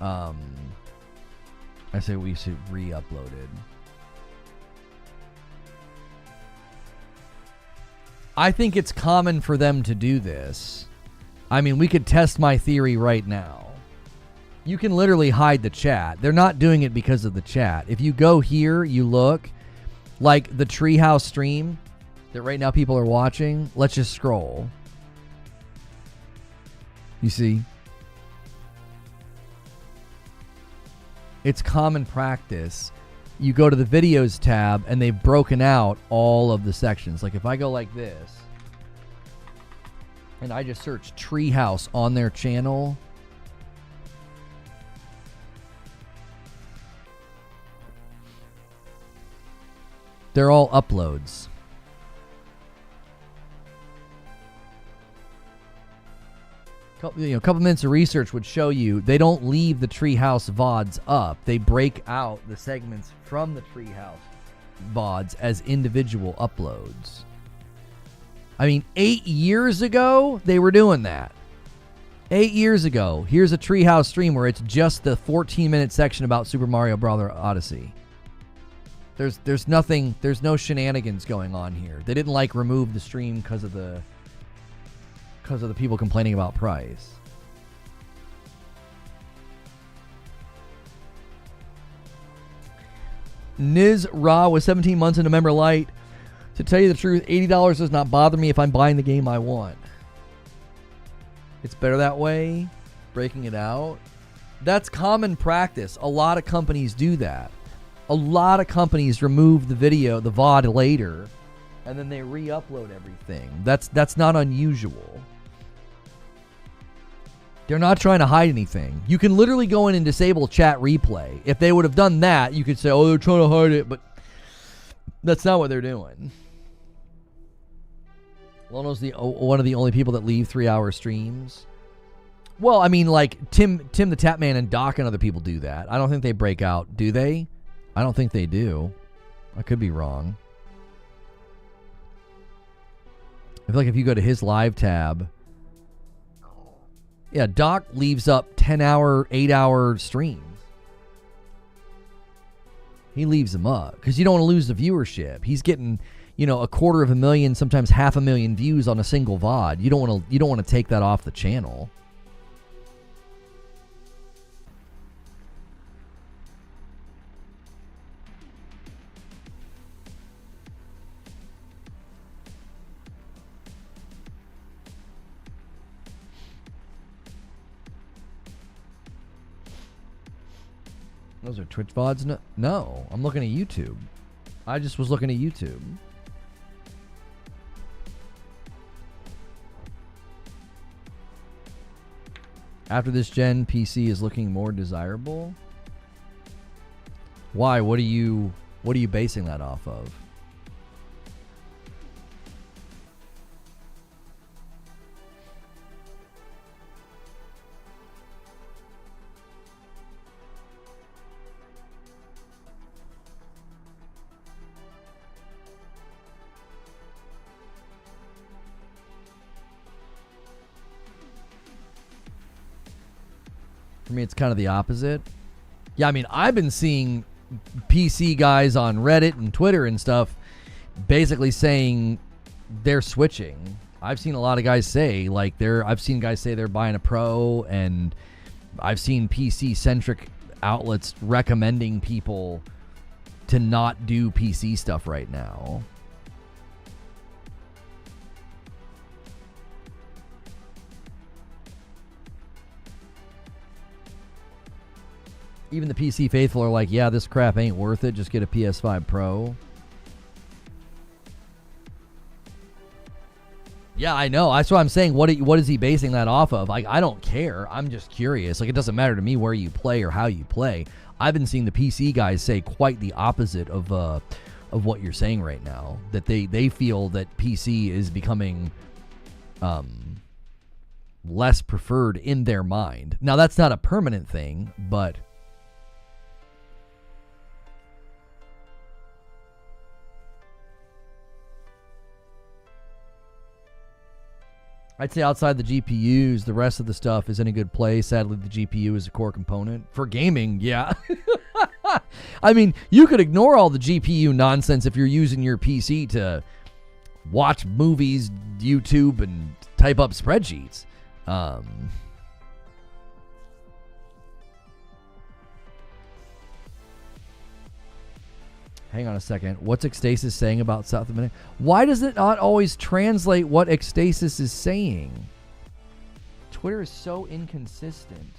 I say we should re-upload it. I think it's common for them to do this. I mean, we could test my theory right now. You can literally hide the chat. They're not doing it because of the chat. If you go here, you look, like the Treehouse stream that right now people are watching. Let's just scroll. You see? It's common practice. You go to the videos tab and they've broken out all of the sections. Like if I go like this and I just search Treehouse on their channel, they're all uploads. A couple minutes of research would show you they don't leave the Treehouse VODs up. They break out the segments from the Treehouse VODs as individual uploads. I mean, 8 years ago, they were doing that. 8 years ago, here's a Treehouse stream where it's just the 14-minute section about Super Mario Bros. Odyssey. There's nothing, there's no shenanigans going on here. They didn't like remove the stream because of the people complaining about price. Niz Ra was 17 months into Member Light. To tell you the truth, $80 does not bother me if I'm buying the game I want. It's better that way, breaking it out. That's common practice. A lot of companies do that. A lot of companies remove the video, the VOD later, and then they re-upload everything. That's not unusual. They're not trying to hide anything. You can literally go in and disable chat replay. If they would have done that, you could say, oh, they're trying to hide it, but that's not what they're doing. Lono's one of the only people that leave 3-hour streams. Well, I mean, like, Tim the Tapman and Doc and other people do that. I don't think they break out, do they? I don't think they do. I could be wrong. I feel like if you go to his live tab, yeah, Doc leaves up 10-hour, 8-hour streams. He leaves them up because you don't want to lose the viewership. He's getting, 250,000, sometimes 500,000 views on a single VOD. You don't want to take that off the channel. Those are Twitch VODs? No, I'm looking at YouTube. I just was looking at YouTube. After this gen, PC is looking more desirable. Why? What are you basing that off of? For me, it's kind of the opposite. Yeah, I mean, I've been seeing PC guys on Reddit and Twitter and stuff basically saying they're switching. I've seen a lot of guys say, I've seen guys say they're buying a Pro, and I've seen PC-centric outlets recommending people to not do PC stuff right now. Even the PC faithful are like, yeah, this crap ain't worth it. Just get a PS5 Pro. Yeah, I know. That's what I'm saying. What is he basing that off of? Like, I don't care. I'm just curious. Like, it doesn't matter to me where you play or how you play. I've been seeing the PC guys say quite the opposite of what you're saying right now. That they feel that PC is becoming less preferred in their mind. Now, that's not a permanent thing, but I'd say outside the GPUs, the rest of the stuff is in a good place. Sadly, the GPU is a core component. For gaming, yeah. I mean, you could ignore all the GPU nonsense if you're using your PC to watch movies, YouTube, and type up spreadsheets. Hang on a second. What's Ecstasis saying about South America? Why does it not always translate what Ecstasis is saying? Twitter is so inconsistent.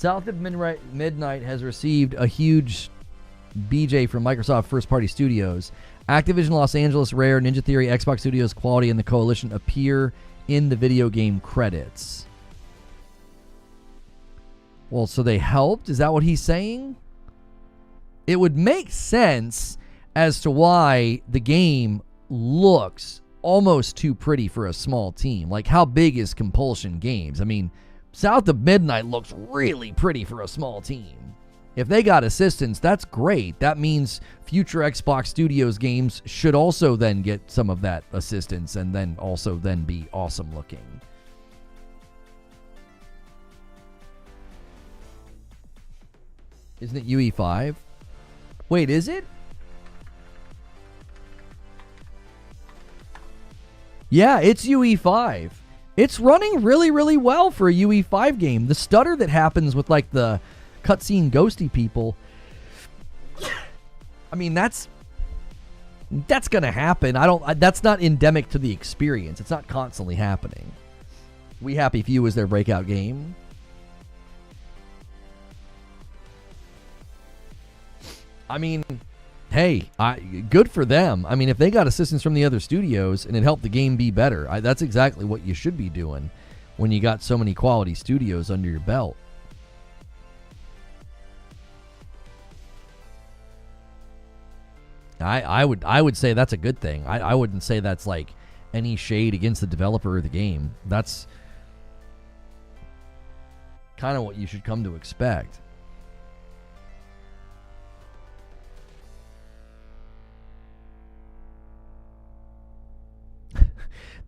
South of Midnight has received a huge BJ from Microsoft first-party studios. Activision Los Angeles, Rare, Ninja Theory, Xbox Studios, Quality, and the Coalition appear in the video game credits. Well, so they helped? Is that what he's saying? It would make sense as to why the game looks almost too pretty for a small team. Like, how big is Compulsion Games? I mean, South of Midnight looks really pretty for a small team. If they got assistance, that's great. That means future Xbox Studios games should also then get some of that assistance and then also then be awesome looking. Isn't it UE5? Wait, is it? Yeah, it's UE5. It's running really, really well for a UE5 game. The stutter that happens with like the cutscene ghosty people, I mean, that's gonna happen. That's not endemic to the experience. It's not constantly happening. We Happy Few is their breakout game. I mean, hey, good for them. I mean, if they got assistance from the other studios and it helped the game be better, that's exactly what you should be doing when you got so many quality studios under your belt. I would say that's a good thing. I wouldn't say that's like any shade against the developer of the game. That's kind of what you should come to expect.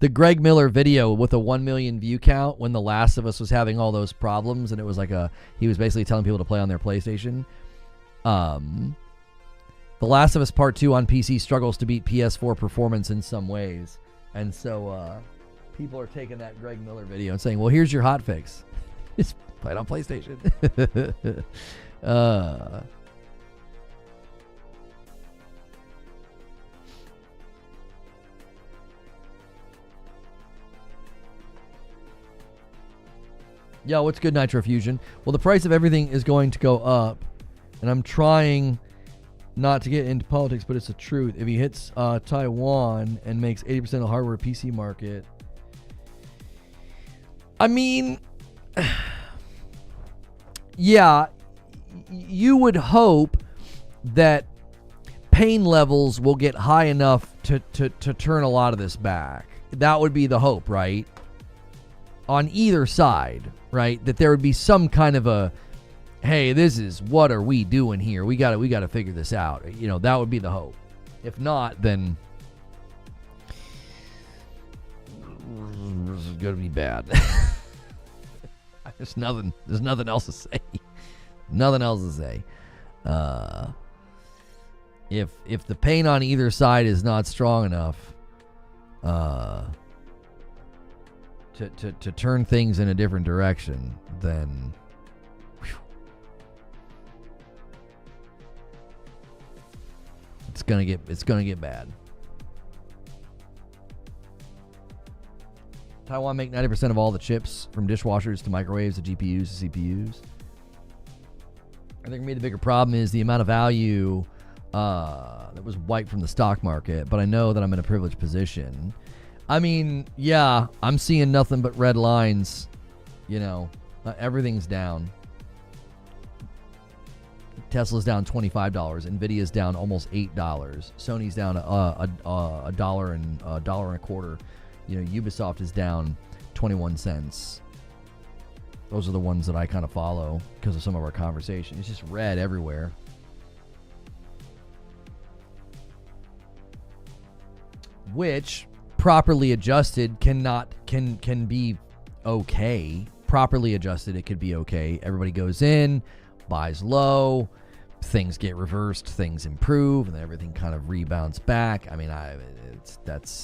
The Greg Miller video with a 1 million view count when The Last of Us was having all those problems, and it was like he was basically telling people to play on their PlayStation. The Last of Us Part 2 on PC struggles to beat PS4 performance in some ways. And so people are taking that Greg Miller video and saying, well, here's your hotfix. Just play it on PlayStation. Yo, what's good, Nitro Fusion? Well, the price of everything is going to go up, and I'm trying not to get into politics, but it's the truth. If he hits Taiwan and makes 80% of the hardware PC market, I mean, yeah, you would hope that pain levels will get high enough to turn a lot of this back. That would be the hope, right? On either side, right? That there would be some kind of a, hey, this is, what are we doing here? We got to figure this out. You know, that would be the hope. If not, then this is going to be bad. There's nothing else to say. Nothing else to say. If the pain on either side is not strong enough to turn things in a different direction, then it's gonna get bad. Taiwan make 90% of all the chips, from dishwashers to microwaves to GPUs to CPUs. I think for me the bigger problem is the amount of value that was wiped from the stock market, but I know that I'm in a privileged position. I mean, yeah, I'm seeing nothing but red lines. You know, everything's down. Tesla's down $25. Nvidia's down almost $8. Sony's down a dollar and a quarter. You know, Ubisoft is down 21 cents. Those are the ones that I kind of follow because of some of our conversation. It's just red everywhere. Which, properly adjusted, can be okay. Properly adjusted, it could be okay. Everybody goes in, buys low, things get reversed, things improve, and then everything kind of rebounds back. I mean, that's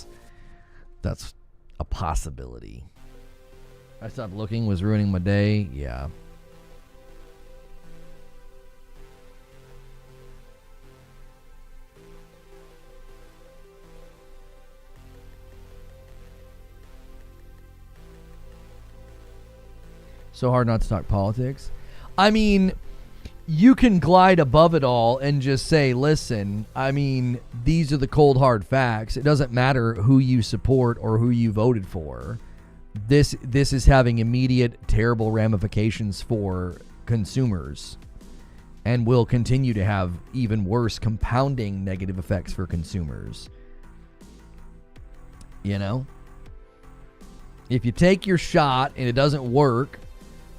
a possibility. I stopped looking, was ruining my day. Yeah. So hard not to talk politics. I mean, you can glide above it all and just say, listen, I mean, these are the cold hard facts. It doesn't matter who you support or who you voted for. This is having immediate terrible ramifications for consumers and will continue to have even worse compounding negative effects for consumers. You know? If you take your shot and it doesn't work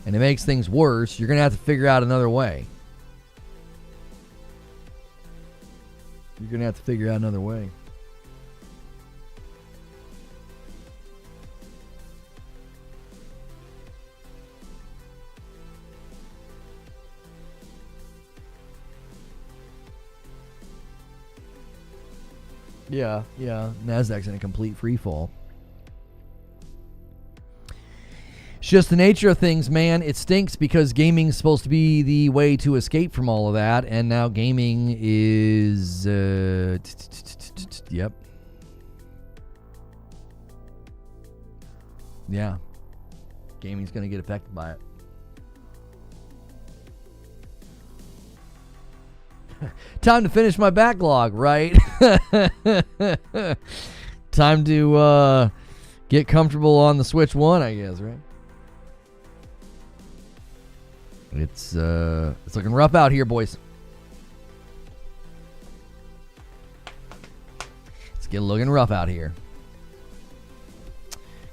and it makes things worse, you're going to have to figure out another way. You're going to have to figure out another way. Yeah. Nasdaq's in a complete free fall. It's just the nature of things, man. It stinks because gaming's supposed to be the way to escape from all of that, and now gaming is... Yep. Yeah. Gaming's going to get affected by it. Time to finish my backlog, right? Time to get comfortable on the Switch 1, I guess, right? It's looking rough out here, boys. It's looking rough out here.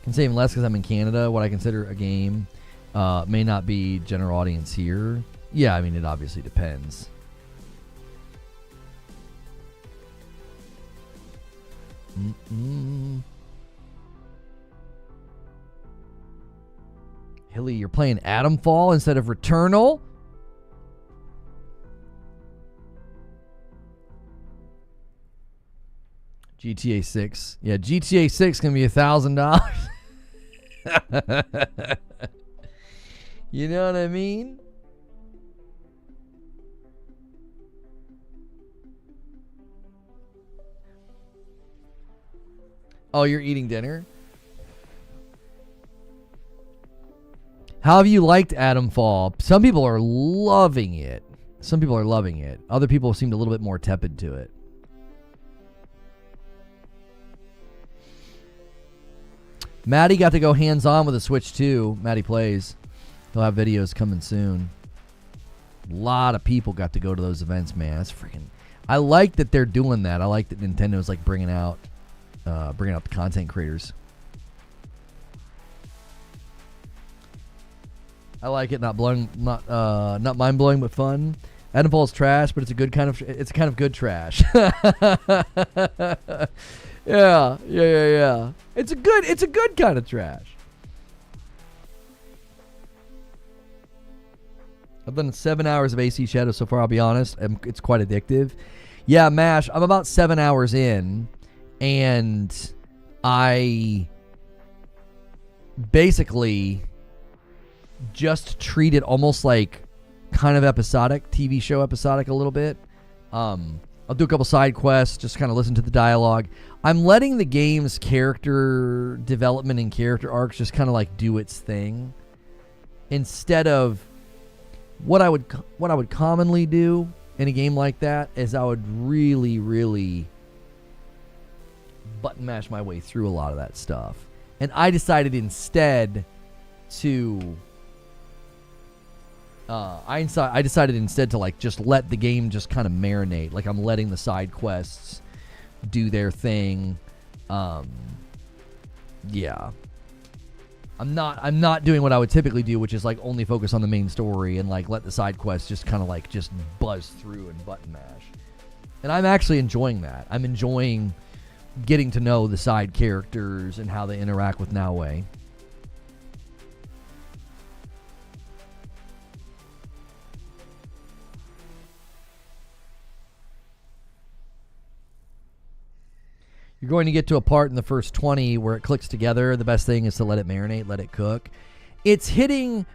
Can say even less because I'm in Canada. What I consider a game may not be general audience here. Yeah, I mean, it obviously depends. Hilly, you're playing Atomfall instead of Returnal? GTA 6. Yeah, GTA 6 gonna be $1,000. You know what I mean? Oh, you're eating dinner? How have you liked Atomfall? Some people are loving it. Other people seemed a little bit more tepid to it. Maddie got to go hands-on with the Switch 2. Maddie plays. He'll have videos coming soon. A lot of people got to go to those events, man. That's freaking... I like that they're doing that. I like that Nintendo's like bringing out the content creators. I like it. Not mind blowing, but fun. Atomfall's trash, but it's a kind of good trash. Yeah. It's a good kind of trash. I've done 7 hours of AC Shadow so far. I'll be honest, it's quite addictive. Yeah, MASH. I'm about 7 hours in. And I basically just treat it almost like kind of episodic, TV show episodic a little bit. I'll do a couple side quests, just kind of listen to the dialogue. I'm letting the game's character development and character arcs just kind of like do its thing. Instead of what I would commonly do in a game like that is I would really button mash my way through a lot of that stuff. And I decided instead to like just let the game just kind of marinate. Like I'm letting the side quests do their thing. Yeah. I'm not doing what I would typically do, which is like only focus on the main story and like let the side quests just kind of like just buzz through and button mash. And I'm actually enjoying that. I'm enjoying getting to know the side characters and how they interact with Naue. You're going to get to a part in the first 20 where it clicks together. The best thing is to let it marinate, let it cook. It's hitting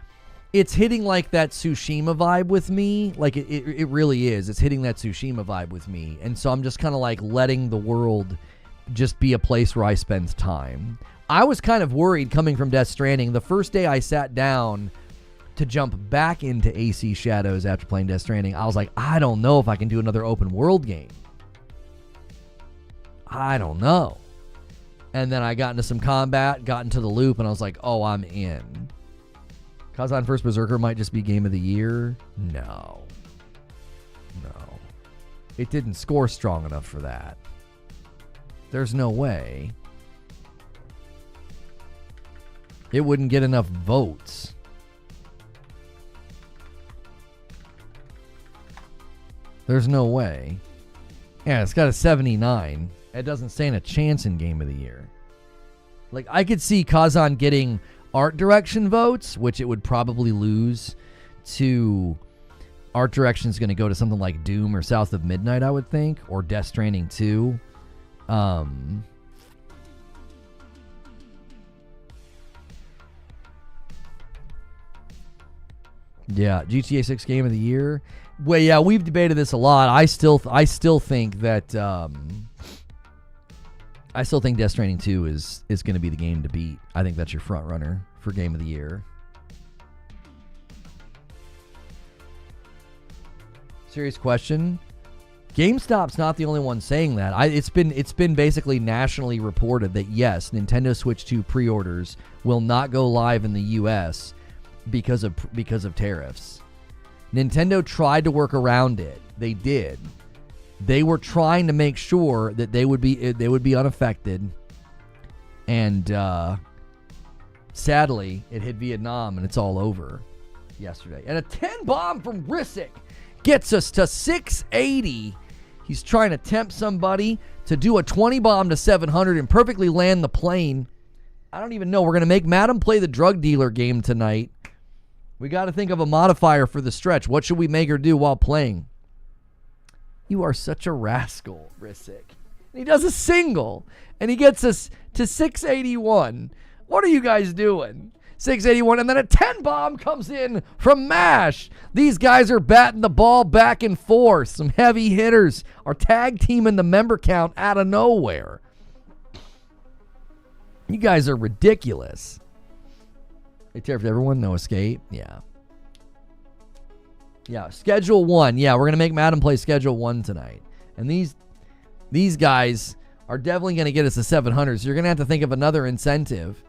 like that Tsushima vibe with me. Like it really is. It's hitting that Tsushima vibe with me. And so I'm just kind of like letting the world just be a place where I spend time. I was kind of worried coming from Death Stranding. The first day I sat down to jump back into AC Shadows after playing Death Stranding. I was like, I don't know if I can do another open world game. I don't know. And then I got into some combat, got into the loop, and I was like, oh, I'm in. Kazan First Berserker might just be Game of the Year. No. It didn't score strong enough for that. There's no way. It wouldn't get enough votes. There's no way. Yeah, it's got a 79. It doesn't stand a chance in Game of the Year. Like, I could see Kazan getting art direction votes, which it would probably lose to... Art direction is going to go to something like Doom or South of Midnight, I would think, or Death Stranding 2. Yeah, GTA 6 Game of the Year. Well, yeah, we've debated this a lot. I still think that I still think Death Stranding 2 is going to be the game to beat. I think that's your front runner for Game of the Year. Serious question. GameStop's not the only one saying that. It's been basically nationally reported that yes, Nintendo Switch 2 pre-orders will not go live in the US because of tariffs. Nintendo tried to work around it. They did. They were trying to make sure that they would be unaffected. And sadly, it hit Vietnam and it's all over yesterday. And a 10 bomb from Risick gets us to 680. He's trying to tempt somebody to do a 20 bomb to 700 and perfectly land the plane. I don't even know. We're going to make Madam play the drug dealer game tonight. We got to think of a modifier for the stretch. What should we make her do while playing? You are such a rascal, Risick. And he does a single, and he gets us to 681. What are you guys doing? 681, and then a 10 bomb comes in from MASH. These guys are batting the ball back and forth. Some heavy hitters are tag teaming the member count out of nowhere. You guys are ridiculous. They tear for everyone, no escape. Yeah. Schedule 1. Yeah, we're gonna make Madam play Schedule 1 tonight, and these guys are definitely gonna get us to 700. So you're gonna have to think of another incentive.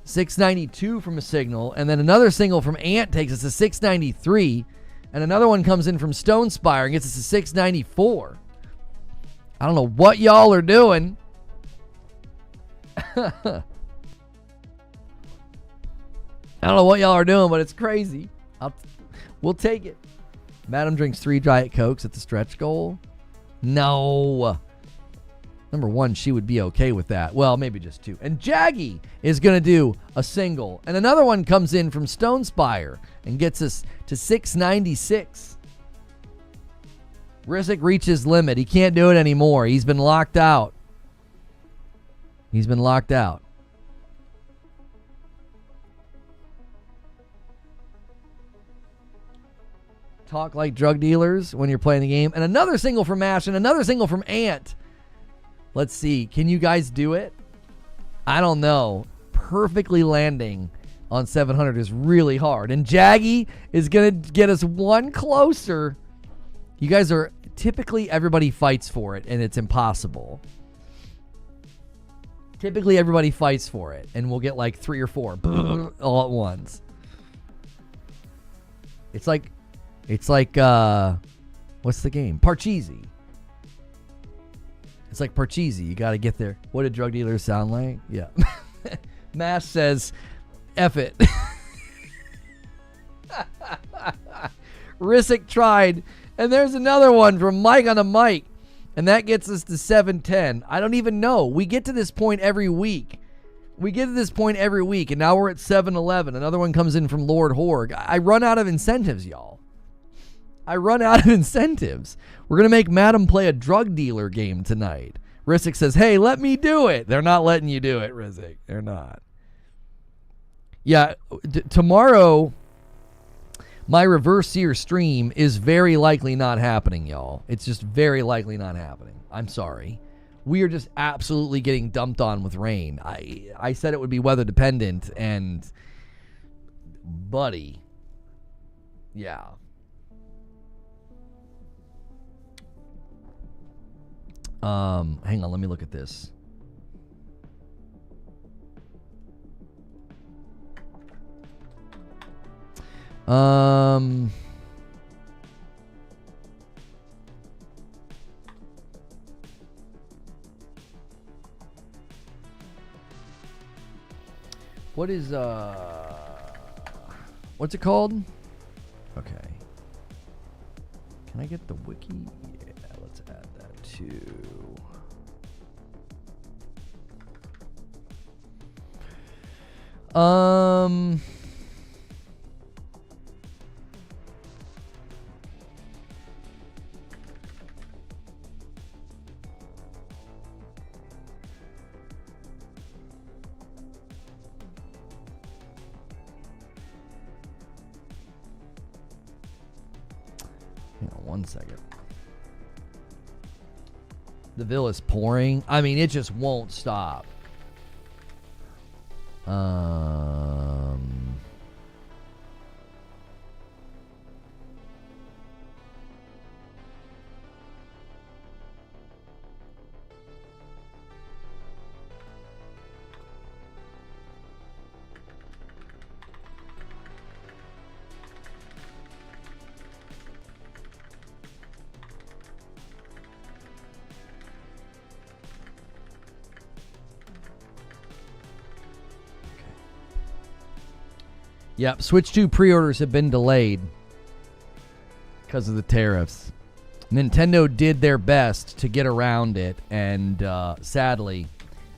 692 from a signal, and then another single from Ant takes us to 693, and another one comes in from Stone Spire and gets us to 694. I don't know what y'all are doing. I don't know what y'all are doing, but it's crazy. We'll take it. Madam drinks 3 Diet Cokes at the stretch goal. No. Number 1, she would be okay with that. Well, maybe just 2. And Jaggy is going to do a single. And another one comes in from Stone Spire and gets us to 696. Risick reaches limit. He can't do it anymore. He's been locked out. Talk like drug dealers when you're playing the game. And another single from MASH and another single from Ant. Let's see. Can you guys do it? I don't know. Perfectly landing on 700 is really hard. And Jaggy is going to get us one closer. You guys are... Typically, everybody fights for it, and it's impossible. Typically, everybody fights for it, and we'll get like 3 or 4 all at once. It's like, what's the game? Parcheesi. It's like Parcheesi. You got to get there. What do drug dealers sound like? Yeah. Mash says, F it. Risick tried. And there's another one from Mike on the mic. And that gets us to 710. I don't even know. We get to this point every week. And now we're at 711. Another one comes in from Lord Horg. I run out of incentives, y'all. We're going to make Madam play a drug dealer game tonight. Risick says, hey, let me do it. They're not letting you do it, Risick. They're not. Yeah, tomorrow... My Reverse Seer stream is very likely not happening, y'all. It's just very likely not happening. I'm sorry. We are just absolutely getting dumped on with rain. I said it would be weather dependent, and buddy. Yeah. Hang on, let me look at this. What is what's it called? Okay. Can I get the wiki? Yeah, let's add that too. Hang on 1 second. The bill is pouring. I mean, it just won't stop. Yep, Switch 2 pre-orders have been delayed because of the tariffs. Nintendo did their best to get around it, and sadly,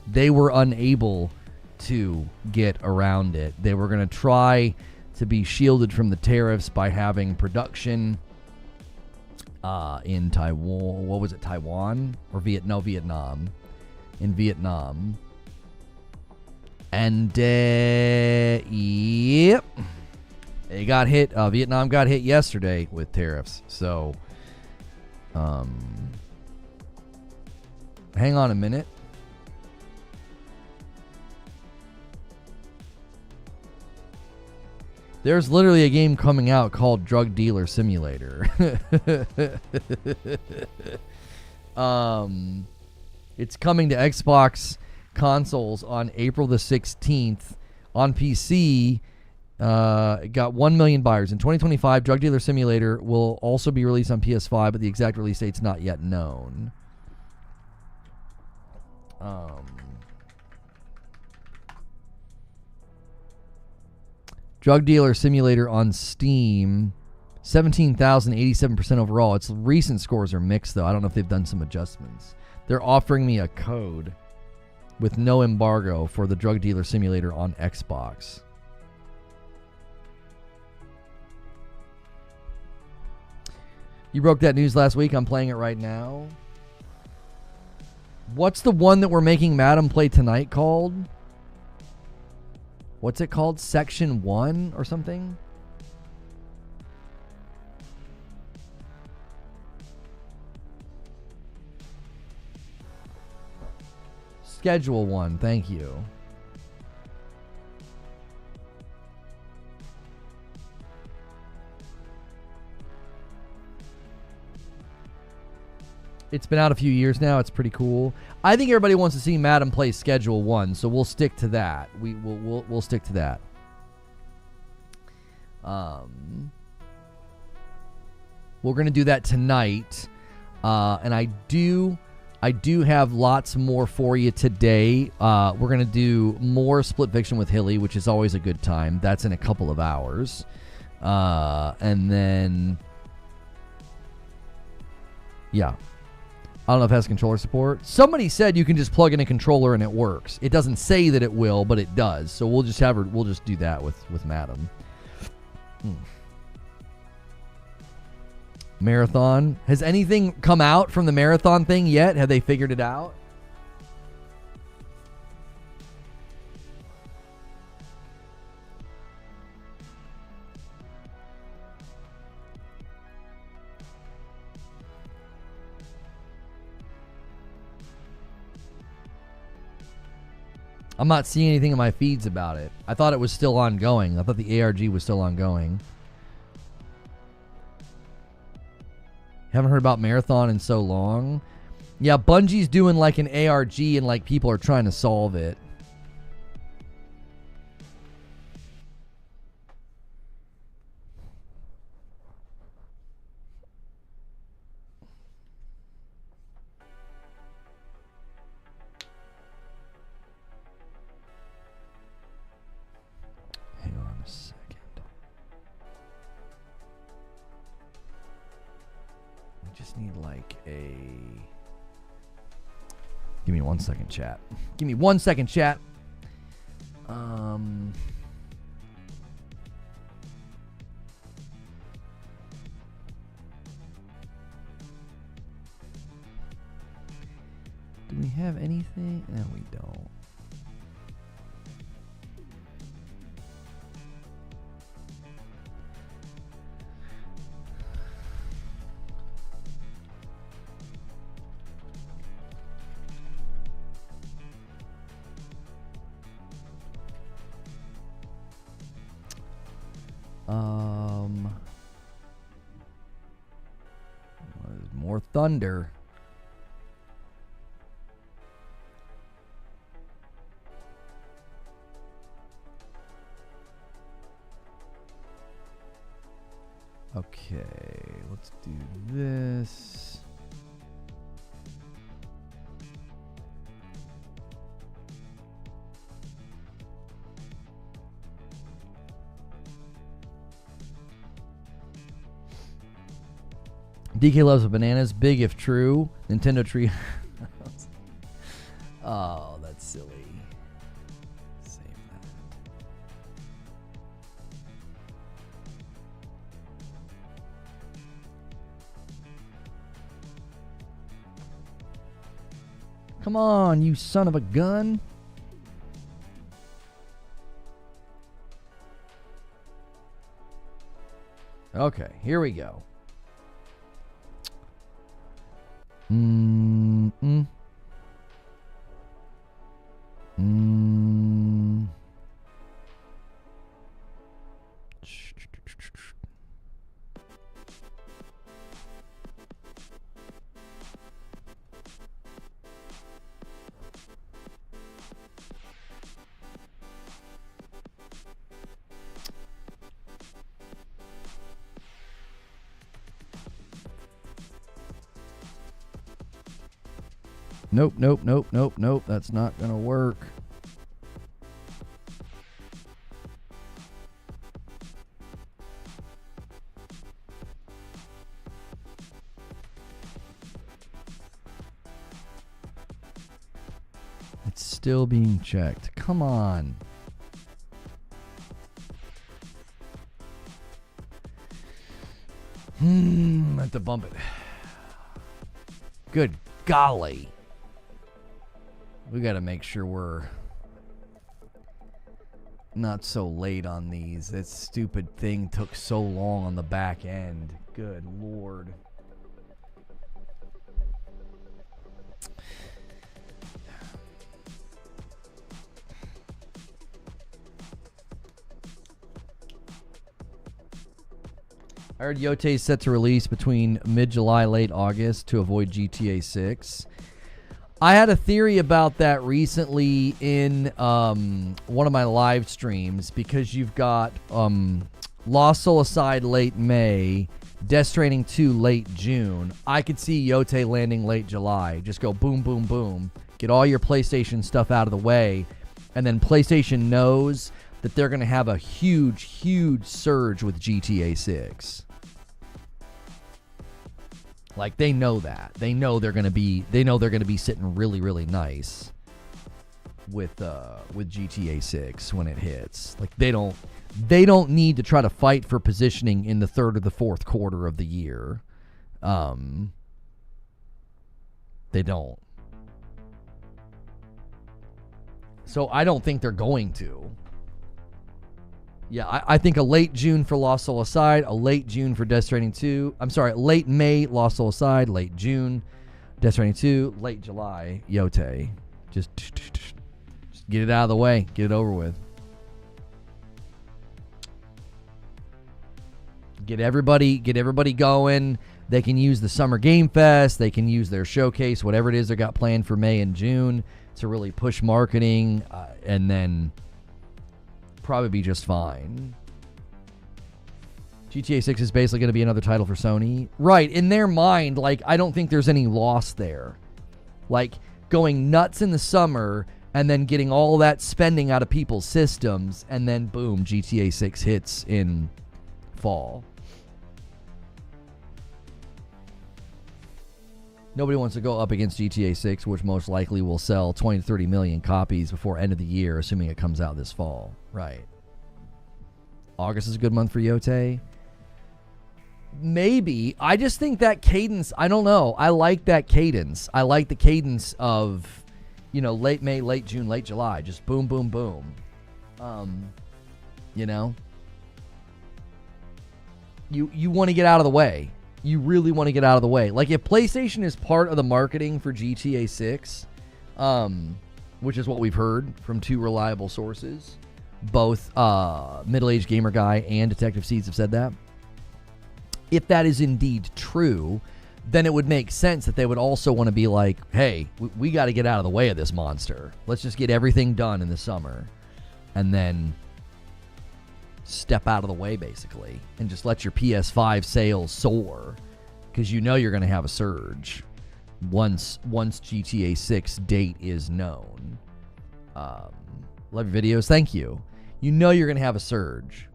they were unable to get around it. They were going to try to be shielded from the tariffs by having production in Taiwan. What was it, Taiwan? Or Vietnam. In Vietnam. And, yep, they got hit. Vietnam got hit yesterday with tariffs. So, hang on a minute. There's literally a game coming out called Drug Dealer Simulator. It's coming to Xbox consoles on April the 16th. On PC, it got 1 million buyers. In 2025, Drug Dealer Simulator will also be released on PS5, but the exact release date's not yet known. Drug Dealer Simulator on Steam, 17,087% overall. Its recent scores are mixed, though. I don't know if they've done some adjustments. They're offering me a code with no embargo for the Drug Dealer Simulator on Xbox. You broke that news last week. I'm playing it right now. What's the one that we're making Madam play tonight called? What's it called? Section 1 or something? Schedule 1, thank you. It's been out a few years now. It's pretty cool. I think everybody wants to see Madam play Schedule 1, so we'll stick to that. We'll stick to that. We're gonna do that tonight, and I do have lots more for you today. We're going to do more Split Fiction with Hilly, which is always a good time. That's in a couple of hours. And then, yeah. I don't know if it has controller support. Somebody said you can just plug in a controller and it works. It doesn't say that it will, but it does. So we'll just do that with Madam. Marathon. Has anything come out from the Marathon thing yet? Have they figured it out? I'm not seeing anything in my feeds about it. I thought it was still ongoing. I thought the ARG was still ongoing. Haven't heard about Marathon in so long. Yeah, Bungie's doing like an ARG and like people are trying to solve it. Hang on a second. We just need like a... Give me 1 second, chat. Give me 1 second, chat. Do we have anything? No, we don't. More thunder. Okay, let's do this. DK loves bananas. Big if true. Nintendo tree. Oh, that's silly. Save that. Come on, you son of a gun. Okay, here we go. Nope, nope, nope, nope, nope. That's not going to work. It's still being checked. Come on. I have to bump it. Good golly. We got to make sure we're not so late on these. That stupid thing took so long on the back end. Good Lord. I heard Yote is set to release between mid-July, late August to avoid GTA 6. I had a theory about that recently in one of my live streams because you've got Lost Soul Aside late May, Death Stranding 2 late June. I could see Yote landing late July. Just go boom, boom, boom. Get all your PlayStation stuff out of the way. And then PlayStation knows that they're going to have a huge, huge surge with GTA 6. Like, they know that. They know they're going to be sitting really, really nice with GTA 6 when it hits. Like, they don't need to try to fight for positioning in the third or the fourth quarter of the year. They don't. So I don't think they're going to. Yeah, I think a late June for Lost Soul Aside, a late June for Death Stranding 2. I'm sorry, late May, Lost Soul Aside, late June, Death Stranding 2, late July, Yote. Just Get it out of the way. Get it over with. Get everybody going. They can use the Summer Game Fest. They can use their showcase, whatever it is they got planned for May and June, to really push marketing, and then probably be just fine. GTA 6 is basically going to be another title for Sony. Right, in their mind, like, I don't think there's any loss there. Like, going nuts in the summer and then getting all that spending out of people's systems, and then boom, GTA 6 hits in fall. Nobody wants to go up against GTA 6, which most likely will sell 20 to 30 million copies before end of the year, assuming it comes out this fall. Right. August is a good month for Yote. Maybe. I just think that cadence, I don't know. I like that cadence. I like the cadence of, you know, late May, late June, late July. Just boom, boom, boom. You know? You want to get out of the way. You really want to get out of the way. Like, if PlayStation is part of the marketing for GTA 6, which is what we've heard from two reliable sources, both Middle-Aged Gamer Guy and Detective Seeds have said that. If that is indeed true, then it would make sense that they would also want to be like, hey, we got to get out of the way of this monster. Let's just get everything done in the summer. And then step out of the way, basically, and just let your PS5 sales soar, because you know you're going to have a surge once GTA 6 date is known. Love your videos. Thank you. You know you're going to have a surge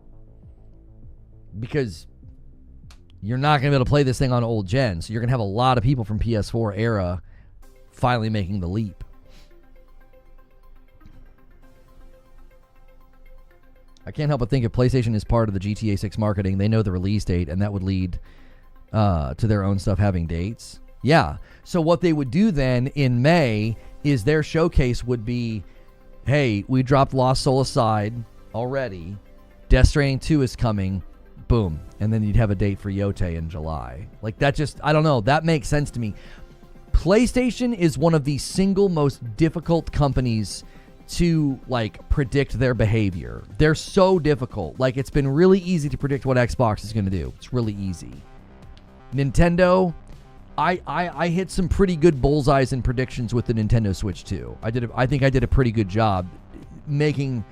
because you're not going to be able to play this thing on old gen, so you're going to have a lot of people from PS4 era finally making the leap. I can't help but think if PlayStation is part of the GTA 6 marketing, they know the release date, and that would lead to their own stuff having dates. Yeah. So what they would do then in May is their showcase would be, hey, we dropped Lost Soul Aside already. Death Stranding 2 is coming. Boom. And then you'd have a date for Yote in July. Like, that just, I don't know. That makes sense to me. PlayStation is one of the single most difficult companies to, like, predict their behavior. They're so difficult. Like, it's been really easy to predict what Xbox is going to do. It's really easy. Nintendo, I hit some pretty good bullseyes and predictions with the Nintendo Switch 2. I think I did a pretty good job making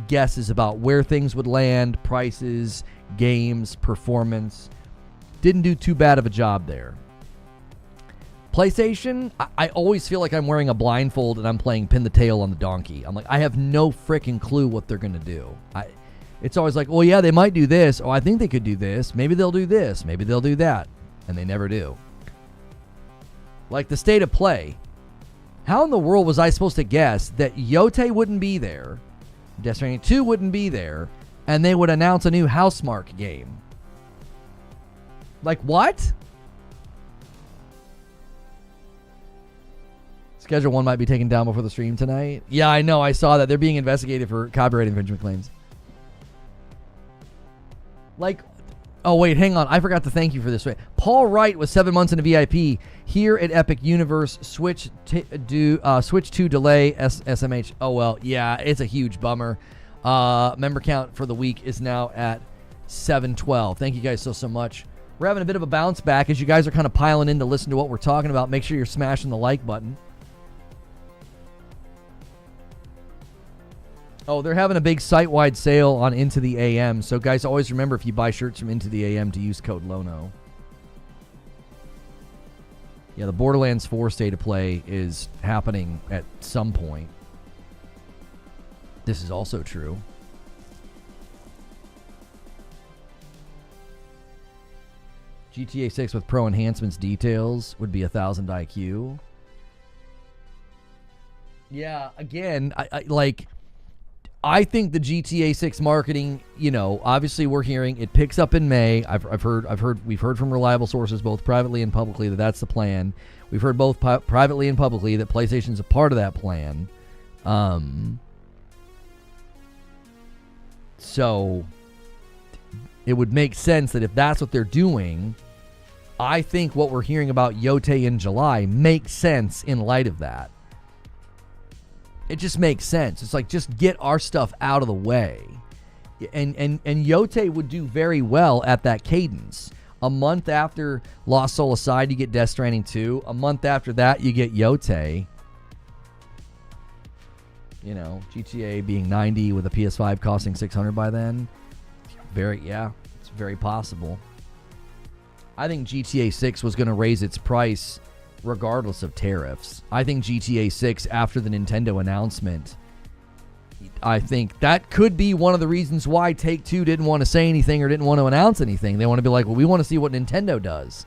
guesses about where things would land, prices, games, performance. Didn't do too bad of a job there. PlayStation, I always feel like I'm wearing a blindfold and I'm playing pin the tail on the donkey. I'm like, I have no freaking clue what they're going to do. It's always like, well, yeah, they might do this. Oh, I think they could do this. Maybe they'll do this. Maybe they'll do that. And they never do. Like the state of play. How in the world was I supposed to guess that Yote wouldn't be there, Death Stranding 2 wouldn't be there, and they would announce a new Housemarque game? Like, what? Schedule 1 might be taken down before the stream tonight. Yeah, I know. I saw that. They're being investigated for copyright infringement claims. Like, oh, wait, hang on. I forgot to thank you for this. Wait. Paul Wright was 7 months into VIP. Here at Epic Universe, Switch 2 delay, SMH. Oh, well, yeah, it's a huge bummer. Member count for the week is now at 712. Thank you guys so much. We're having a bit of a bounce back as you guys are kind of piling in to listen to what we're talking about. Make sure you're smashing the like button. Oh, they're having a big site-wide sale on Into the AM. So, guys, always remember if you buy shirts from Into the AM to use code LONO. Yeah, the Borderlands 4 State of Play is happening at some point. This is also true. GTA 6 with Pro Enhancements details would be 1,000 IQ. Yeah, again, I think the GTA 6 marketing, you know, obviously we're hearing it picks up in May. We've heard from reliable sources, both privately and publicly, that that's the plan. We've heard both privately and publicly that PlayStation's a part of that plan. So it would make sense that if that's what they're doing, I think what we're hearing about Yote in July makes sense in light of that. It just makes sense. It's like, just get our stuff out of the way. And Yote would do very well at that cadence. A month after Lost Soul Aside, you get Death Stranding 2. A month after that, you get Yote. You know, GTA being 90 with a PS5 costing 600 by then. It's very possible. I think GTA 6 was going to raise its price regardless of tariffs. I think GTA 6, after the Nintendo announcement, I think that could be one of the reasons why Take-Two didn't want to say anything or didn't want to announce anything. They want to be like, well, we want to see what Nintendo does.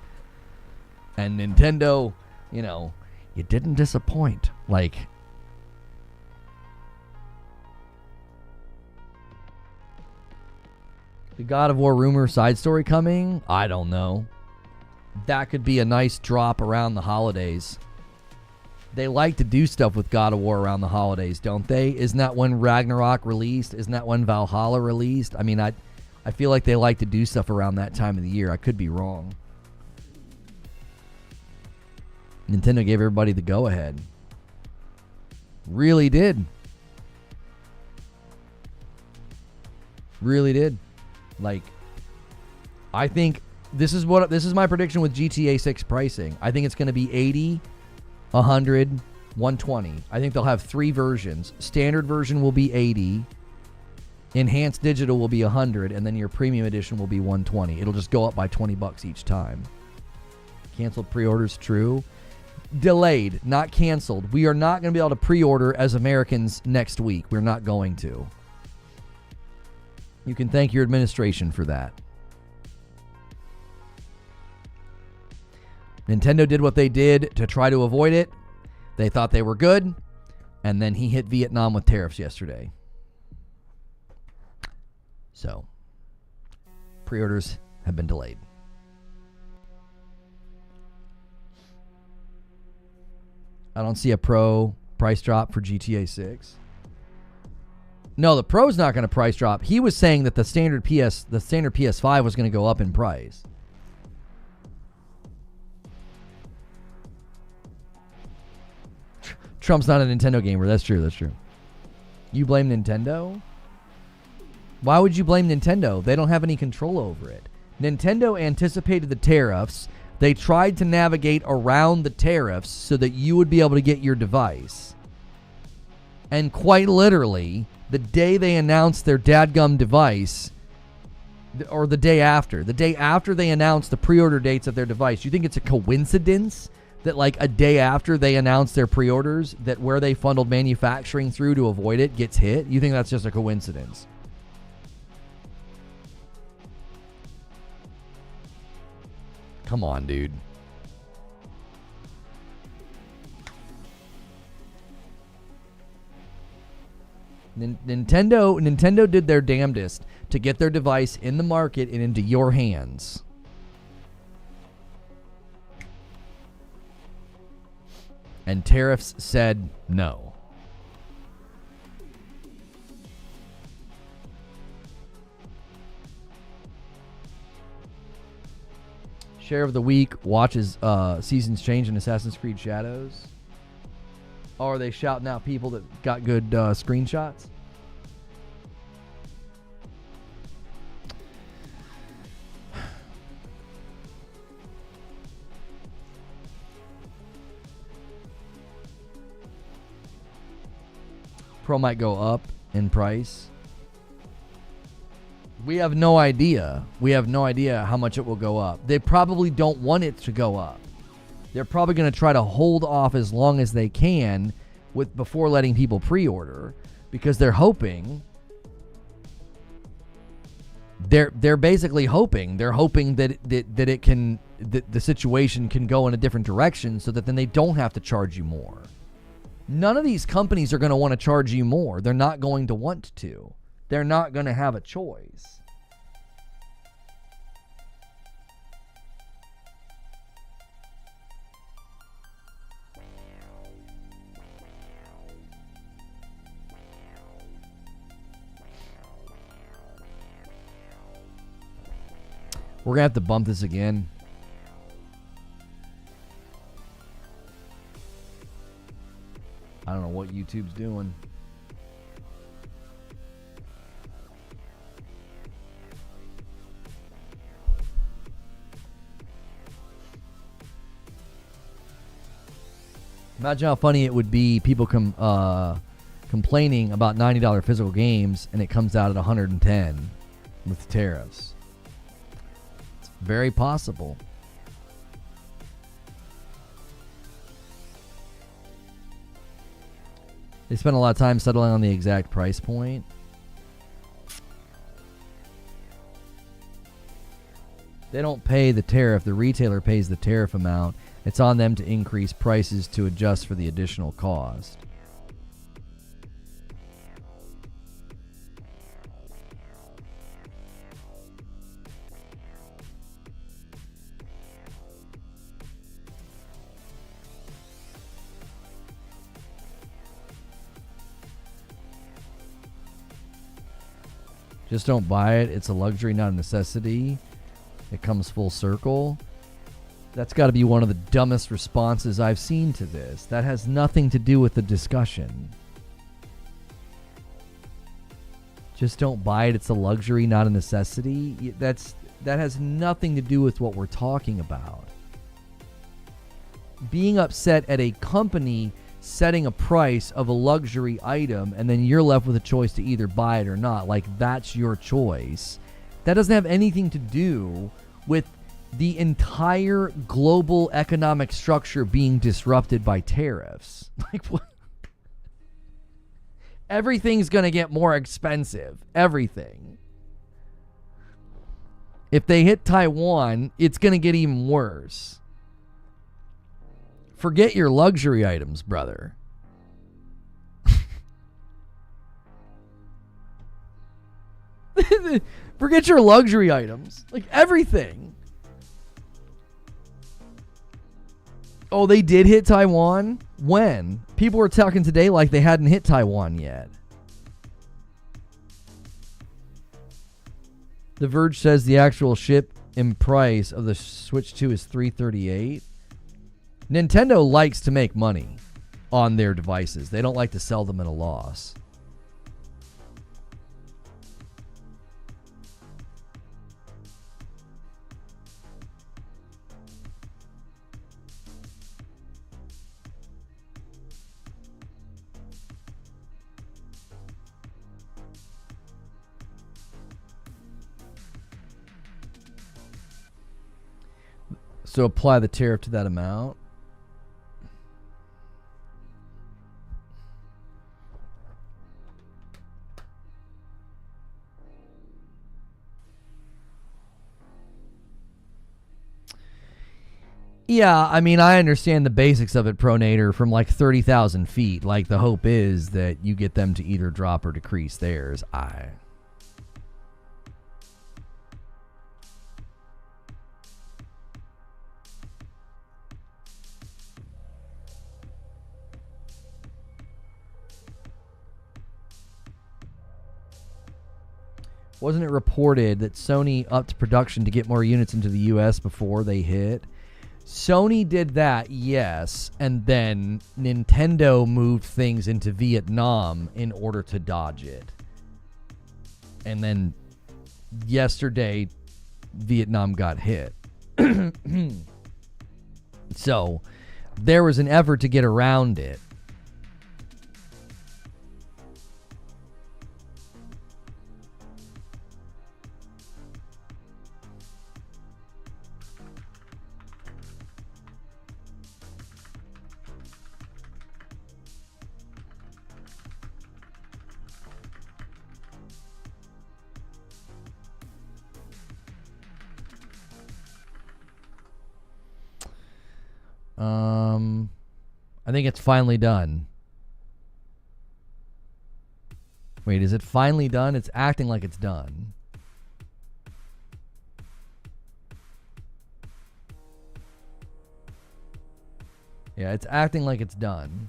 And Nintendo, you know, you didn't disappoint. Like, the God of War rumor side story coming? I don't know. That could be a nice drop around the holidays. They like to do stuff with God of War around the holidays, don't they? Isn't that when Ragnarok released? Isn't that when Valhalla released? I mean, I feel like they like to do stuff around that time of the year. I could be wrong. Nintendo gave everybody the go-ahead. Really did. Really did. Like, I think this is my prediction with GTA 6 pricing. I think it's going to be 80, 100, 120. I think they'll have 3 versions. Standard version will be 80. Enhanced digital will be 100, and then your premium edition will be 120. It'll just go up by $20 each time. Canceled pre-orders, true. Delayed, not canceled. We are not going to be able to pre-order as Americans next week. We're not going to. You can thank your administration for that. Nintendo did what they did to try to avoid it. They thought they were good, and then he hit Vietnam with tariffs yesterday. So, pre-orders have been delayed. I don't see a Pro price drop for GTA 6. No, the Pro's not going to price drop. He was saying that the standard PS5 was going to go up in price. Trump's not a Nintendo gamer. That's true. You blame Nintendo? Why would you blame Nintendo? They don't have any control over it. Nintendo anticipated the tariffs. They tried to navigate around the tariffs so that you would be able to get your device. And quite literally, the day they announced their dadgum device, or the day after they announced the pre-order dates of their device, you think it's a coincidence that like a day after they announced their pre-orders, that where they funneled manufacturing through to avoid it gets hit? You think that's just a coincidence? Come on, dude. Nintendo did their damnedest to get their device in the market and into your hands. And tariffs said no. Share of the week watches seasons change in Assassin's Creed Shadows. Or are they shouting out people that got good screenshots? Pro might go up in price. We have no idea. We have no idea how much it will go up. They probably don't want it to go up. They're probably going to try to hold off as long as they can before letting people pre-order, because they're hoping. They're basically hoping. They're hoping that it can, that the situation can go in a different direction, so that then they don't have to charge you more. None of these companies are going to want to charge you more. They're not going to want to. They're not going to have a choice. We're going to have to bump this again. I don't know what YouTube's doing. Imagine how funny it would be people complaining about $90 physical games and it comes out at $110 with tariffs. It's very possible. They spend a lot of time settling on the exact price point. They don't pay the tariff. The retailer pays the tariff amount. It's on them to increase prices to adjust for the additional cost. Just don't buy it. It's a luxury, not a necessity. It comes full circle. That's got to be one of the dumbest responses I've seen to this. That has nothing to do with the discussion. Just don't buy it. It's a luxury, not a necessity. That has nothing to do with what we're talking about. Being upset at a company setting a price of a luxury item and then you're left with a choice to either buy it or not, like that's your choice. That doesn't have anything to do with the entire global economic structure being disrupted by tariffs. Like what? Everything's going to get more expensive. Everything. If they hit Taiwan, it's going to get even worse. Forget your luxury items, brother. Forget your luxury items. Like everything. Oh, they did hit Taiwan? When? People were talking today like they hadn't hit Taiwan yet. The Verge says the actual ship in price of the Switch 2 is $338. Nintendo likes to make money on their devices. They don't like to sell them at a loss. So apply the tariff to that amount. Yeah, I mean, I understand the basics of it, Pronator, from like 30,000 feet. Like, the hope is that you get them to either drop or decrease theirs. Wasn't it reported that Sony upped production to get more units into the U.S. before they hit? Sony did that, yes, and then Nintendo moved things into Vietnam in order to dodge it. And then yesterday, Vietnam got hit. So there was an effort to get around it. I think it's finally done. Wait, is it finally done? It's acting like it's done. Yeah, it's acting like it's done.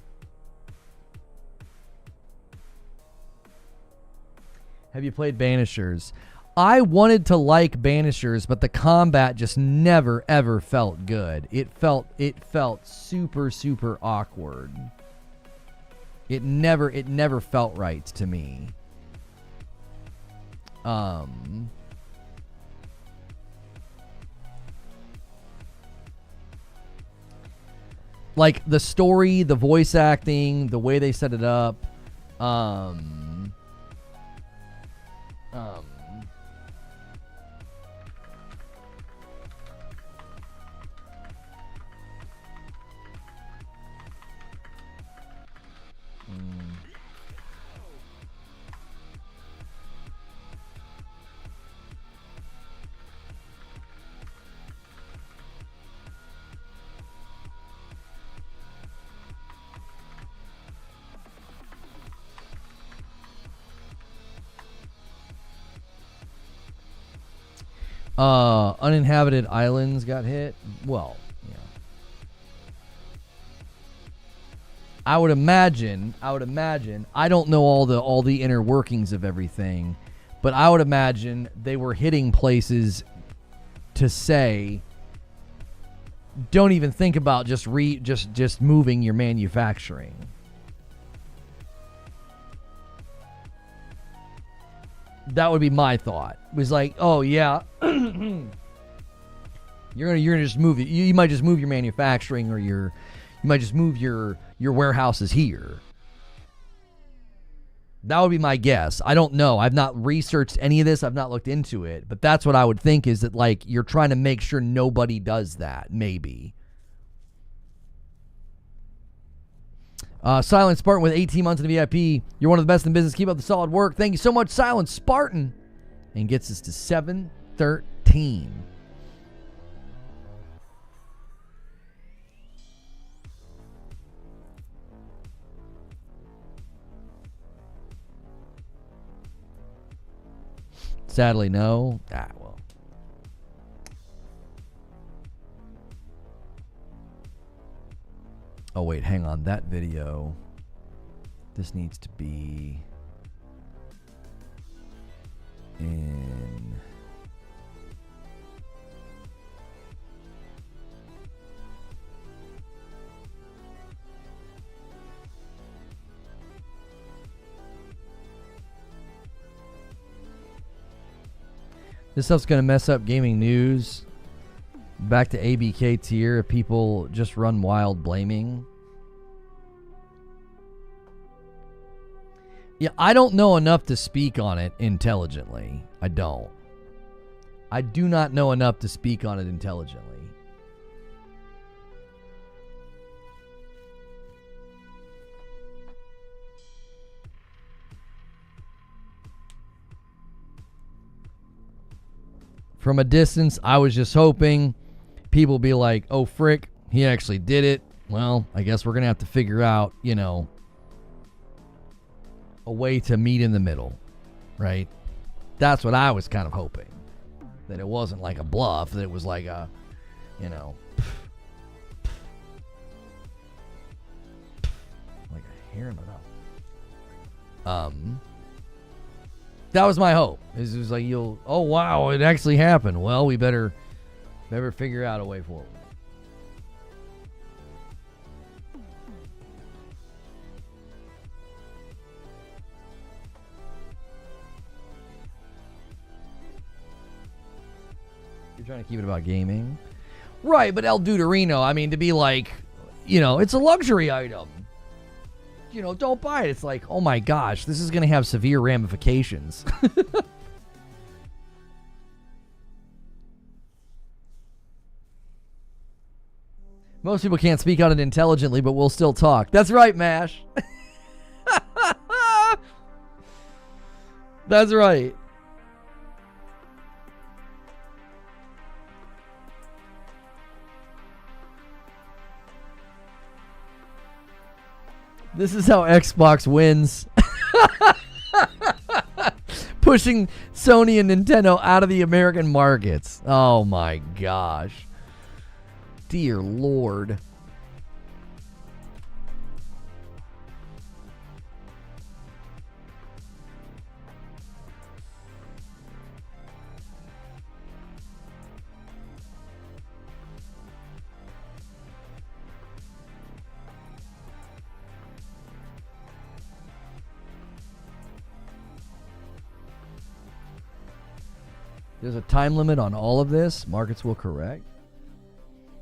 Have you played Banishers? I wanted to like Banishers, but the combat just never ever felt good. It felt super awkward. It never felt right to me. Like the story, the voice acting, the way they set it up. Uninhabited islands got hit. Well, yeah. I would imagine. I don't know all the inner workings of everything, but I would imagine they were hitting places to say, don't even think about just moving your manufacturing. That would be my thought. It was like, oh yeah, you're gonna just move it. You might just move your manufacturing, or you might just move your warehouses here. That would be my guess. I don't know. I've not researched any of this. I've not looked into it, but that's what I would think, is that like you're trying to make sure nobody does that. Maybe. Silent Spartan with 18 months in the VIP. You're one of the best in business. Keep up the solid work. Thank you so much, Silent Spartan. And gets us to 713. Sadly, no. Well. Oh, wait, hang on. That video. This needs to be in. This stuff's going to mess up gaming news. Back to ABK tier if people just run wild blaming. Yeah, I don't know enough to speak on it intelligently. I don't. I do not know enough to speak on it intelligently. From a distance, I was just hoping people be like, oh, frick, he actually did it. Well, I guess we're going to have to figure out, a way to meet in the middle, right? That's what I was kind of hoping. That it wasn't like a bluff, that it was like a, like a hair in my mouth. That was my hope. It was like, oh wow, it actually happened. Well, we better figure out a way forward. You're trying to keep it about gaming. Right, but El Duderino, I mean, to be like, it's a luxury item. Don't buy it. It's like, oh my gosh, this is going to have severe ramifications. Most people can't speak on it intelligently, but we'll still talk. That's right, MASH. That's right. This is how Xbox wins. Pushing Sony and Nintendo out of the American markets. Oh my gosh. Dear Lord. There's a time limit on all of this. Markets will correct.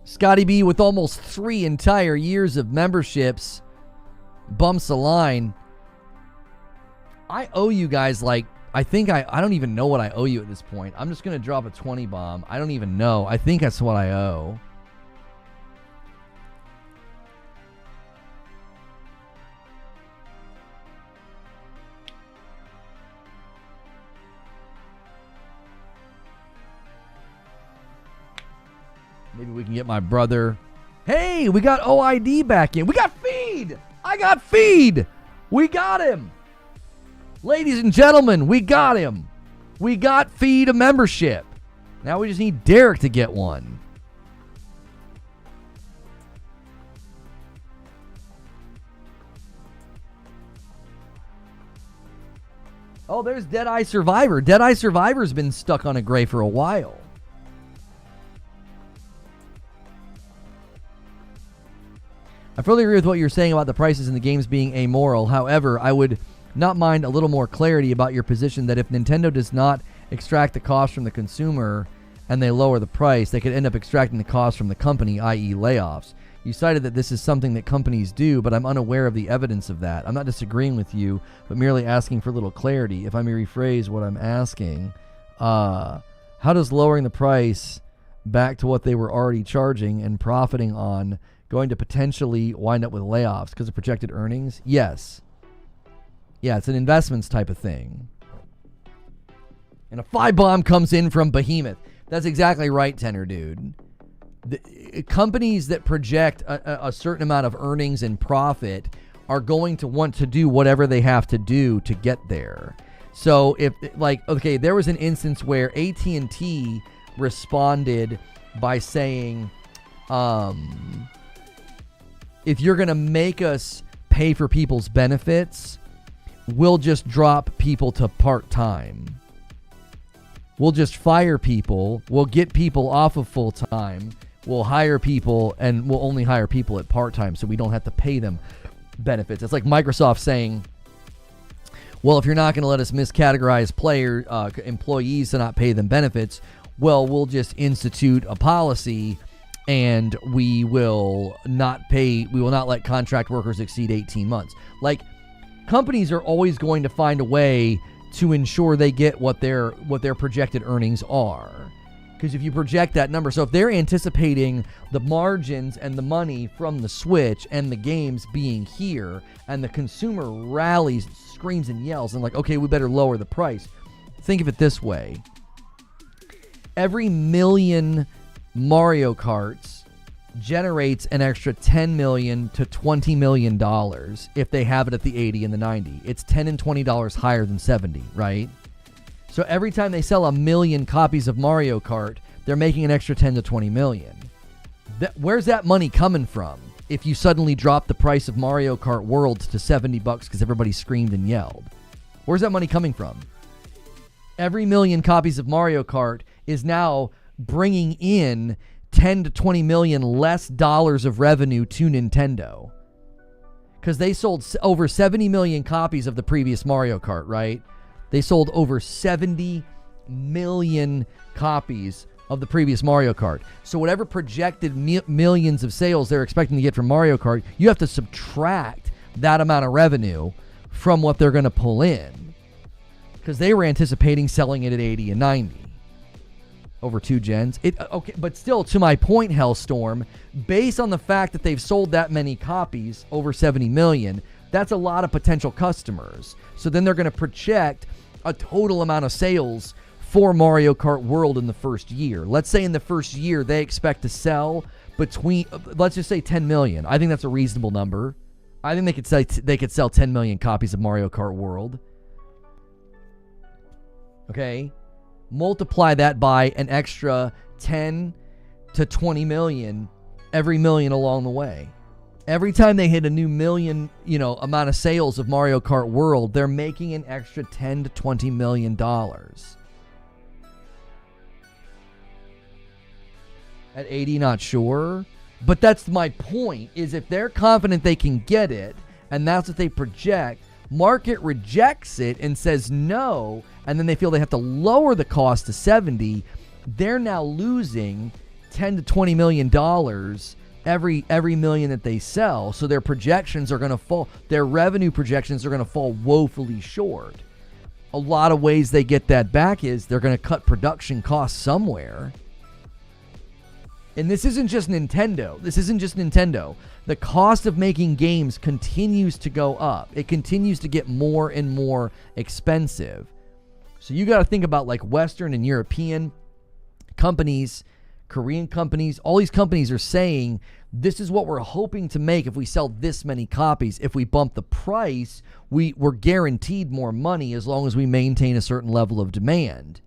Scotty B with almost 3 entire years of memberships bumps the line. I owe you guys like, I think I don't even know what I owe you at this point. I'm just going to drop a 20 bomb. I don't even know. I think that's what I owe. Maybe we can get my brother. Hey, we got OID back in. We got Feed. I got Feed. We got him. Ladies and gentlemen, we got him. We got Feed a membership. Now we just need Derek to get one. Oh, there's Deadeye Survivor. Deadeye Survivor's been stuck on a gray for a while. I fully agree with what you're saying about the prices in the games being amoral. However, I would not mind a little more clarity about your position that if Nintendo does not extract the cost from the consumer and they lower the price, they could end up extracting the cost from the company, i.e. layoffs. You cited that this is something that companies do, but I'm unaware of the evidence of that. I'm not disagreeing with you, but merely asking for a little clarity. If I may rephrase what I'm asking, how does lowering the price back to what they were already charging and profiting on going to potentially wind up with layoffs because of projected earnings? Yes. Yeah, it's an investments type of thing. And a 5 bomb comes in from Behemoth. That's exactly right, Tenor Dude. The companies that project a certain amount of earnings and profit are going to want to do whatever they have to do to get there. So if, like, okay, there was an instance where AT&T responded by saying, if you're going to make us pay for people's benefits, we'll just drop people to part-time. We'll just fire people. We'll get people off of full-time. We'll hire people, and we'll only hire people at part-time so we don't have to pay them benefits. It's like Microsoft saying, well, if you're not going to let us miscategorize employees to not pay them benefits, well, we'll just institute a policy and we will not let contract workers exceed 18 months. Like, companies are always going to find a way to ensure they get what their projected earnings are. Because if you project that number, so if they're anticipating the margins and the money from the Switch and the games being here, and the consumer rallies, screams and yells, and like, okay, we better lower the price. Think of it this way. Every million Mario Karts generates an extra $10 million to $20 million if they have it at the 80 and the 90. It's $10 and $20 higher than 70, right? So every time they sell 1 million copies of Mario Kart, they're making an extra 10 to 20 million. Where's that money coming from if you suddenly drop the price of Mario Kart World to $70 because everybody screamed and yelled? Where's that money coming from? Every million copies of Mario Kart is now bringing in 10 to 20 million less dollars of revenue to Nintendo. Because they sold over 70 million copies of the previous Mario Kart, right? They sold over 70 million copies of the previous Mario Kart. So whatever projected millions of sales they're expecting to get from Mario Kart, you have to subtract that amount of revenue from what they're going to pull in. Because they were anticipating selling it at 80 and 90 over 2 gens. Okay, but still, to my point, Hellstorm, based on the fact that they've sold that many copies, over 70 million, that's a lot of potential customers. So then they're going to project a total amount of sales for Mario Kart World in the first year. Let's say in the first year they expect to sell between, let's just say 10 million. I think that's a reasonable number. I think they could sell 10 million copies of Mario Kart World. Okay? Multiply that by an extra 10 to 20 million every million along the way. Every time they hit a new million, amount of sales of Mario Kart World, they're making an extra 10 to 20 million dollars. At 80, not sure. But that's my point, is if they're confident they can get it, and that's what they project, Market rejects it and says no, and then they feel they have to lower the cost to 70. They're now losing $10 to $20 million every million that they sell. So their projections are going to fall. Their revenue projections are going to fall woefully short. A lot of ways they get that back is they're going to cut production costs somewhere. And this isn't just Nintendo. The cost of making games continues to go up. It continues to get more and more expensive. So you got to think about like Western and European companies, Korean companies. All these companies are saying, this is what we're hoping to make if we sell this many copies. If we bump the price, we're guaranteed more money as long as we maintain a certain level of demand.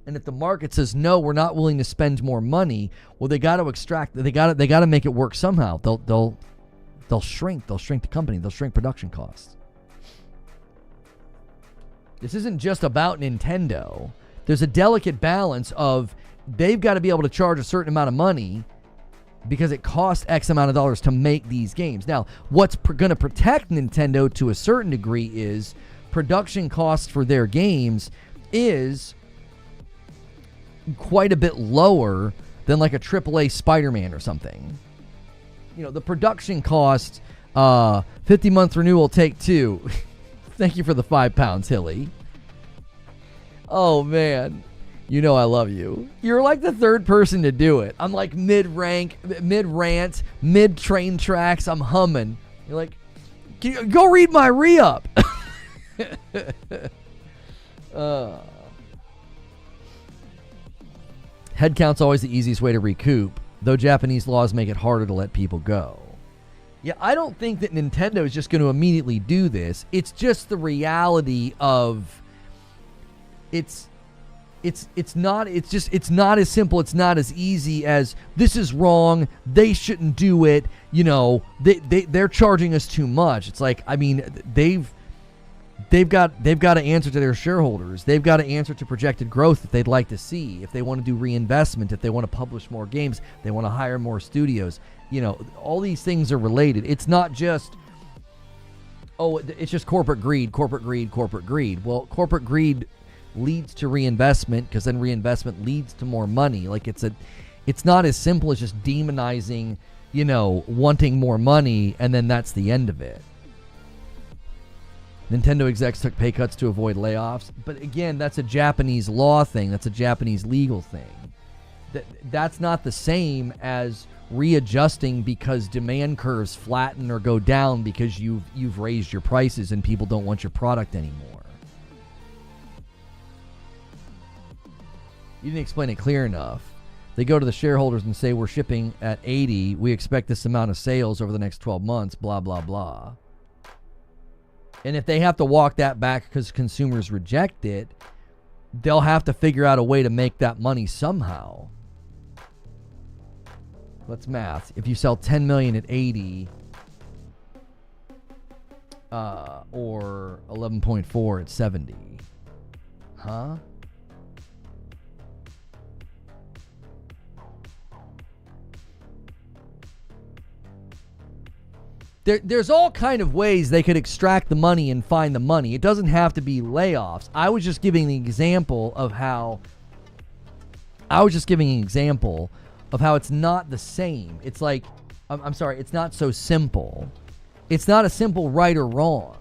And if the market says no, we're not willing to spend more money, well, they got to extract. They got to make it work somehow. They'll shrink. They'll shrink the company. They'll shrink production costs. This isn't just about Nintendo. There's a delicate balance of they've got to be able to charge a certain amount of money because it costs X amount of dollars to make these games. Now, what's going to protect Nintendo to a certain degree is production costs for their games is quite a bit lower than like a AAA Spider-Man or something. You know, the production cost, 50-month renewal, take 2. Thank you for the £5, Hilly. Oh, man. You know I love you. You're like the third person to do it. I'm like mid-rank, mid-rant, mid-train tracks. I'm humming. You're like, go read my re-up. Headcount's always the easiest way to recoup, though Japanese laws make it harder to let people go. Yeah, I don't think that Nintendo is just going to immediately do this. It's just the reality of it's not as simple, it's not as easy as this is wrong, they shouldn't do it, you know, they're charging us too much. It's like, I mean, they've got to answer to their shareholders. They've got to answer to projected growth that they'd like to see. If they want to do reinvestment, if they want to publish more games, they want to hire more studios. You know, all these things are related. It's not just, it's just corporate greed. Well, corporate greed leads to reinvestment because then reinvestment leads to more money. Like it's not as simple as just demonizing, you know, wanting more money and then that's the end of it. Nintendo execs took pay cuts to avoid layoffs. But again, that's a Japanese law thing. That's a Japanese legal thing. That's not the same as readjusting because demand curves flatten or go down because you've raised your prices and people don't want your product anymore. You didn't explain it clear enough. They go to the shareholders and say, we're shipping at 80. We expect this amount of sales over the next 12 months, blah, blah, blah. And if they have to walk that back because consumers reject it, they'll have to figure out a way to make that money somehow. Let's math. If you sell 10 million at 80, or 11.4 at 70, huh? There's all kind of ways they could extract the money and find the money. It doesn't have to be layoffs. I was just giving an example of how it's not the same. It's like, I'm sorry, it's not so simple. It's not a simple right or wrong.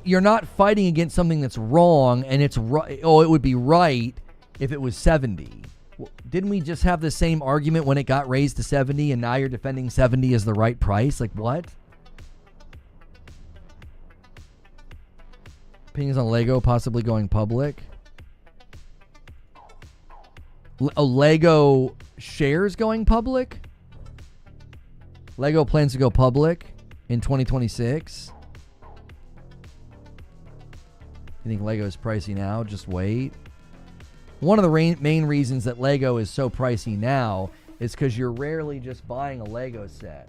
You're not fighting against something that's wrong and it's right. Oh, it would be right if it was 70. Well, didn't we just have the same argument when it got raised to 70 and now you're defending 70 as the right price? Like what? Opinions on Lego possibly going public? Lego shares going public? Lego plans to go public in 2026. You think Lego is pricey now? Just wait. One of the main reasons that Lego is so pricey now is because you're rarely just buying a Lego set.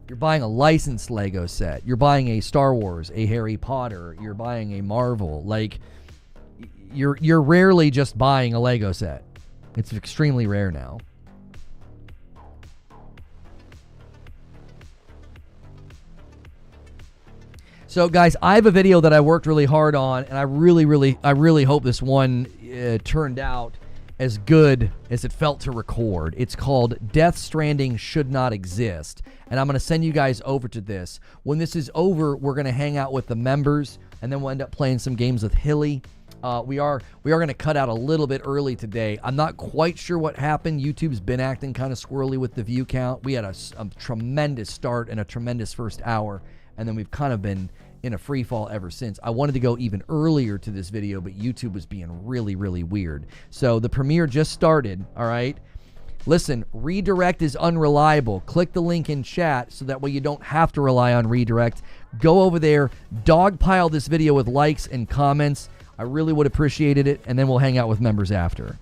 You're buying a licensed Lego set. You're buying a Star Wars, a Harry Potter. You're buying a Marvel. Like, you're rarely just buying a Lego set. It's extremely rare now. So, guys, I have a video that I worked really hard on, and I really hope this one turned out as good as it felt to record. It's called Death Stranding Should Not Exist, and I'm going to send you guys over to this. When this is over, we're going to hang out with the members, and then we'll end up playing some games with Hilly. We are going to cut out a little bit early today. I'm not quite sure what happened. YouTube's been acting kind of squirrely with the view count. We had a tremendous start and a tremendous first hour, and then we've kind of been in a free fall ever since. I wanted to go even earlier to this video, but YouTube was being really, really weird. So the premiere just started, all right? Listen, redirect is unreliable. Click the link in chat so that way you don't have to rely on redirect. Go over there, dogpile this video with likes and comments. I really would appreciate it, and then we'll hang out with members after.